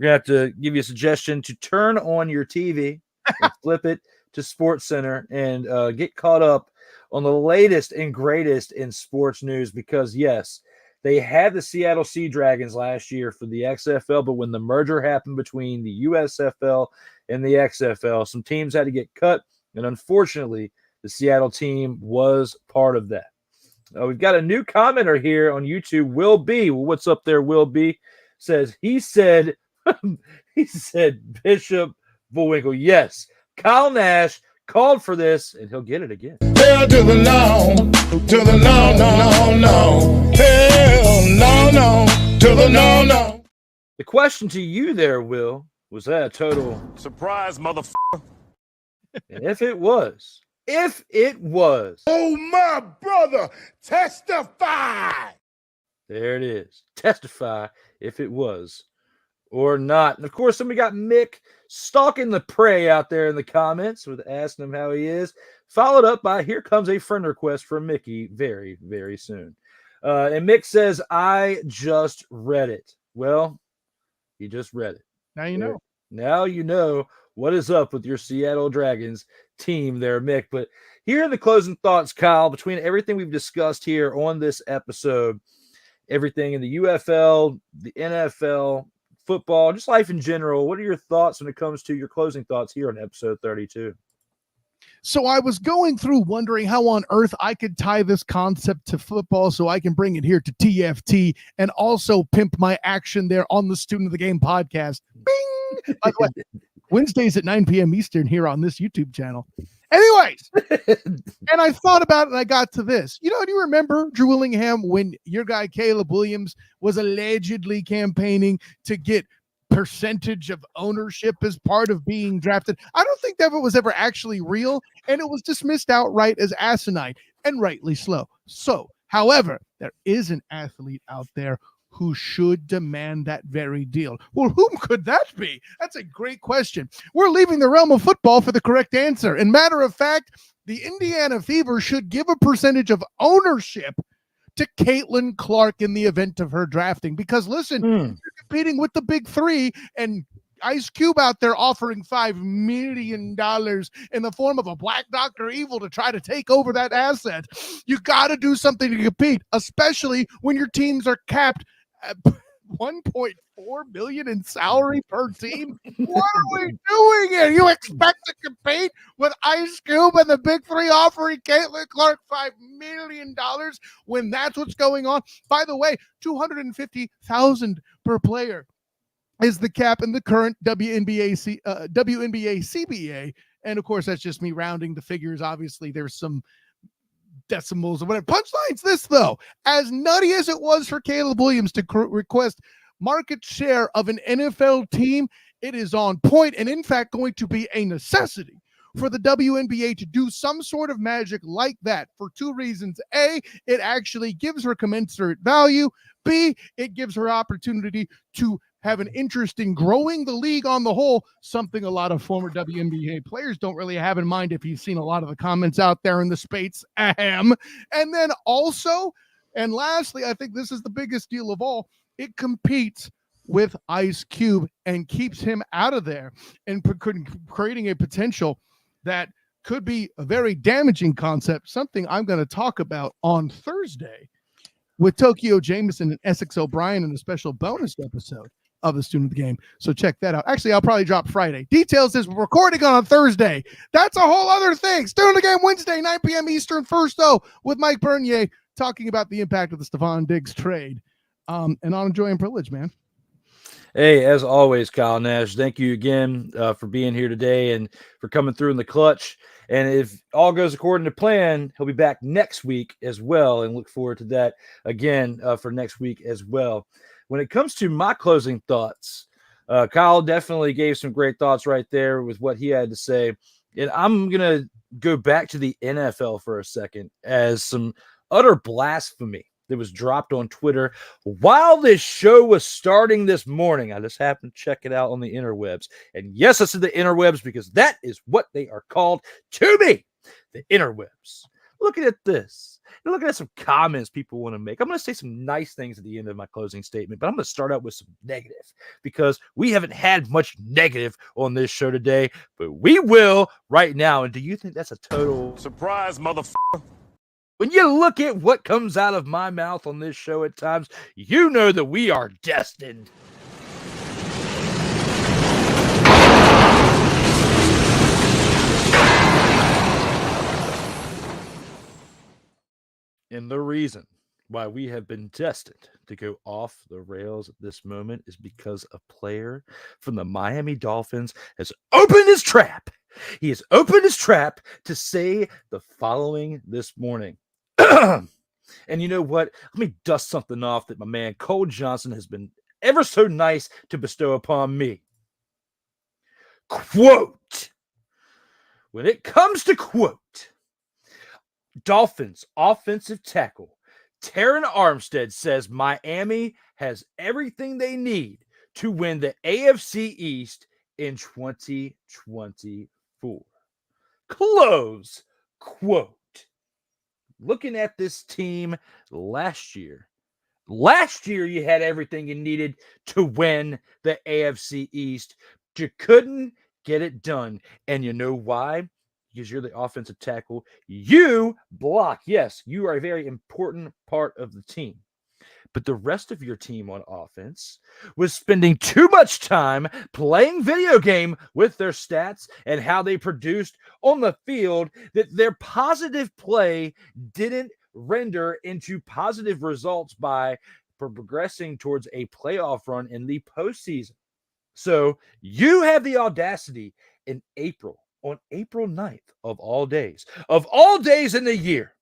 to have to give you a suggestion to turn on your TV and flip it to Sports Center and get caught up on the latest and greatest in sports news, because, yes, they had the Seattle Sea Dragons last year for the XFL, but when the merger happened between the USFL and the XFL, some teams had to get cut, and unfortunately, the Seattle team was part of that. We've got a new commenter here on YouTube, Will B. Well, what's up there, Will B? He said Bishop Bullwinkle. Yes, Kyle Nash called for this, and he'll get it again. Hell to the no, to the no, no, no, no. Hell no, to the no, no. The question to you there, Will, was that a total surprise, motherfucker? And if it was, oh my brother, testify. There it is. Testify if it was or not. And of course, then we got Mick stalking the prey out there in the comments with asking him how he is, followed up by here comes a friend request from Mickey very, very soon. And Mick says, I just read it. Well, he just read it. Now you know. Now you know what is up with your Seattle Dragons team there, Mick. But here in the closing thoughts, Kyle, between everything we've discussed here on this episode, everything in the UFL, the NFL, football, just life in general, what are your thoughts when it comes to your closing thoughts here on episode 32? So I was going through wondering how on earth I could tie this concept to football so I can bring it here to TFT and also pimp my action there on the Student of the Game podcast. Bing! By the way, Wednesdays at 9 p.m. Eastern here on this YouTube channel. Anyways, and I thought about it and I got to this. Do you remember, Drew Willingham, when your guy Caleb Williams was allegedly campaigning to get percentage of ownership as part of being drafted? I don't think that was ever actually real, and it was dismissed outright as asinine, and rightly so. However, there is an athlete out there who should demand that very deal. Well, whom could that be? That's a great question. We're leaving the realm of football for the correct answer. And matter of fact, the Indiana Fever should give a percentage of ownership to Caitlin Clark in the event of her drafting. Because listen, you're competing with the big three, and Ice Cube out there offering $5 million in the form of a Black Dr. Evil to try to take over that asset. You got to do something to compete, especially when your teams are capped at $1.4 million in salary per team. What are we doing here? You expect to compete with Ice Cube and the big three offering Caitlin Clark $5 million when that's what's going on? By the way, $250,000 per player is the cap in the current WNBA CBA. And of course, that's just me rounding the figures. Obviously, there's some decimals or whatever. Punchlines this, though. As nutty as it was for Caleb Williams to request market share of an NFL team, it is on point and, in fact, going to be a necessity for the WNBA to do some sort of magic like that for two reasons. A, it actually gives her commensurate value. B, it gives her opportunity to have an interest in growing the league on the whole, something a lot of former WNBA players don't really have in mind if you've seen a lot of the comments out there in the space. And then also, and lastly, I think this is the biggest deal of all, it competes with Ice Cube and keeps him out of there and creating a potential that could be a very damaging concept, something I'm going to talk about on Thursday with Tokyo Jameson and Essex O'Brien in a special bonus episode of the Student of the Game. So check that out. Actually, I'll probably drop Friday. Details is we're recording on a Thursday. That's a whole other thing. Student of the Game Wednesday, 9 p.m. Eastern. First, though, with Mike Bernier, talking about the impact of the Stefon Diggs trade. And on joy and privilege, man. Hey, as always, Kyle Nash, thank you again for being here today and for coming through in the clutch. And if all goes according to plan, he'll be back next week as well, and look forward to that again for next week as well. When it comes to my closing thoughts, Kyle definitely gave some great thoughts right there with what he had to say. And I'm going to go back to the NFL for a second as some utter blasphemy that was dropped on Twitter while this show was starting this morning. I just happened to check it out on the interwebs. And yes, I said the interwebs because that is what they are called to me, the interwebs. Looking at this, and looking at some comments people want to make. I'm going to say some nice things at the end of my closing statement, but I'm going to start out with some negative because we haven't had much negative on this show today, but we will right now. And do you think that's a total surprise, motherfucker? When you look at what comes out of my mouth on this show at times, you know that we are destined. And the reason why we have been destined to go off the rails at this moment is because a player from the Miami Dolphins has opened his trap. He has opened his trap to say the following this morning. And you know what? Let me dust something off that my man Cole Johnson has been ever so nice to bestow upon me. Quote. When it comes to quote, Dolphins offensive tackle Terron Armstead says Miami has everything they need to win the AFC East in 2024. Close quote. Looking at this team last year you had everything you needed to win the AFC East. But you couldn't get it done. And you know why? Because you're the offensive tackle. You block. Yes, you are a very important part of the team. But the rest of your team on offense was spending too much time playing video game with their stats and how they produced on the field that their positive play didn't render into positive results by progressing towards a playoff run in the postseason. So you have the audacity in April, on April 9th of all days in the year,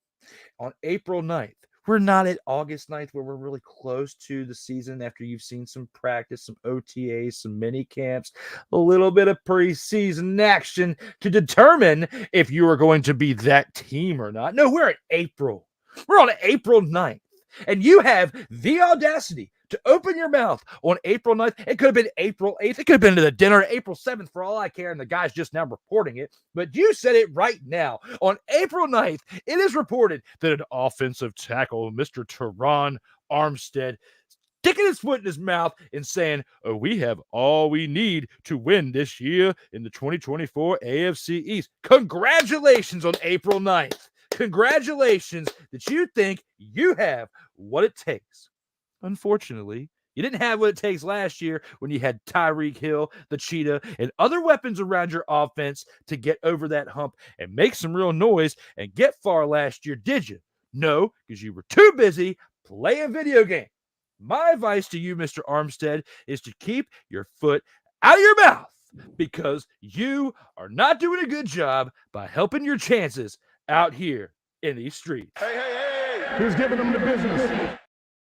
on April 9th, we're not at August 9th where we're really close to the season after you've seen some practice, some OTAs, some mini camps, a little bit of preseason action to determine if you are going to be that team or not. No, we're at April. We're on April 9th. And you have the audacity to open your mouth on April 9th. It could have been April 8th. It could have been to the dinner April 7th for all I care. And the guy's just now reporting it. But you said it right now. On April 9th, it is reported that an offensive tackle, Mr. Terron Armstead, sticking his foot in his mouth and saying, oh, we have all we need to win this year in the 2024 AFC East. Congratulations on April 9th. Congratulations that you think you have what it takes. Unfortunately, you didn't have what it takes last year when you had Tyreek Hill, the Cheetah, and other weapons around your offense to get over that hump and make some real noise and get far last year, did you? No, because you were too busy playing video games. My advice to you, Mr. Armstead, is to keep your foot out of your mouth because you are not doing a good job by helping your chances out here in these streets. Hey. Who's giving them the business?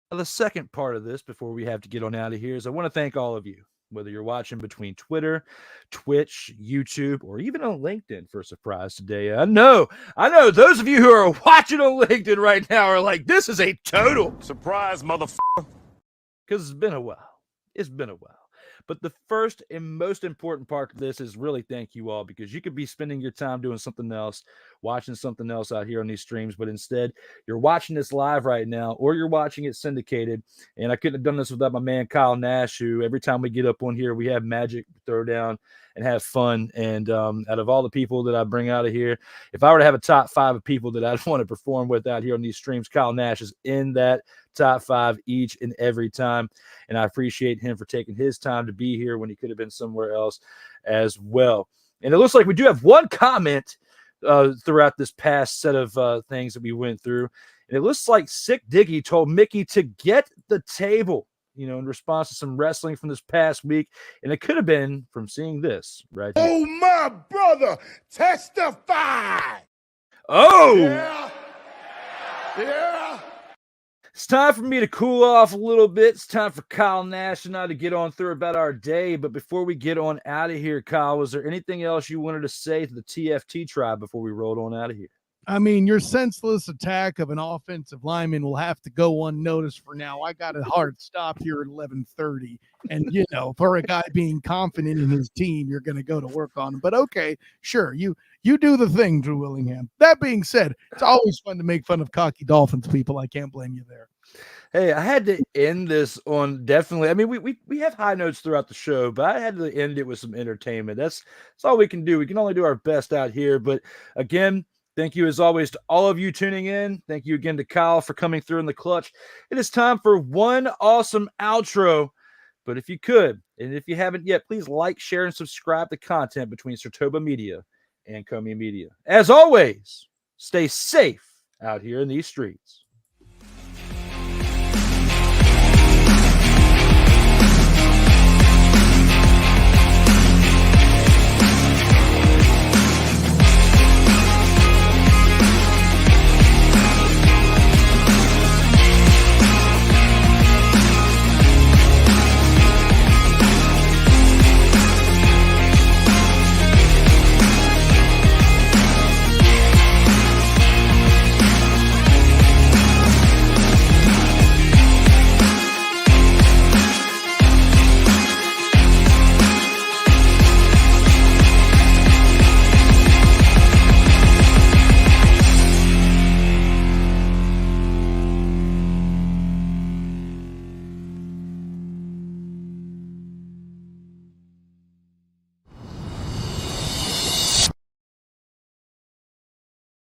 The second part of this before we have to get on out of here is I want to thank all of you, whether you're watching between Twitter, Twitch, YouTube, or even on LinkedIn for a surprise today. I know those of you who are watching on LinkedIn right now are like, this is a total Surprise, motherfucker. because it's been a while. But the first and most important part of this is really thank you all because you could be spending your time doing something else, watching something else out here on these streams, but instead you're watching this live right now or you're watching it syndicated. And I couldn't have done this without my man Kyle Nash, who every time we get up on here, we have magic to throw down and have fun. And out of all the people that I bring out of here, if I were to have a top 5 of people that I'd want to perform with out here on these streams, Kyle Nash is in that top 5 each and every time. And I appreciate him for taking his time to be here when he could have been somewhere else as well. And it looks like we do have one comment throughout this past set of things that we went through. And it looks like Sick Diggy told Mickey to get the table, in response to some wrestling from this past week. And it could have been from seeing this right here. Oh, my brother, testify. Oh! Yeah. Yeah. It's time for me to cool off a little bit. It's time for Kyle Nash and I to get on through about our day. But before we get on out of here, Kyle, was there anything else you wanted to say to the TFT tribe before we rolled on out of here? I mean, your senseless attack of an offensive lineman will have to go unnoticed for now. I got a hard stop here at 11:30. And, for a guy being confident in his team, you're going to go to work on him. But, okay, sure, you do the thing, Drew Willingham. That being said, it's always fun to make fun of cocky Dolphins people. I can't blame you there. Hey, I had to end this on definitely. I mean, we have high notes throughout the show, but I had to end it with some entertainment. That's all we can do. We can only do our best out here. But, again, thank you, as always, to all of you tuning in. Thank you again to Kyle for coming through in the clutch. It is time for one awesome outro. But if you could, and if you haven't yet, please like, share, and subscribe to content between Sartoba Media and Comey Media. As always, stay safe out here in these streets.